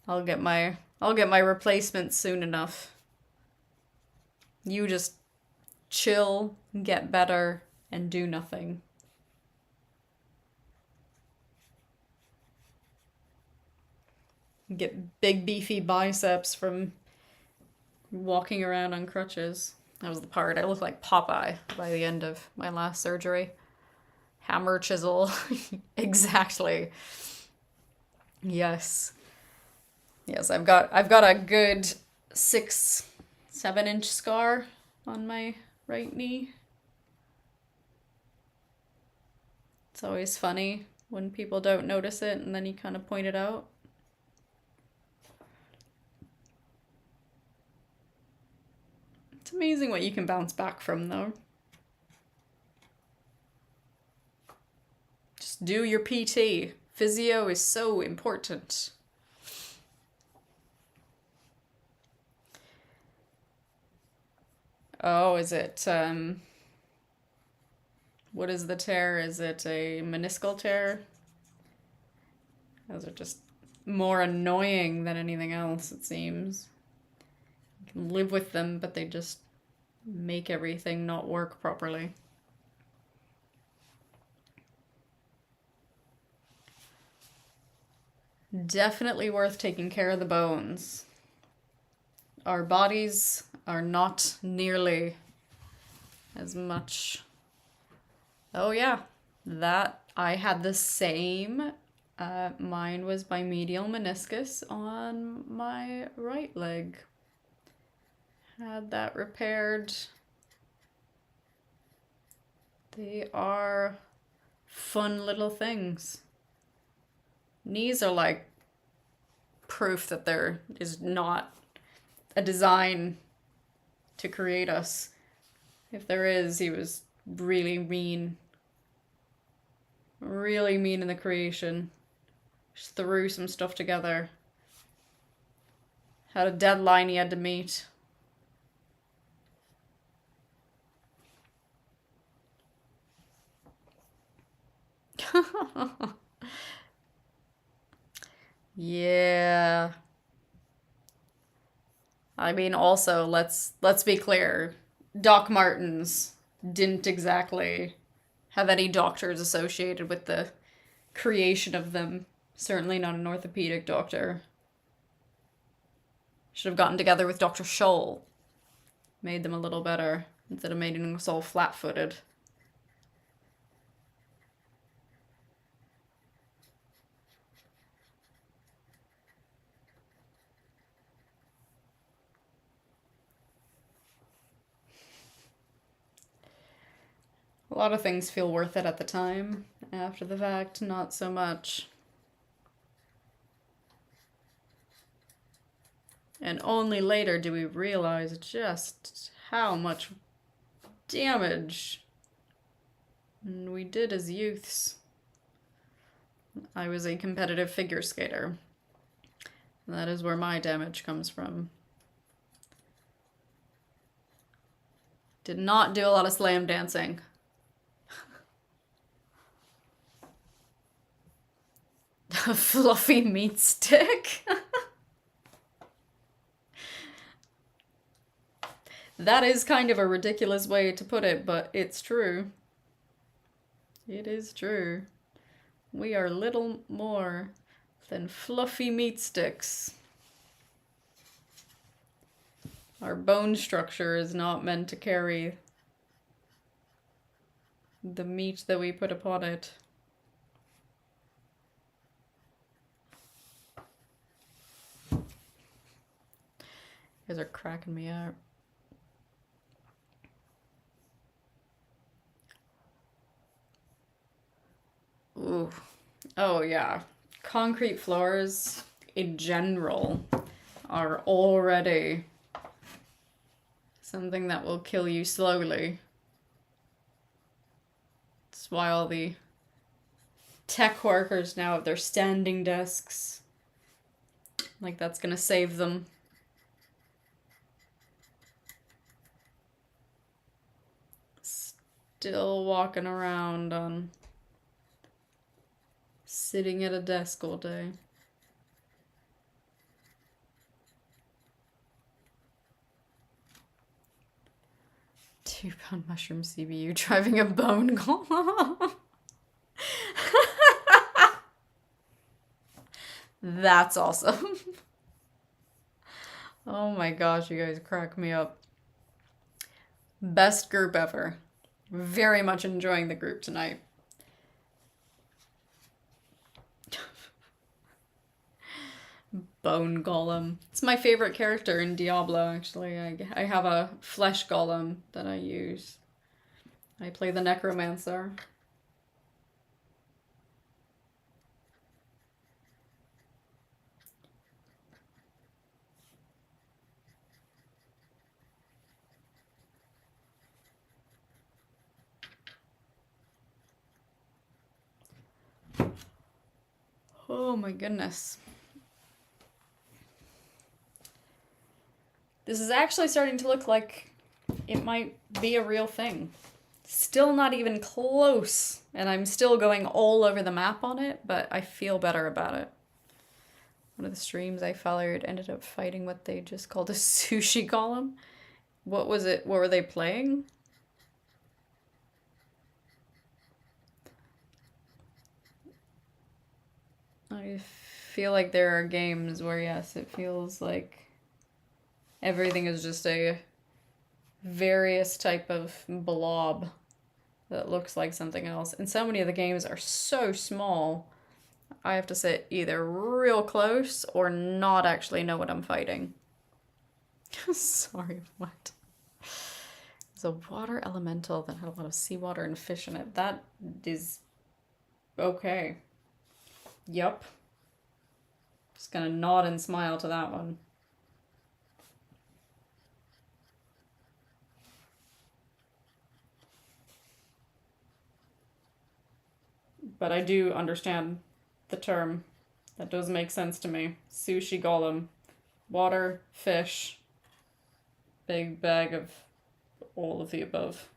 I'll get my replacement soon enough. You just chill, get better, and do nothing. Get big beefy biceps from walking around on crutches. That was the part. I looked like Popeye by the end of my last surgery. Hammer, chisel. Exactly. Yes. Yes, I've got a good 6-7 inch scar on my right knee. It's always funny when people don't notice it and then you kind of point it out. It's amazing what you can bounce back from, though. Just do your PT. Physio is so important. Oh, is it, what is the tear? Is it a meniscal tear? Those are just more annoying than anything else, it seems. You can live with them, but they just make everything not work properly. Definitely worth taking care of the bones. Our bodies are not nearly as much. Oh yeah, that I had the same. Mine was my medial meniscus on my right leg. Had that repaired. They are fun little things. Knees are like proof that there is not a design to create us. If there is, he was really mean. Really mean in the creation. Just threw some stuff together. Had a deadline he had to meet. Yeah. I mean, also, let's be clear. Doc Martens didn't exactly have any doctors associated with the creation of them. Certainly not an orthopedic doctor. Should have gotten together with Dr. Scholl. Made them a little better instead of making us all flat-footed. A lot of things feel worth it at the time. After the fact, not so much. And only later do we realize just how much damage we did as youths. I was a competitive figure skater. That is where my damage comes from. Did not do a lot of slam dancing. A fluffy meat stick? That is kind of a ridiculous way to put it, but it's true. It is true. We are little more than fluffy meat sticks. Our bone structure is not meant to carry the meat that we put upon it. You guys are cracking me out. Ooh. Oh, yeah. Concrete floors in general are already something that will kill you slowly. That's why all the tech workers now have their standing desks. Like that's gonna save them. Still walking around on sitting at a desk all day. £2 mushroom CBU driving a bone golem. That's awesome. Oh my gosh, you guys crack me up. Best group ever. Very much enjoying the group tonight. Bone Golem. It's my favorite character in Diablo, actually. I have a flesh golem that I use. I play the Necromancer. Oh my goodness. This is actually starting to look like it might be a real thing. Still not even close, and I'm still going all over the map on it, but I feel better about it. One of the streams I followed ended up fighting what they just called a sushi golem. What was it? What were they playing? I feel like there are games where, yes, it feels like everything is just a various type of blob that looks like something else. And so many of the games are so small, I have to sit either real close or not actually know what I'm fighting. Sorry, what? It's a water elemental that had a lot of seawater and fish in it. That is okay. Yup. Just gonna nod and smile to that one. But I do understand the term. That does make sense to me. Sushi golem. Water, fish, big bag of all of the above.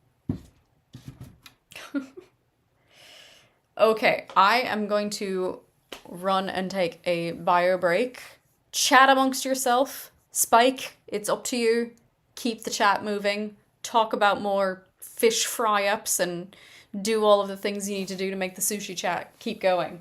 Okay, I am going to run and take a bio break. Chat amongst yourself. Spike, it's up to you. Keep the chat moving. Talk about more fish fry-ups and do all of the things you need to do to make the sushi chat keep going.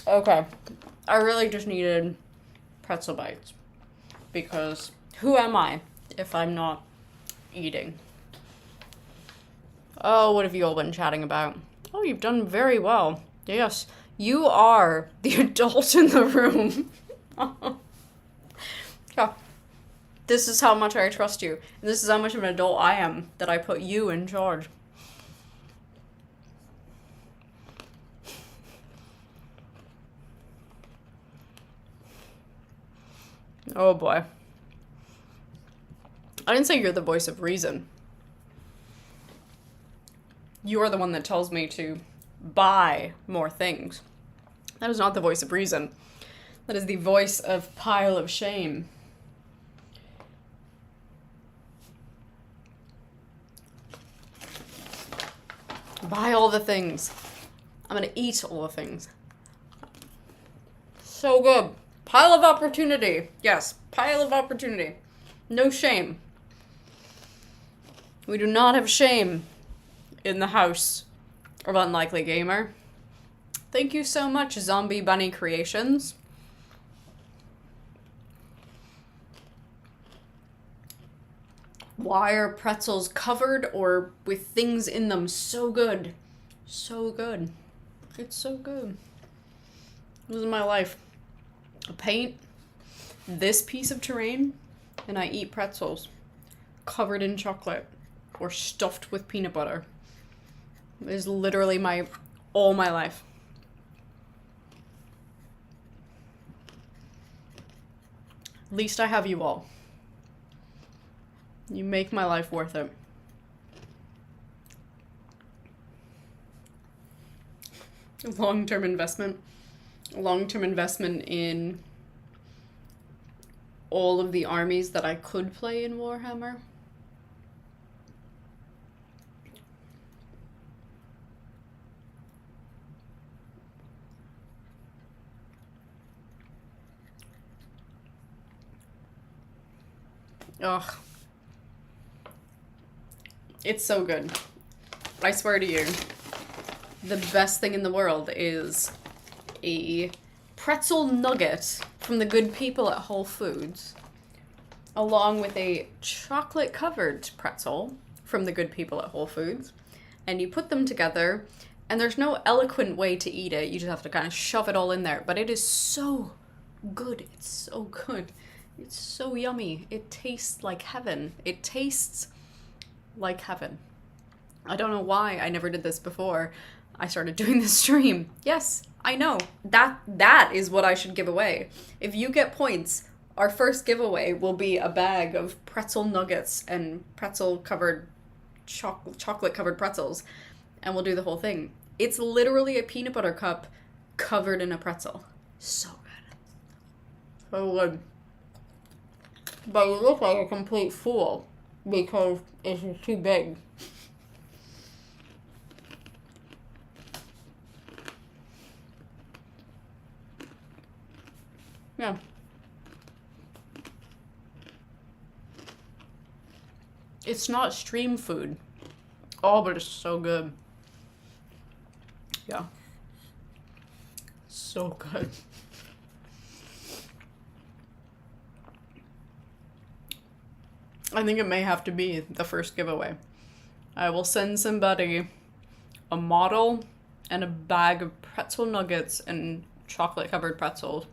Okay, I really just needed pretzel bites because who am I if I'm not eating? Oh, what have you all been chatting about? Oh, you've done very well. Yes, you are the adult in the room. Yeah. This is how much I trust you. And this is how much of an adult I am that I put you in charge. Oh boy. I didn't say you're the voice of reason. You're the one that tells me to buy more things. That is not the voice of reason. That is the voice of pile of shame. Buy all the things. I'm gonna eat all the things. So good. Pile of opportunity. Yes, pile of opportunity. No shame. We do not have shame in the house of Unlikely Gamer. Thank you so much, Zombie Bunny Creations. Why are pretzels covered or with things in them so good? So good. It's so good. This is my life. I paint this piece of terrain and I eat pretzels covered in chocolate or stuffed with peanut butter. It is literally all my life. At least I have you all. You make my life worth it. Long-term investment. Long-term investment in all of the armies that I could play in Warhammer. Ugh. It's so good. I swear to you, the best thing in the world is a pretzel nugget from the good people at Whole Foods, along with a chocolate-covered pretzel from the good people at Whole Foods, and you put them together, and there's no eloquent way to eat it. You just have to kind of shove it all in there, but it is so good. It's so good. It's so yummy. It tastes like heaven. It tastes like heaven. I don't know why I never did this before I started doing this stream. Yes, I know. That is what I should give away. If you get points, our first giveaway will be a bag of pretzel nuggets and pretzel-covered chocolate-covered pretzels, and we'll do the whole thing. It's literally a peanut butter cup covered in a pretzel. So good. So good. But you look like a complete fool because it's too big. Yeah. It's not stream food. Oh, but it's so good. Yeah. So good. I think it may have to be the first giveaway. I will send somebody a model and a bag of pretzel nuggets and chocolate-covered pretzels.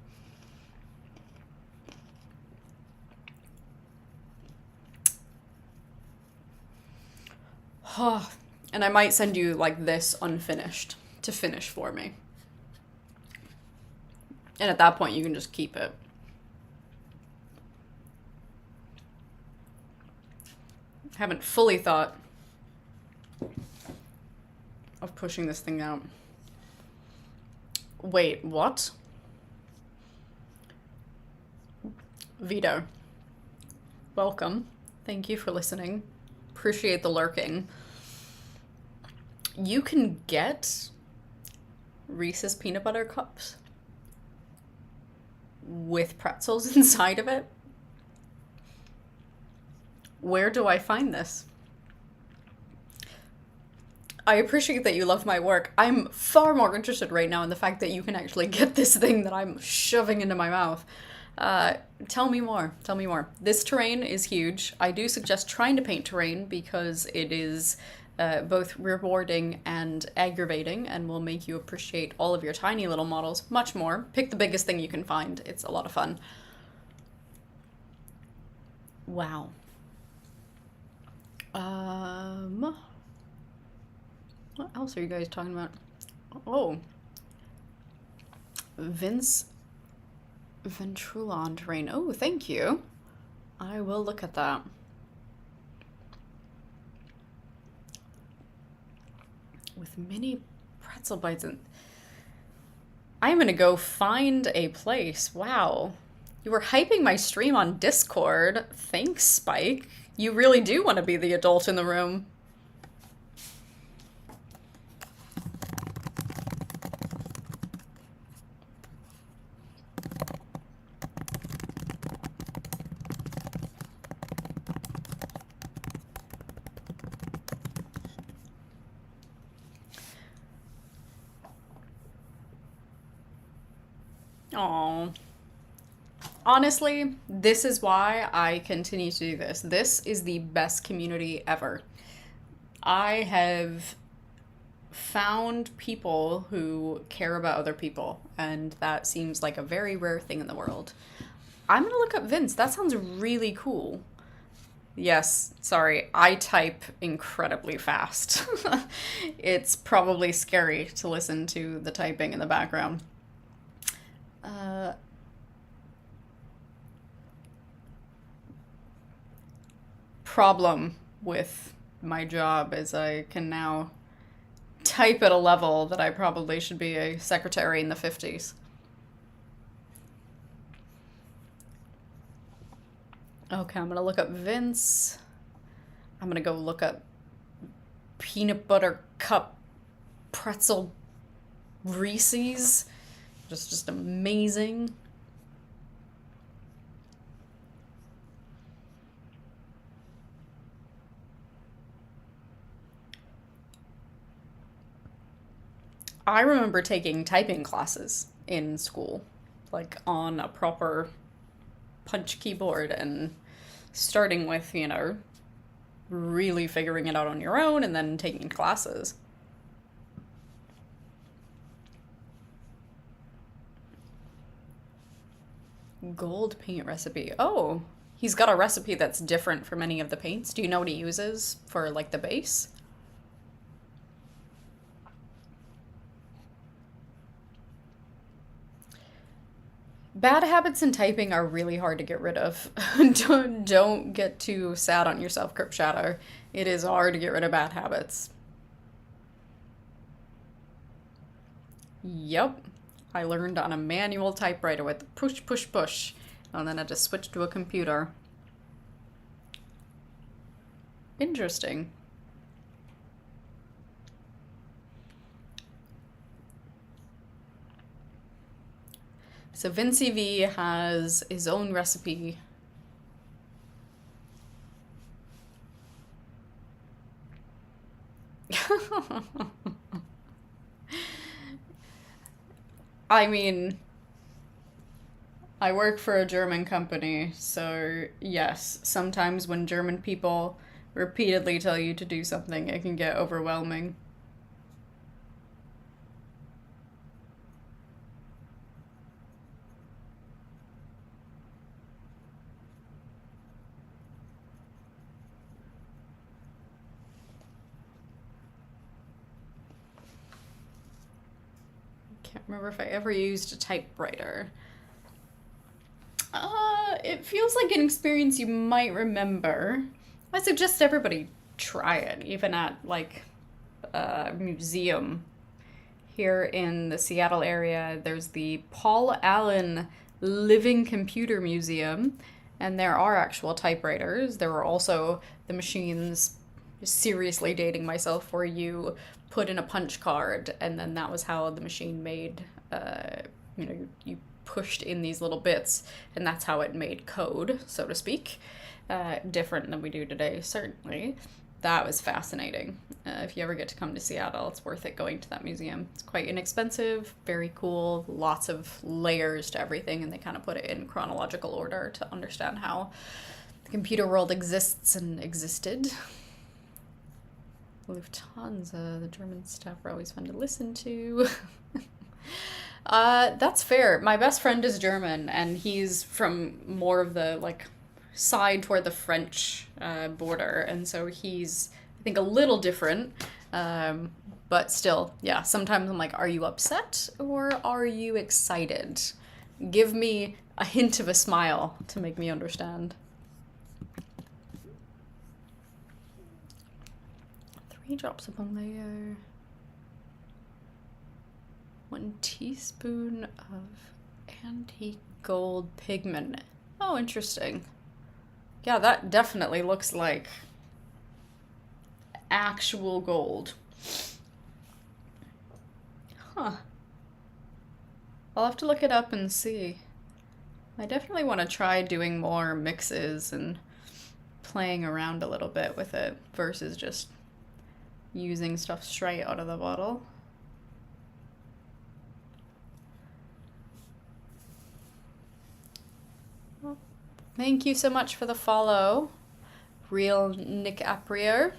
And I might send you, like, this unfinished to finish for me. And at that point, you can just keep it. Haven't fully thought of pushing this thing out. Wait, what? Vito. Welcome. Thank you for listening. Appreciate the lurking. You can get Reese's peanut butter cups with pretzels inside of it. Where do I find this? I appreciate that you love my work. I'm far more interested right now in the fact that you can actually get this thing that I'm shoving into my mouth. Tell me more. Tell me more. This terrain is huge. I do suggest trying to paint terrain because it is both rewarding and aggravating and will make you appreciate all of your tiny little models much more. Pick the biggest thing you can find. It's a lot of fun. Wow. What else are you guys talking about? Oh. Vince Ventrulon terrain. Oh, thank you. I will look at that. with mini pretzel bites. And I'm gonna go find a place. Wow. You were hyping my stream on Discord. Thanks, Spike. You really do want to be the adult in the room. Aww. Honestly, this is why I continue to do this. This is the best community ever. I have found people who care about other people, and that seems like a very rare thing in the world. I'm gonna look up Vince. That sounds really cool. Yes, sorry, I type incredibly fast. It's probably scary to listen to the typing in the background. Problem with my job is I can now type at a level that I probably should be a secretary in the 50s. Okay, I'm gonna look up Vince. I'm gonna go look up peanut butter cup pretzel Reese's. Just amazing. I remember taking typing classes in school, like on a proper punch keyboard and starting with, really figuring it out on your own and then taking classes. Gold paint recipe. Oh, he's got a recipe that's different from any of the paints. Do you know what he uses for like the base? Bad habits in typing are really hard to get rid of. Don't get too sad on yourself, Crypt Shadow. It is hard to get rid of bad habits. Yep. I learned on a manual typewriter with push, push, push. And then I just switched to a computer. Interesting. So Vinci V has his own recipe. I mean, I work for a German company, so yes, sometimes when German people repeatedly tell you to do something, it can get overwhelming. Can't remember if I ever used a typewriter. It feels like an experience you might remember. I suggest everybody try it, even at like a museum here in the Seattle area. There's the Paul Allen Living Computer Museum, and there are actual typewriters. There were also the machines, seriously dating myself, where you put in a punch card, and then that was how the machine made, you pushed in these little bits, and that's how it made code, so to speak. Different than we do today, certainly. That was fascinating. If you ever get to come to Seattle, it's worth it going to that museum. It's quite inexpensive, very cool, lots of layers to everything, and they kind of put it in chronological order to understand how the computer world exists and existed. Lufthansa, the German staff are always fun to listen to. That's fair. My best friend is German, and he's from more of the, side toward the French border, and so he's, I think, a little different, but still, yeah, sometimes I'm like, are you upset or are you excited? Give me a hint of a smile to make me understand. 3 drops upon layer. 1 teaspoon of antique gold pigment. Oh, interesting. Yeah, that definitely looks like actual gold. Huh. I'll have to look it up and see. I definitely want to try doing more mixes and playing around a little bit with it versus just using stuff straight out of the bottle. Well, thank you so much for the follow, Real Nick Aprio.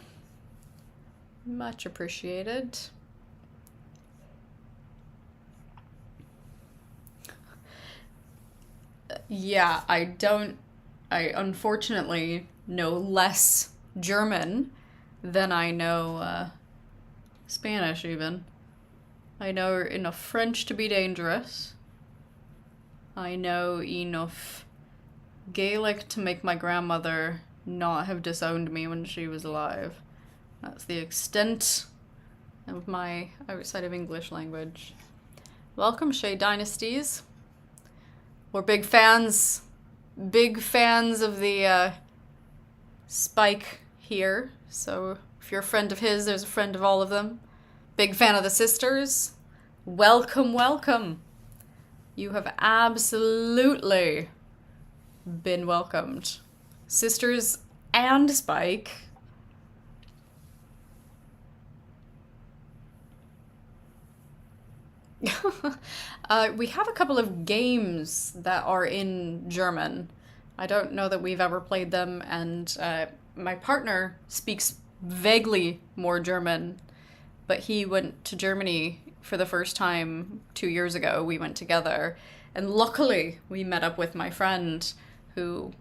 Much appreciated. Yeah, I unfortunately know less German than I know Spanish, even. I know enough French to be dangerous. I know enough Gaelic to make my grandmother not have disowned me when she was alive. That's the extent of my outside of English language. Welcome, Shay Dynasties. We're big fans of the Spike here. So if you're a friend of his, there's a friend of all of them. Big fan of the sisters. Welcome, welcome. You have absolutely been welcomed. Sisters and Spike. We have a couple of games that are in German. I don't know that we've ever played them, and my partner speaks vaguely more German, but he went to Germany for the first time 2 years ago. We went together, and luckily we met up with my friend who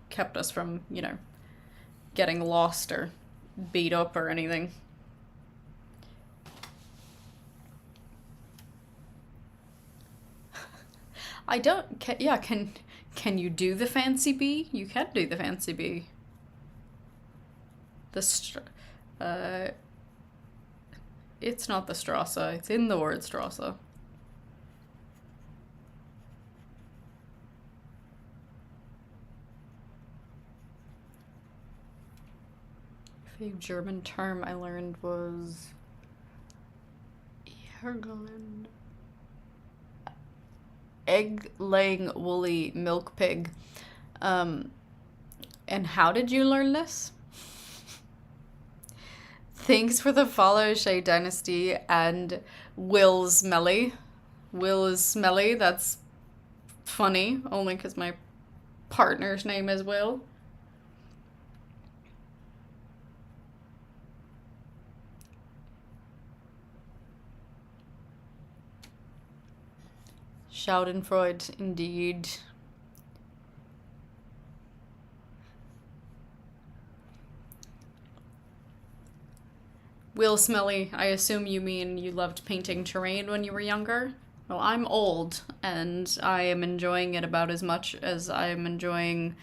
kept us from, getting lost or beat up or anything. I don't. Can you do the fancy bee? You can do the fancy bee. It's not the Strasse. It's in the word Strasse. Favorite German term I learned was Hergelin. Egg-laying woolly milk pig. And how did you learn this? Thanks for the follow, Shay Dynasty and Will Smelly. Will is smelly. That's funny, only because my partner's name is Will. Schadenfreude, indeed. Will Smelly, I assume you mean you loved painting terrain when you were younger? Well, I'm old, and I am enjoying it about as much as I am enjoying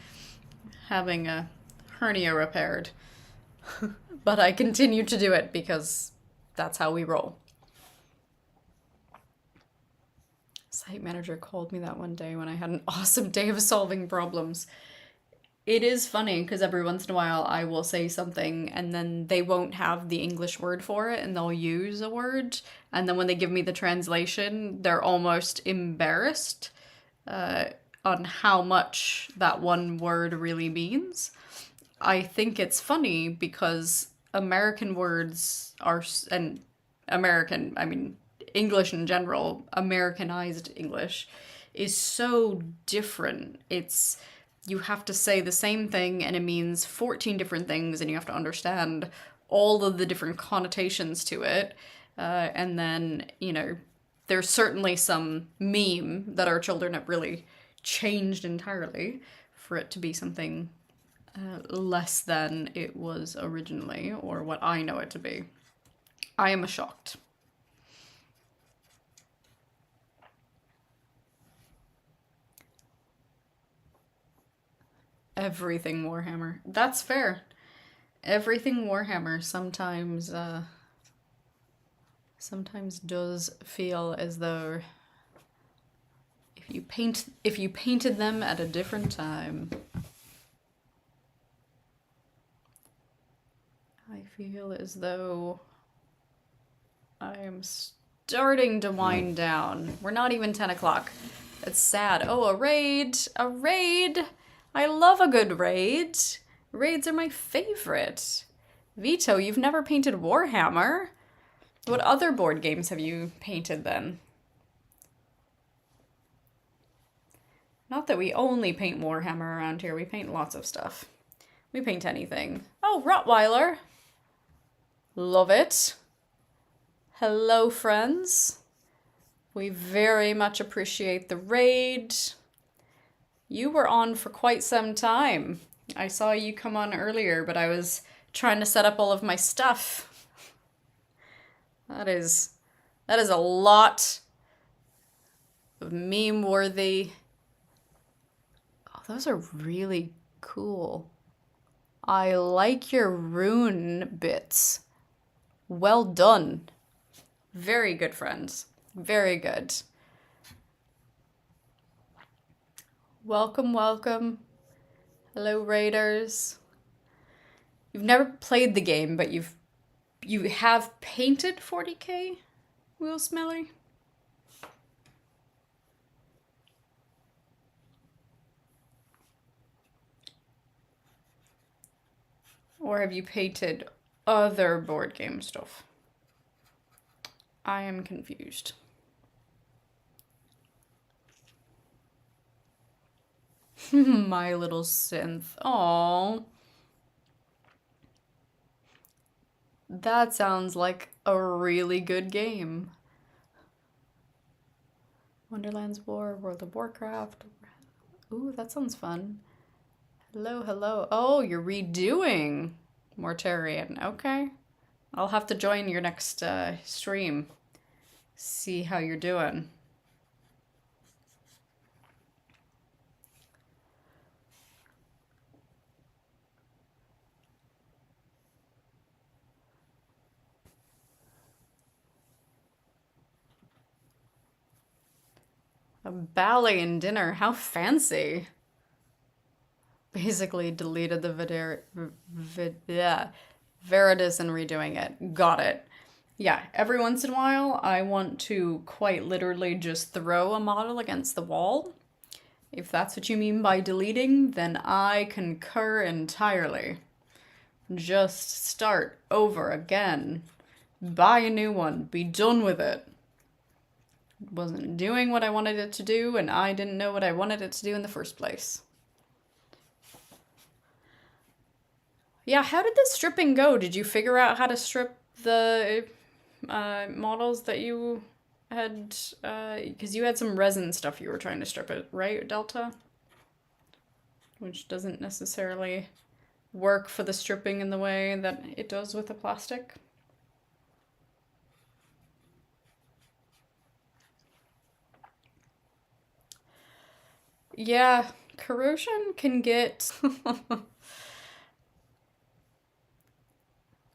having a hernia repaired. But I continue to do it because that's how we roll. Site manager called me that one day when I had an awesome day of solving problems. It is funny because every once in a while I will say something and then they won't have the English word for it and they'll use a word. And then when they give me the translation, they're almost embarrassed on how much that one word really means. I think it's funny because American words are, and American, I mean, English in general, Americanized English, is so different. You have to say the same thing and it means 14 different things and you have to understand all of the different connotations to it. And then, there's certainly some meme that our children have really changed entirely for it to be something less than it was originally or what I know it to be. I am shocked. Everything Warhammer. That's fair. Everything Warhammer. Sometimes sometimes does feel as though if you painted them at a different time. I feel as though I am starting to wind down. We're not even 10 o'clock. It's sad. Oh, a raid! A raid! I love a good raid. Raids are my favorite. Vito, you've never painted Warhammer. What other board games have you painted then? Not that we only paint Warhammer around here. We paint lots of stuff. We paint anything. Oh, Rottweiler. Love it. Hello, friends. We very much appreciate the raid. You were on for quite some time. I saw you come on earlier, but I was trying to set up all of my stuff. That is a lot of meme-worthy. Oh, those are really cool. I like your rune bits. Well done. Very good, friends. Very good. Welcome, welcome. Hello, raiders. You've never played the game, but you have painted 40k, Will Smelly? Or have you painted other board game stuff? I am confused. My little synth. Aww. That sounds like a really good game. Wonderland's War, World of Warcraft. Ooh, that sounds fun. Hello, hello. Oh, you're redoing Mortarion. Okay. I'll have to join your next stream. See how you're doing. A ballet and dinner. How fancy. Basically deleted the Veritas and redoing it. Got it. Yeah, every once in a while, I want to quite literally just throw a model against the wall. If that's what you mean by deleting, then I concur entirely. Just start over again. Buy a new one. Be done with it. It wasn't doing what I wanted it to do, and I didn't know what I wanted it to do in the first place. Yeah, how did the stripping go? Did you figure out how to strip the models that you had? Because you had some resin stuff you were trying to strip it, right, Delta? Which doesn't necessarily work for the stripping in the way that it does with the plastic. Yeah, corrosion can get...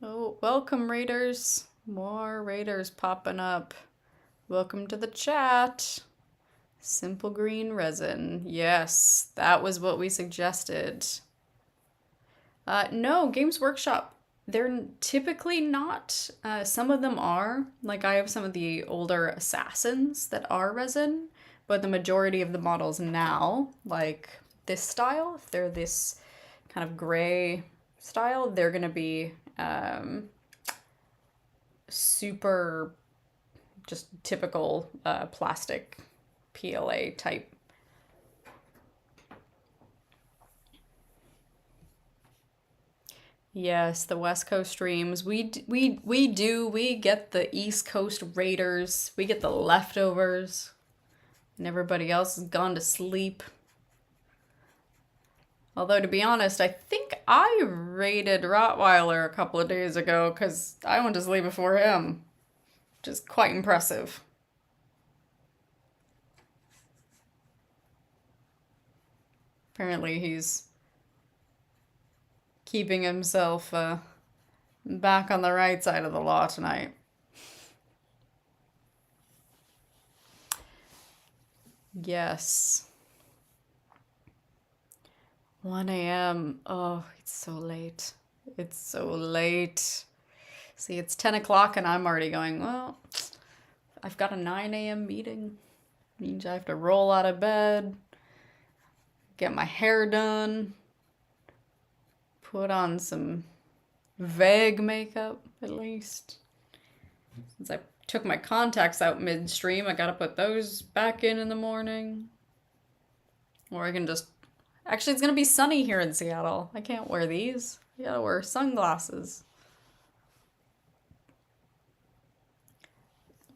Oh, welcome, raiders. More raiders popping up. Welcome to the chat. Simple green resin. Yes, that was what we suggested. No, Games Workshop. They're typically not. Some of them are. Like, I have some of the older Assassins that are resin, but the majority of the models now, like this style, if they're this kind of gray style, they're going to be super just typical plastic PLA type. Yes, the West Coast streams. We get the East Coast raiders. We get the leftovers. And everybody else has gone to sleep. Although, to be honest, I think I raided Rottweiler a couple of days ago because I went to sleep before him. Which is quite impressive. Apparently he's keeping himself back on the right side of the law tonight. Yes. 1 a.m. Oh, it's so late. It's so late. See, it's 10 o'clock and I'm already going, well, I've got a 9 a.m. meeting. Means I have to roll out of bed, get my hair done, put on some vague makeup at least. Since I took my contacts out midstream, I gotta put those back in the morning. Or I can just. Actually, it's gonna be sunny here in Seattle. I can't wear these. I gotta wear sunglasses.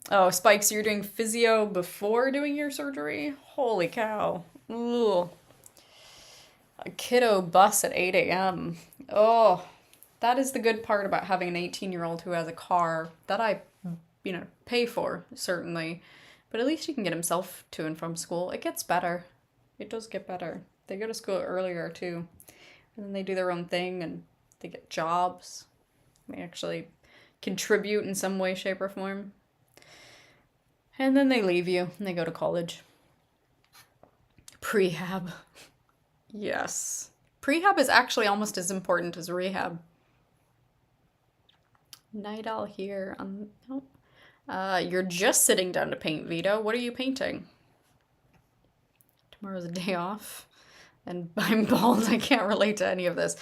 Oh, Spikes, you're doing physio before doing your surgery? Holy cow. Ooh. A kiddo bus at 8 a.m. Oh, that is the good part about having an 18-year-old who has a car that I, pay for, certainly. But at least he can get himself to and from school. It gets better. It does get better. They go to school earlier, too. And then they do their own thing and they get jobs. They actually contribute in some way, shape, or form. And then they leave you and they go to college. Prehab. Yes. Prehab is actually almost as important as rehab. Night owl here. You're just sitting down to paint, Vito. What are you painting? Tomorrow's a day off. And I'm bald. I can't relate to any of this.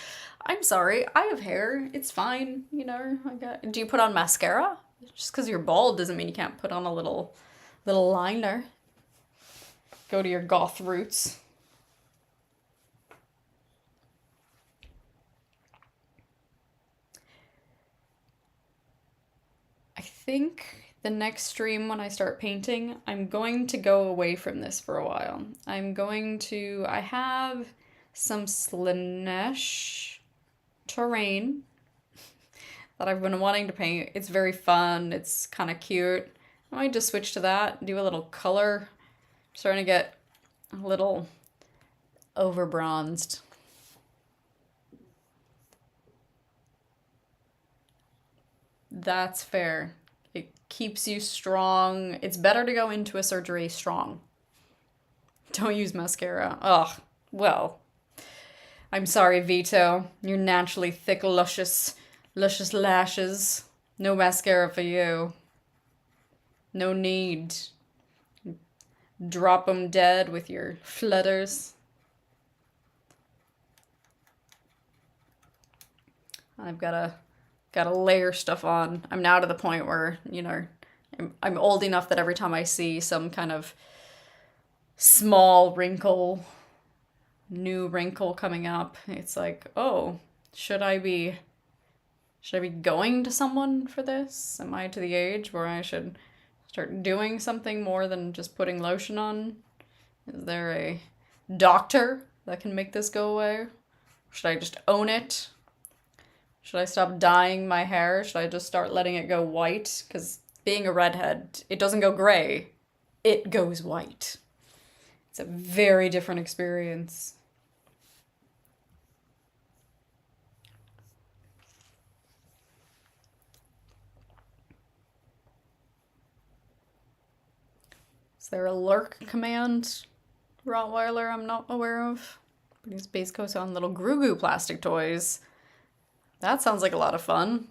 I'm sorry. I have hair. It's fine. Do you put on mascara? Just because you're bald doesn't mean you can't put on a little liner. Go to your goth roots. I think the next stream when I start painting, I'm going to go away from this for a while. I have some Slanesh terrain that I've been wanting to paint. It's very fun. It's kind of cute. I might just switch to that, do a little color. I'm starting to get a little over bronzed. That's fair. It keeps you strong. It's better to go into a surgery strong. Don't use mascara. Ugh. Well, I'm sorry, Vito. You're naturally thick, luscious lashes. No mascara for you. No need. Drop 'em dead with your flutters. I've gotta layer stuff on. I'm now to the point where, I'm old enough that every time I see some kind of small wrinkle, new wrinkle coming up, it's like, oh, should I be going to someone for this? Am I to the age where I should start doing something more than just putting lotion on? Is there a doctor that can make this go away? Should I just own it? Should I stop dyeing my hair? Should I just start letting it go white? Because being a redhead, it doesn't go gray. It goes white. It's a very different experience. Is there a lurk command, Rottweiler, I'm not aware of? These base coats on little Gru plastic toys. That sounds like a lot of fun.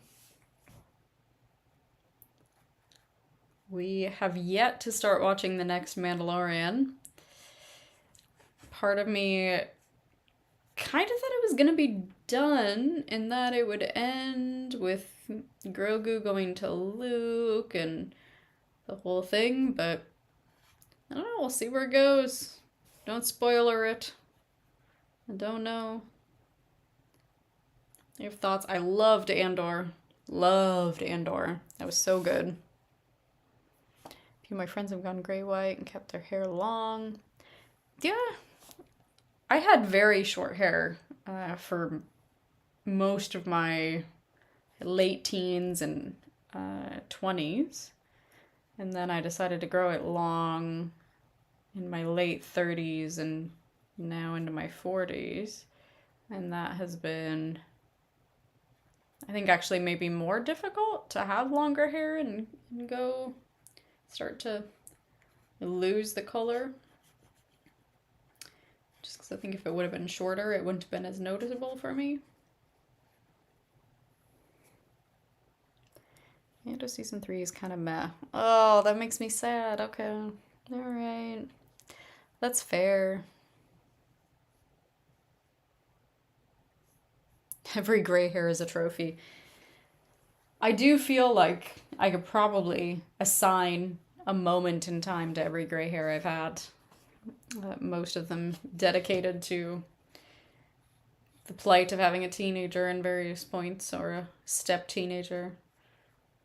We have yet to start watching the next Mandalorian. Part of me kind of thought it was going to be done and that it would end with Grogu going to Luke and the whole thing, but I don't know. We'll see where it goes. Don't spoiler it. I don't know. I have thoughts. I loved Andor. Loved Andor. That was so good. A few of my friends have gone gray white and kept their hair long. Yeah. I had very short hair for most of my late teens and 20s. And then I decided to grow it long in my late 30s and now into my 40s. And that has been, I think, actually maybe more difficult to have longer hair and go start to lose the color. Just because I think if it would have been shorter, it wouldn't have been as noticeable for me. Mando season 3 is kind of meh. Oh, that makes me sad. Okay. Alright. That's fair. Every gray hair is a trophy. I do feel like I could probably assign a moment in time to every gray hair I've had. Most of them dedicated to the plight of having a teenager in various points, or a step teenager.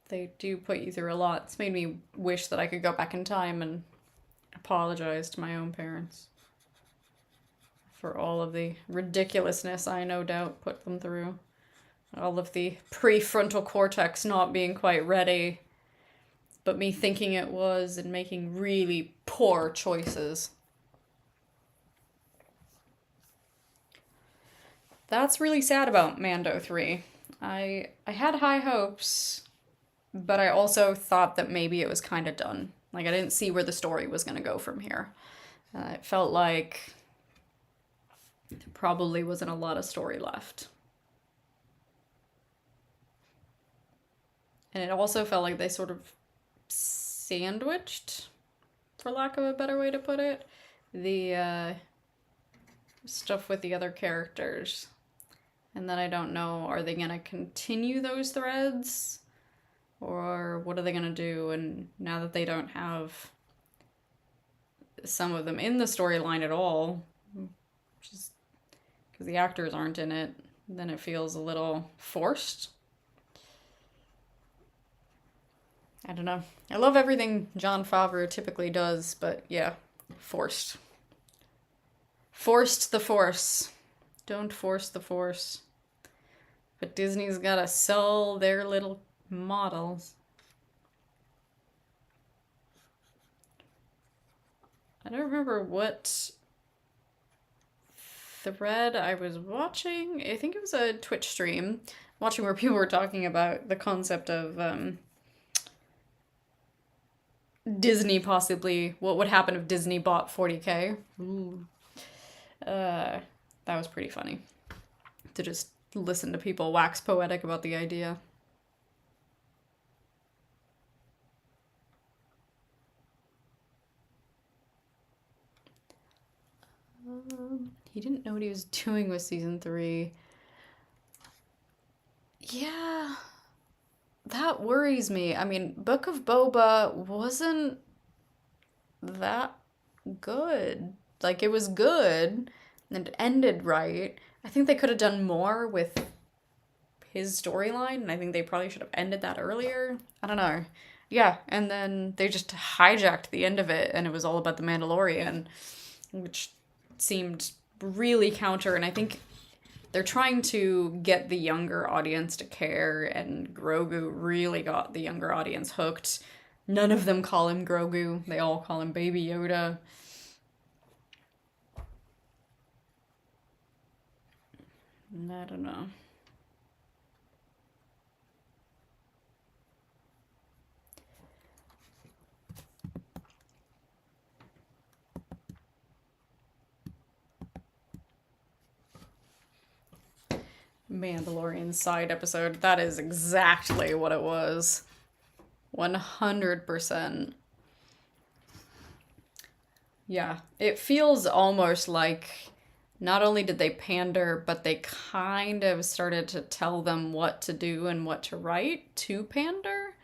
They do put you through a lot. It's made me wish that I could go back in time and apologize to my own parents for all of the ridiculousness I no doubt put them through. All of the prefrontal cortex not being quite ready, but me thinking it was and making really poor choices. That's really sad about Mando 3. I had high hopes, but I also thought that maybe it was kind of done. Like, I didn't see where the story was going to go from here. It felt like there probably wasn't a lot of story left. And it also felt like they sort of sandwiched, for lack of a better way to put it, the stuff with the other characters. And then I don't know, are they going to continue those threads? Or what are they going to do? And now that they don't have some of them in the storyline at all, just because the actors aren't in it, then it feels a little forced. I don't know. I love everything Jon Favreau typically does, but yeah, forced. Forced the force. Don't force the force. But Disney's gotta sell their little models. I don't remember what thread I was watching. I think it was a Twitch stream, watching where people were talking about the concept of Disney possibly, what would happen if Disney bought 40K. Ooh. That was pretty funny to just listen to people wax poetic about the idea. He didn't know what he was doing with season 3. Yeah, that worries me. I mean, Book of Boba wasn't that good. Like, it was good and it ended right. I think they could have done more with his storyline, and I think they probably should have ended that earlier. I don't know. Yeah, and then they just hijacked the end of it, and it was all about the Mandalorian, which seemed really counter, and I think they're trying to get the younger audience to care, and Grogu really got the younger audience hooked. None of them call him Grogu. They all call him Baby Yoda. I don't know. Mandalorian side episode. That is exactly what it was. 100%. Yeah, it feels almost like not only did they pander, but they kind of started to tell them what to do and what to write to pander,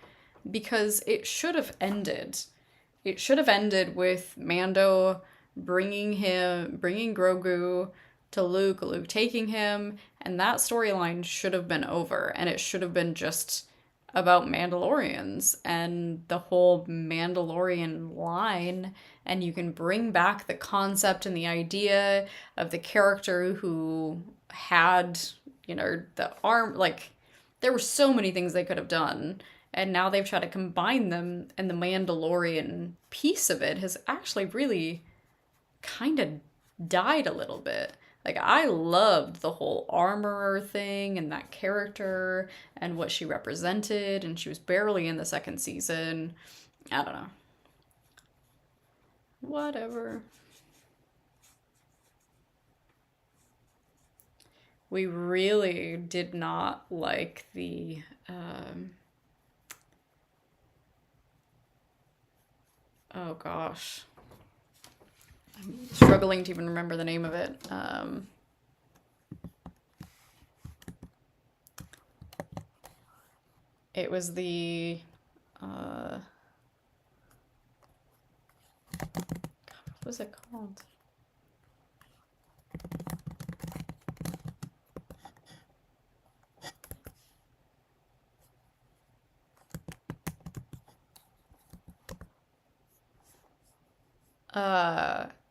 because it should have ended. It should have ended with Mando bringing Grogu to Luke, Luke taking him, and that storyline should have been over, and it should have been just about Mandalorians and the whole Mandalorian line, and you can bring back the concept and the idea of the character who had, the arm, like, there were so many things they could have done, and now they've tried to combine them, and the Mandalorian piece of it has actually really kind of died a little bit. Like, I loved the whole armorer thing and that character and what she represented, and she was barely in the second season. I don't know. Whatever. We really did not like the oh gosh, I'm struggling to even remember the name of it. It was the God, what was it called?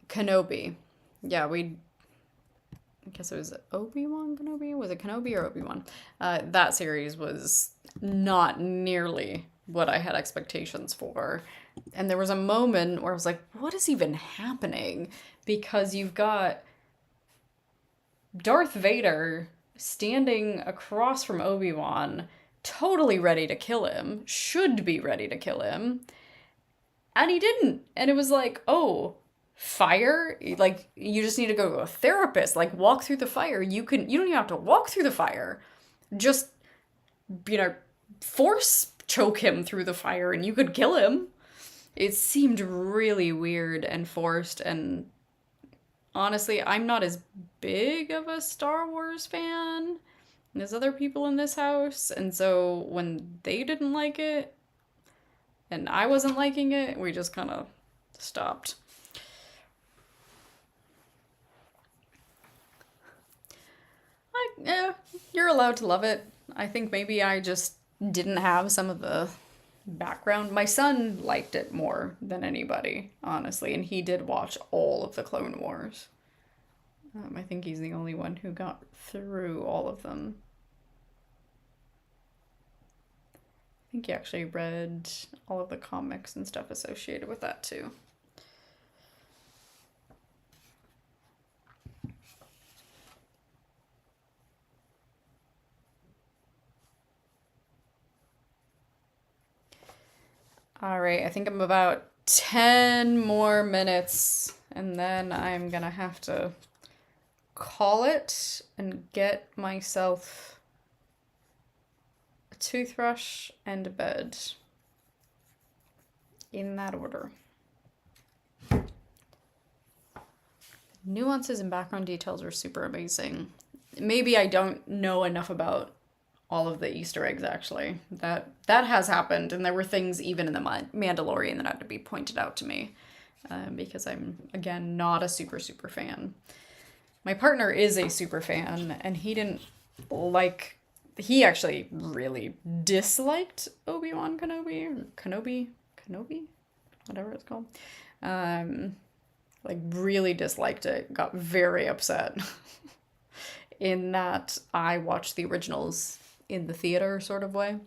Kenobi. Yeah, I guess it was Obi-Wan Kenobi. Was it Kenobi or Obi-Wan? That series was not nearly what I had expectations for. And there was a moment where I was like, what is even happening? Because you've got Darth Vader standing across from Obi-Wan, totally ready to kill him, should be ready to kill him, and he didn't. And it was like, oh, fire? Like, you just need to go to a therapist. Like, walk through the fire. You don't even have to walk through the fire. Just, you know, force choke him through the fire and you could kill him. It seemed really weird and forced, and honestly, I'm not as big of a Star Wars fan as other people in this house, and so when they didn't like it and I wasn't liking it, we just kind of stopped. Yeah, you're allowed to love it. I think maybe I just didn't have some of the background. My son liked it more than anybody, honestly, and he did watch all of the Clone Wars. I think he's the only one who got through all of them. I think he actually read all of the comics and stuff associated with that too. All right, I think I'm about 10 more minutes, and then I'm gonna have to call it and get myself a toothbrush and a bed. In that order. Nuances and background details are super amazing. Maybe I don't know enough about all of the Easter eggs, actually. That has happened, and there were things even in the Mandalorian that had to be pointed out to me, because I'm, again, not a super fan. My partner is a super fan, and he actually really disliked Obi-Wan Kenobi, or Kenobi, whatever it's called. Like, really disliked it, got very upset. In that I watched the originals in the theater sort of way.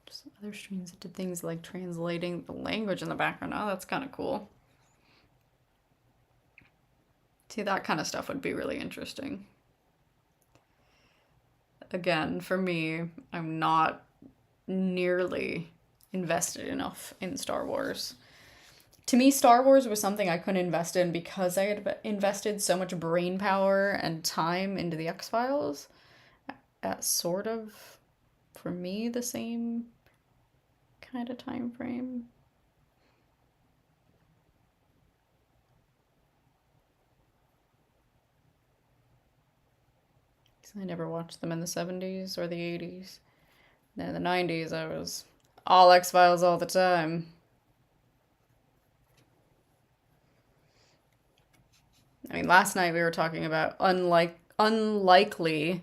Just other streams that did things like translating the language in the background. Oh, that's kind of cool. See, that kind of stuff would be really interesting. Again, for me, I'm not nearly invested enough in Star Wars. To me, Star Wars was something I couldn't invest in because I had invested so much brain power and time into the X-Files at sort of, for me, the same kind of time frame. I never watched them in the 70s or the 80s. Then in the 90s, I was all X-Files all the time. I mean, last night we were talking about unlikely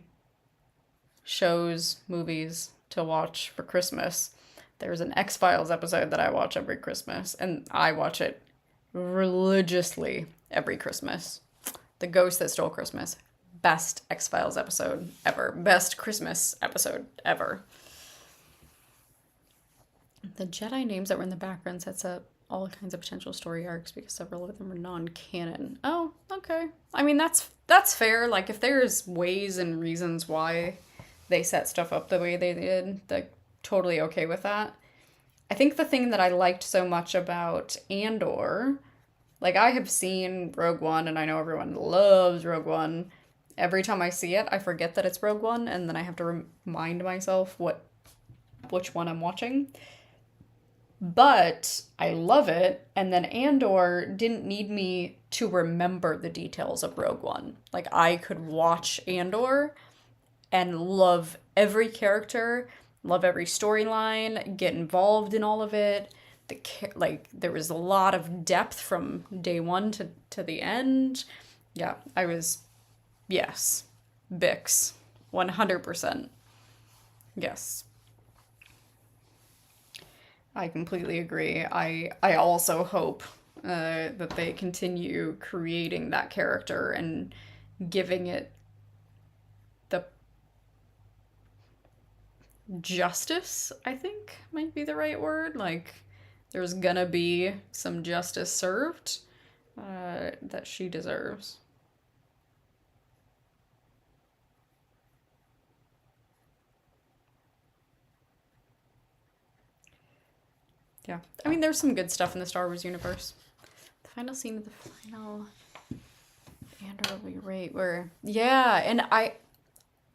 shows, movies to watch for Christmas. There's an X-Files episode that I watch every Christmas, and I watch it religiously every Christmas. The Ghost That Stole Christmas. Best X-Files episode ever. Best Christmas episode ever. The Jedi names that were in the background sets up all kinds of potential story arcs because several of them are non-canon. Oh, okay. I mean, that's fair. Like, if there's ways and reasons why they set stuff up the way they did, like, totally okay with that. I think the thing that I liked so much about Andor, like I have seen Rogue One and I know everyone loves Rogue One. Every time I see it, I forget that it's Rogue One and then I have to remind myself which one I'm watching. But I love it, and then Andor didn't need me to remember the details of Rogue One. Like I could watch Andor and love every character, love every storyline, get involved in all of it. Like there was a lot of depth from day one to the end. Yeah, I was yes, Bix, 100%. Yes, I completely agree. I also hope that they continue creating that character and giving it the justice, I think might be the right word. Like, there's gonna be some justice served that she deserves. Yeah. I mean, there's some good stuff in the Star Wars universe. The final scene of the final Andor will be right where. Yeah, and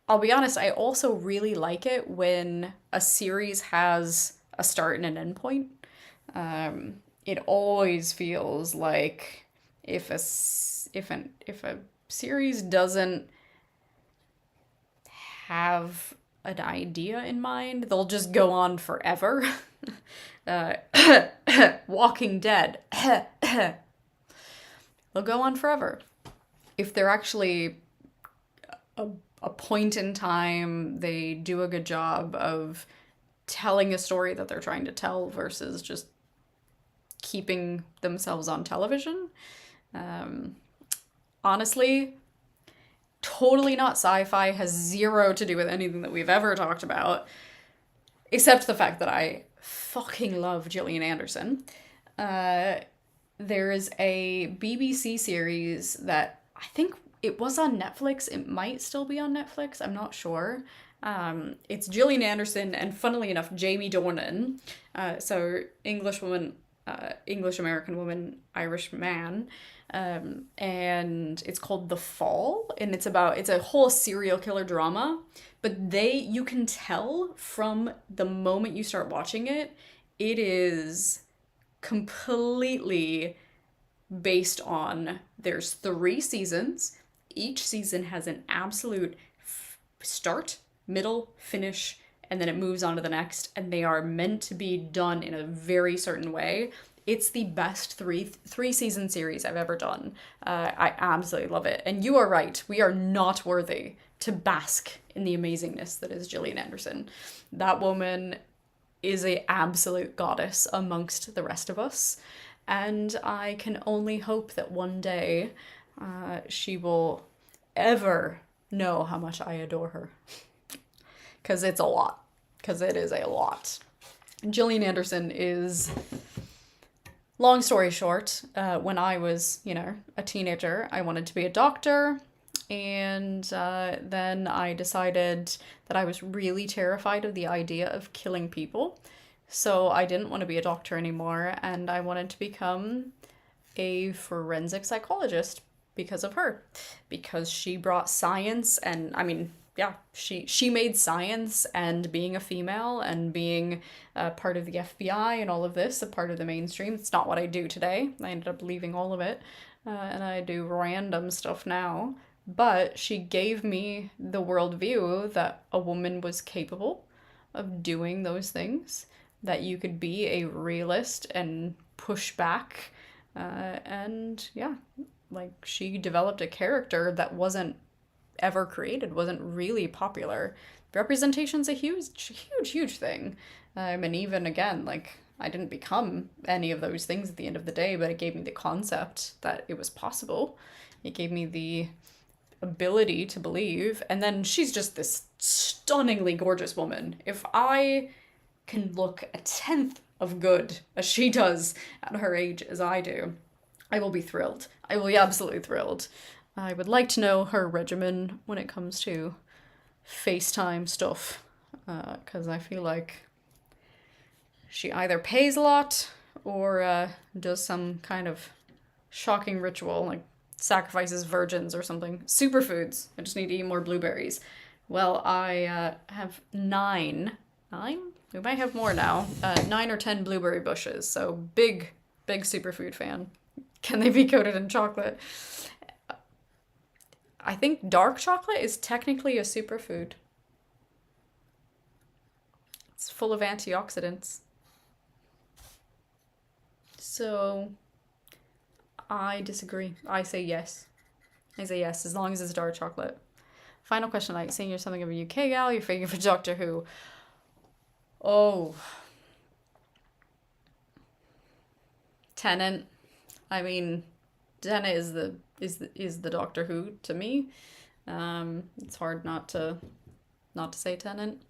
I'll be honest, I also really like it when a series has a start and an end point. It always feels like if a series doesn't have an idea in mind, they'll just go on forever. uh, Walking Dead. They'll go on forever. If they're actually a, a point in time, they do a good job of telling a story that they're trying to tell versus just keeping themselves on television. Um, Honestly, totally not sci-fi, has zero to do with anything that we've ever talked about, except the fact that I fucking love Gillian Anderson. Uh, there's a BBC series that I think it was on Netflix. It might still be on Netflix. I'm not sure. It's Gillian Anderson and, funnily enough, Jamie Dornan. So English woman, English American woman, Irish man. And it's called The Fall, and it's a whole serial killer drama. But you can tell from the moment you start watching it, it is completely based on there's 3 seasons. Each season has an absolute start, middle, finish, and then it moves on to the next, and they are meant to be done in a very certain way. It's the best three season series I've ever done. I absolutely love it. And you are right, we are not worthy to bask in the amazingness that is Gillian Anderson. That woman is a absolute goddess amongst the rest of us, and I can only hope that one day she will ever know how much I adore her. Because it's a lot. Because it is a lot. Gillian Anderson is, long story short, when I was, a teenager, I wanted to be a doctor. And then I decided that I was really terrified of the idea of killing people. So I didn't want to be a doctor anymore, and I wanted to become a forensic psychologist because of her. Because she brought science, and I mean, yeah, she made science and being a female and being part of the FBI and all of this a part of the mainstream. It's not what I do today. I ended up leaving all of it, and I do random stuff now. But she gave me the worldview that a woman was capable of doing those things, that you could be a realist and push back. And yeah, like she developed a character that wasn't ever created, wasn't really popular. Representation's a huge thing. And even again, like I didn't become any of those things at the end of the day, but it gave me the concept that it was possible. It gave me the ability to believe. And then she's just this stunningly gorgeous woman. If I can look a tenth of good as she does at her age as I do, I will be thrilled. I will be absolutely thrilled. I would like to know her regimen when it comes to FaceTime stuff, because I feel like she either pays a lot or does some kind of shocking ritual, like sacrifices virgins or something. Superfoods. I just need to eat more blueberries. Well, I have nine. Nine? We might have more now. 9 or 10 blueberry bushes. So big, big superfood fan. Can they be coated in chocolate? I think dark chocolate is technically a superfood. It's full of antioxidants. So I disagree. I say yes. I say yes, as long as it's dark chocolate. Final question, like saying you're something of a UK gal, you're favorite Doctor Who. Oh. Tennant. I mean, Tennant is the Doctor Who to me. It's hard not to say Tennant.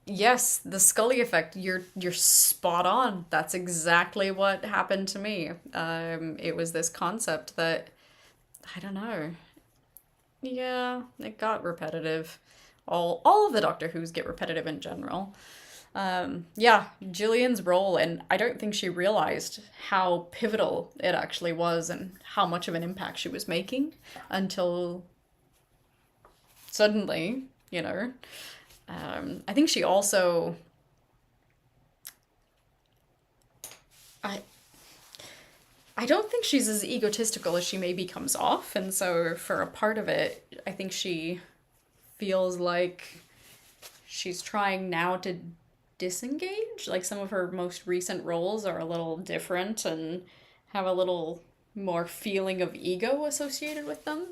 Yes, the Scully effect. You're spot on. That's exactly what happened to me. It was this concept that I don't know. Yeah, it got repetitive. All of the Doctor Who's get repetitive in general. Yeah, Gillian's role, and I don't think she realized how pivotal it actually was and how much of an impact she was making until suddenly, you know. I think she also. I don't think she's as egotistical as she maybe comes off, and so for a part of it, I think she feels like she's trying now to disengage. Like some of her most recent roles are a little different and have a little more feeling of ego associated with them.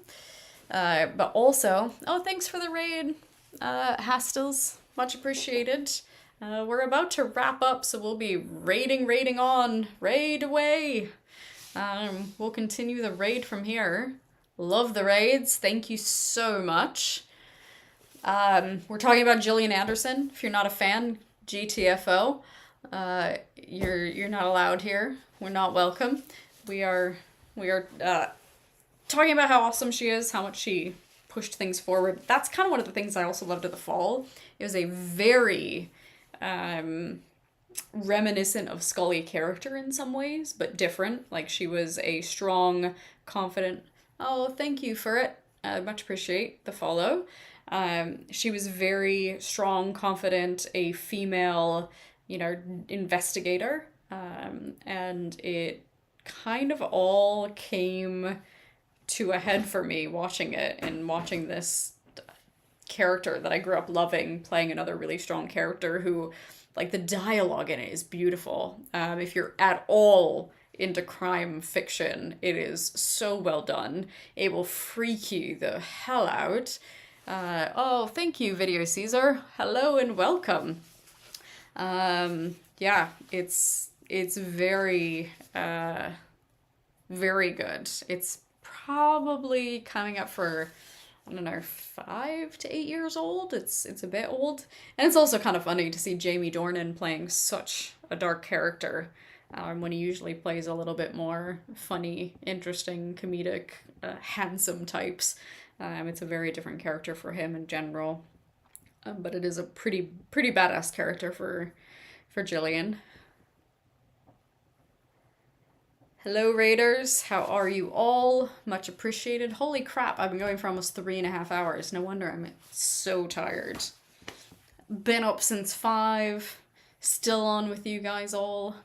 But also, oh, thanks for the raid, Hastels. Much appreciated. We're about to wrap up, so we'll be raiding on. Raid away. We'll continue the raid from here. Love the raids. Thank you so much. We're talking about Gillian Anderson. If you're not a fan, GTFO. You're not allowed here. We're not welcome. We are talking about how awesome she is, how much she pushed things forward. That's kind of one of the things I also loved at the fall. It was a very reminiscent of Scully character in some ways, but different. Like she was a strong, confident. Oh, thank you for it. I much appreciate the follow. She was very strong, confident, a female, investigator. And it kind of all came to a head for me watching it and watching this character that I grew up loving playing another really strong character who, like, the dialogue in it is beautiful. If you're at all into crime fiction, it is so well done. It will freak you the hell out. Oh, thank you, Video Caesar. Hello and welcome. Yeah, it's very, very good. It's probably coming up for, I don't know, 5 to 8 years old. It's a bit old. And it's also kind of funny to see Jamie Dornan playing such a dark character when he usually plays a little bit more funny, interesting, comedic, handsome types. It's a very different character for him in general. But it is a pretty badass character for Gillian. Hello, Raiders. How are you all? Much appreciated. Holy crap, I've been going for almost 3.5 hours. No wonder I'm so tired. Been up since 5. Still on with you guys all.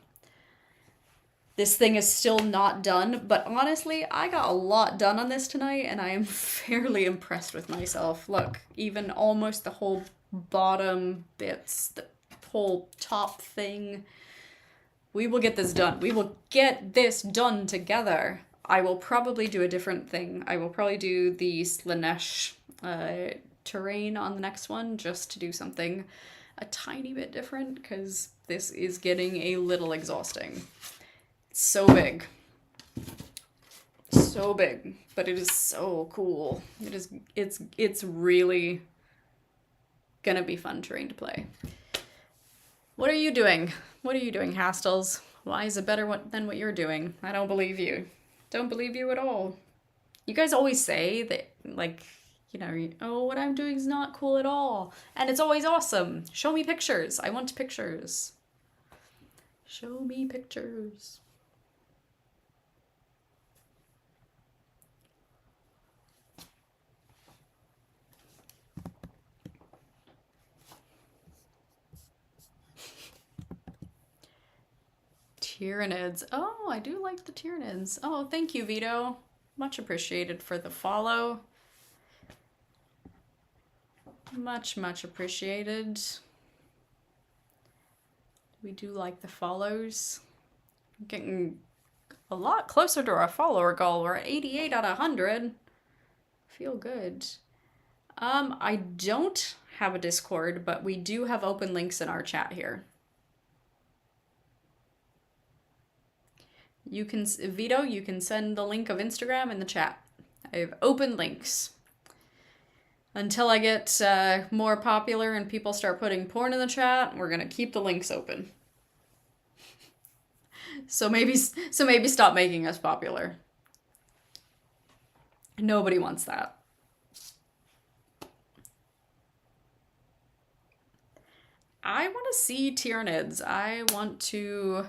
This thing is still not done, but honestly, I got a lot done on this tonight, and I am fairly impressed with myself. Look, even almost the whole bottom bits, the whole top thing. We will get this done. We will get this done together. I will probably do a different thing. I will probably do the Slanesh terrain on the next one, just to do something a tiny bit different, because this is getting a little exhausting. It's so big. So big. But it is so cool. It's really gonna be fun terrain to play. What are you doing? What are you doing, Hastels? Why is it better than what you're doing? I don't believe you. Don't believe you at all. You guys always say that, like, you know, oh, what I'm doing is not cool at all. And it's always awesome. Show me pictures. I want pictures. Show me pictures. Tyranids. Oh, I do like the Tyranids. Oh, thank you, Vito. Much appreciated for the follow. Much, much appreciated. We do like the follows. Getting a lot closer to our follower goal. We're at 88 out of 100. Feel good. I don't have a Discord, but we do have open links in our chat here. You can, Vito, you can send the link of Instagram in the chat. I have open links. Until I get more popular and people start putting porn in the chat, we're gonna keep the links open. So maybe stop making us popular. Nobody wants that. I want to see Tyranids. I want to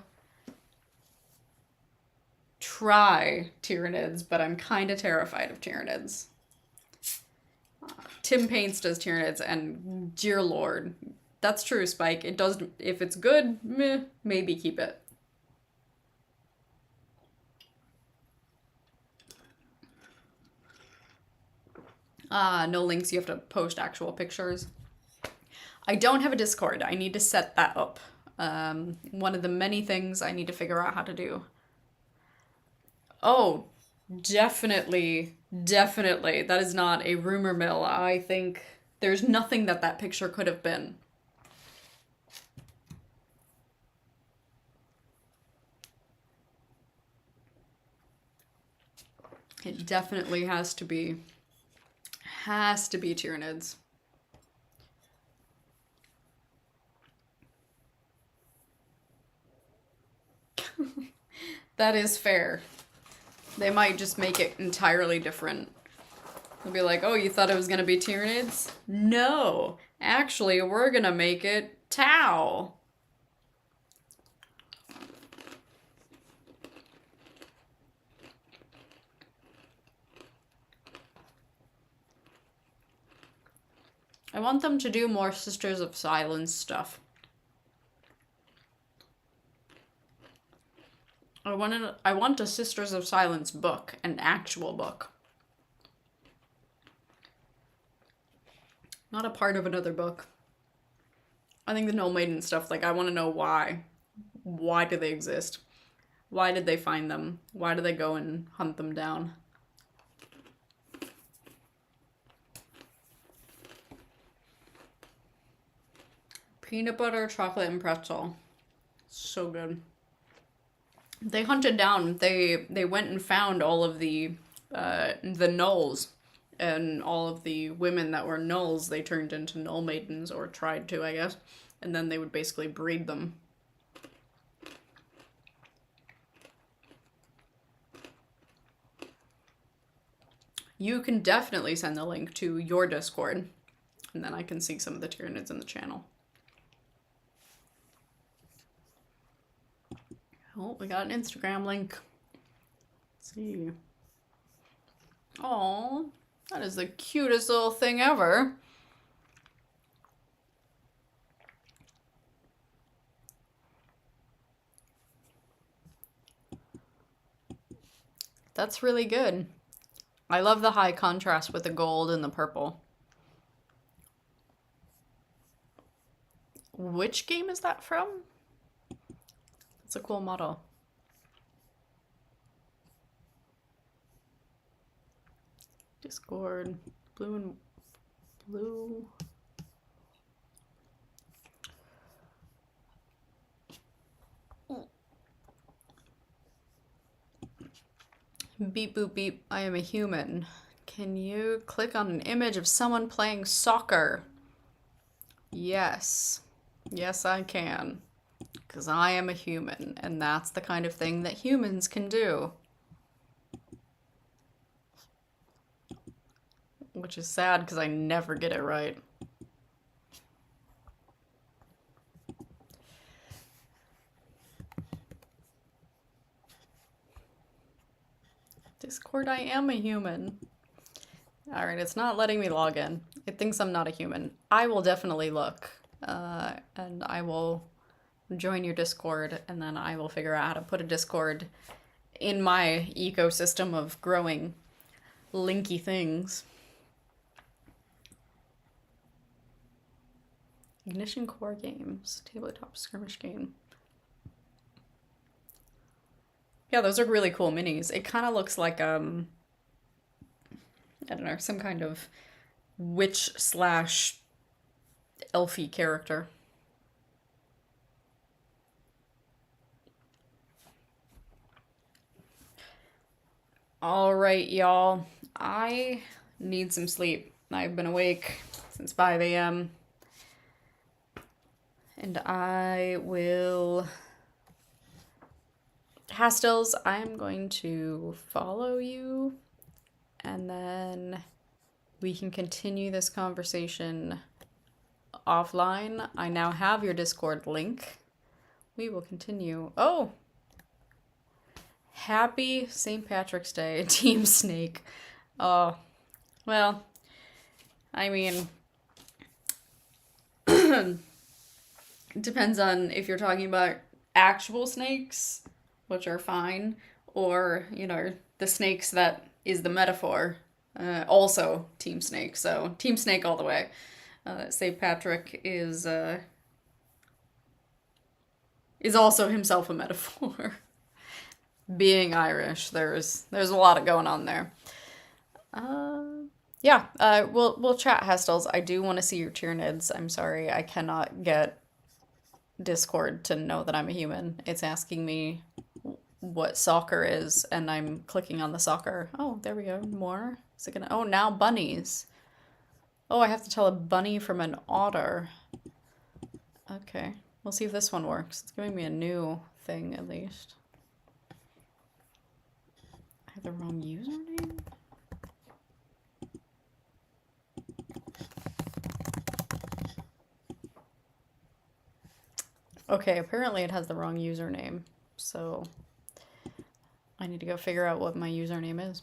try Tyranids, but I'm kind of terrified of Tyranids. Tim Paints does Tyranids, and dear lord, that's true, Spike. It does. If it's good, meh, maybe keep it. No links. You have to post actual pictures. I don't have a Discord. I need to set that up. One of the many things I need to figure out how to do. Oh, definitely. That is not a rumor mill. I think there's nothing that picture could have been. It definitely has to be Tyranids. That is fair. They might just make it entirely different. They'll be like, oh, you thought it was gonna be Tyranids? No, actually, we're gonna make it Tau. I want them to do more Sisters of Silence stuff. I want a Sisters of Silence book, an actual book. Not a part of another book. I think the Null Maiden stuff, like, I want to know why. Why do they exist? Why did they find them? Why do they go and hunt them down? Peanut butter, chocolate, and pretzel. So good. They hunted down, they went and found all of the nulls, and all of the women that were nulls they turned into Null Maidens, or tried to, I guess, and then they would basically breed them. You can definitely send the link to your Discord, and then I can see some of the Tyranids in the channel. Oh, we got an Instagram link. Let's see. Oh, that is the cutest little thing ever. That's really good. I love the high contrast with the gold and the purple. Which game is that from? It's a cool model. Discord, blue and blue. Beep boop beep, I am a human. Can you click on an image of someone playing soccer? Yes. Yes, I can. Because I am a human, and that's the kind of thing that humans can do. which is sad because I never get it right. Discord, I am a human. Alright, it's not letting me log in. It thinks I'm not a human. I will definitely look, and I will join your Discord, and then I will figure out how to put a Discord in my ecosystem of growing linky things. Ignition Core Games, tabletop skirmish game. Yeah, those are really cool minis. It kind of looks like, I don't know, some kind of witch slash elfy character. All right, y'all. I need some sleep. I've been awake since 5 a.m. And I will... Hastels, I'm going to follow you, and then we can continue this conversation offline. I now have your Discord link. We will continue. Oh! Happy St. Patrick's Day, Team Snake. Oh, well, I mean, depends on if you're talking about actual snakes, which are fine, or, you know, the snakes that is the metaphor. Also Team Snake, so Team Snake all the way. St. Patrick is also himself a metaphor. Being Irish, there's a lot going on there. Yeah, we'll chat, Hestels. I do want to see your Tyranids. I'm sorry, I cannot get Discord to know that I'm a human. It's asking me what soccer is, and I'm clicking on the soccer. Oh, there we go. More. Is it gonna? Oh, now bunnies. Oh, I have to tell a bunny from an otter. Okay, we'll see if this one works. It's giving me a new thing at least. I have the wrong username? Okay, apparently it has the wrong username, so I need to go figure out what my username is.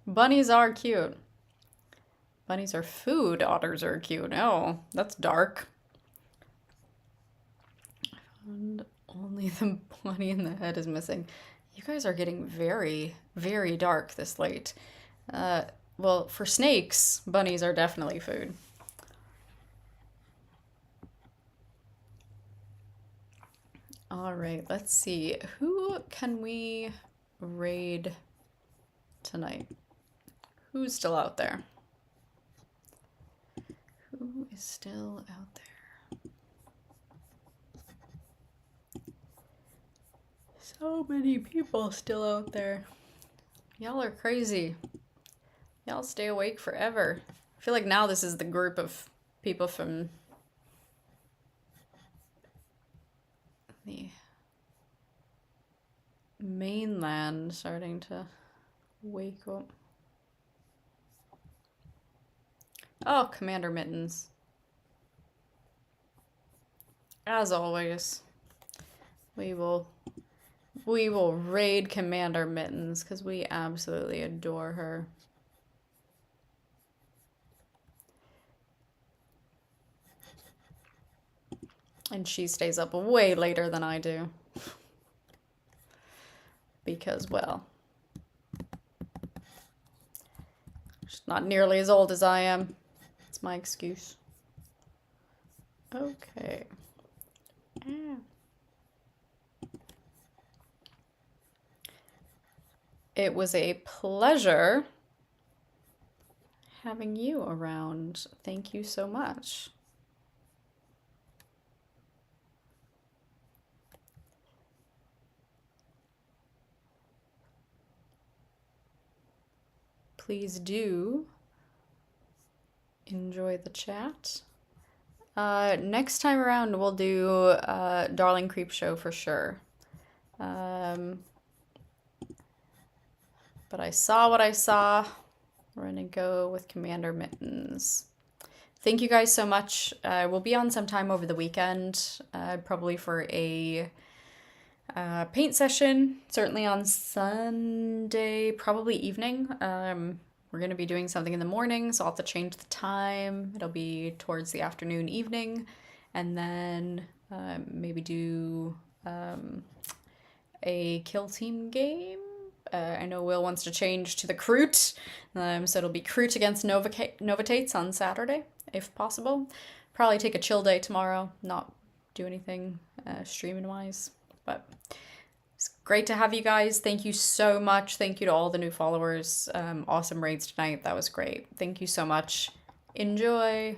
Bunnies are cute. Bunnies are food, otters are cute. Oh, that's dark. And only the bunny in the head is missing. You guys are getting very, very dark this late. Well, for snakes, bunnies are definitely food. All right, let's see. Who can we raid tonight? Who's still out there? Who is still out there? So many people still out there. Y'all are crazy. Y'all stay awake forever. I feel like now this is the group of people from the mainland starting to wake up. Oh, Commander Mittens. As always, we will raid Commander Mittens because we absolutely adore her. And she stays up way later than I do. Because, well, she's not nearly as old as I am. It's my excuse. Okay. It was a pleasure having you around. Thank you so much. Please do enjoy the chat. Next time around, we'll do Darling Creep Show for sure. But I saw what I saw. We're gonna go with Commander Mittens. Thank you guys so much. We'll be on sometime over the weekend, probably for a paint session, certainly on Sunday, probably evening. We're going to be doing something in the morning, so I'll have to change the time. It'll be towards the afternoon, evening, and then maybe do a kill team game. I know Will wants to change to the Kroot, so it'll be Kroot against Novatates on Saturday, if possible. Probably take a chill day tomorrow, not do anything streaming wise, but it's great to have you guys. Thank you so much. Thank you to all the new followers. Awesome raids tonight. That was great. Thank you so much. Enjoy.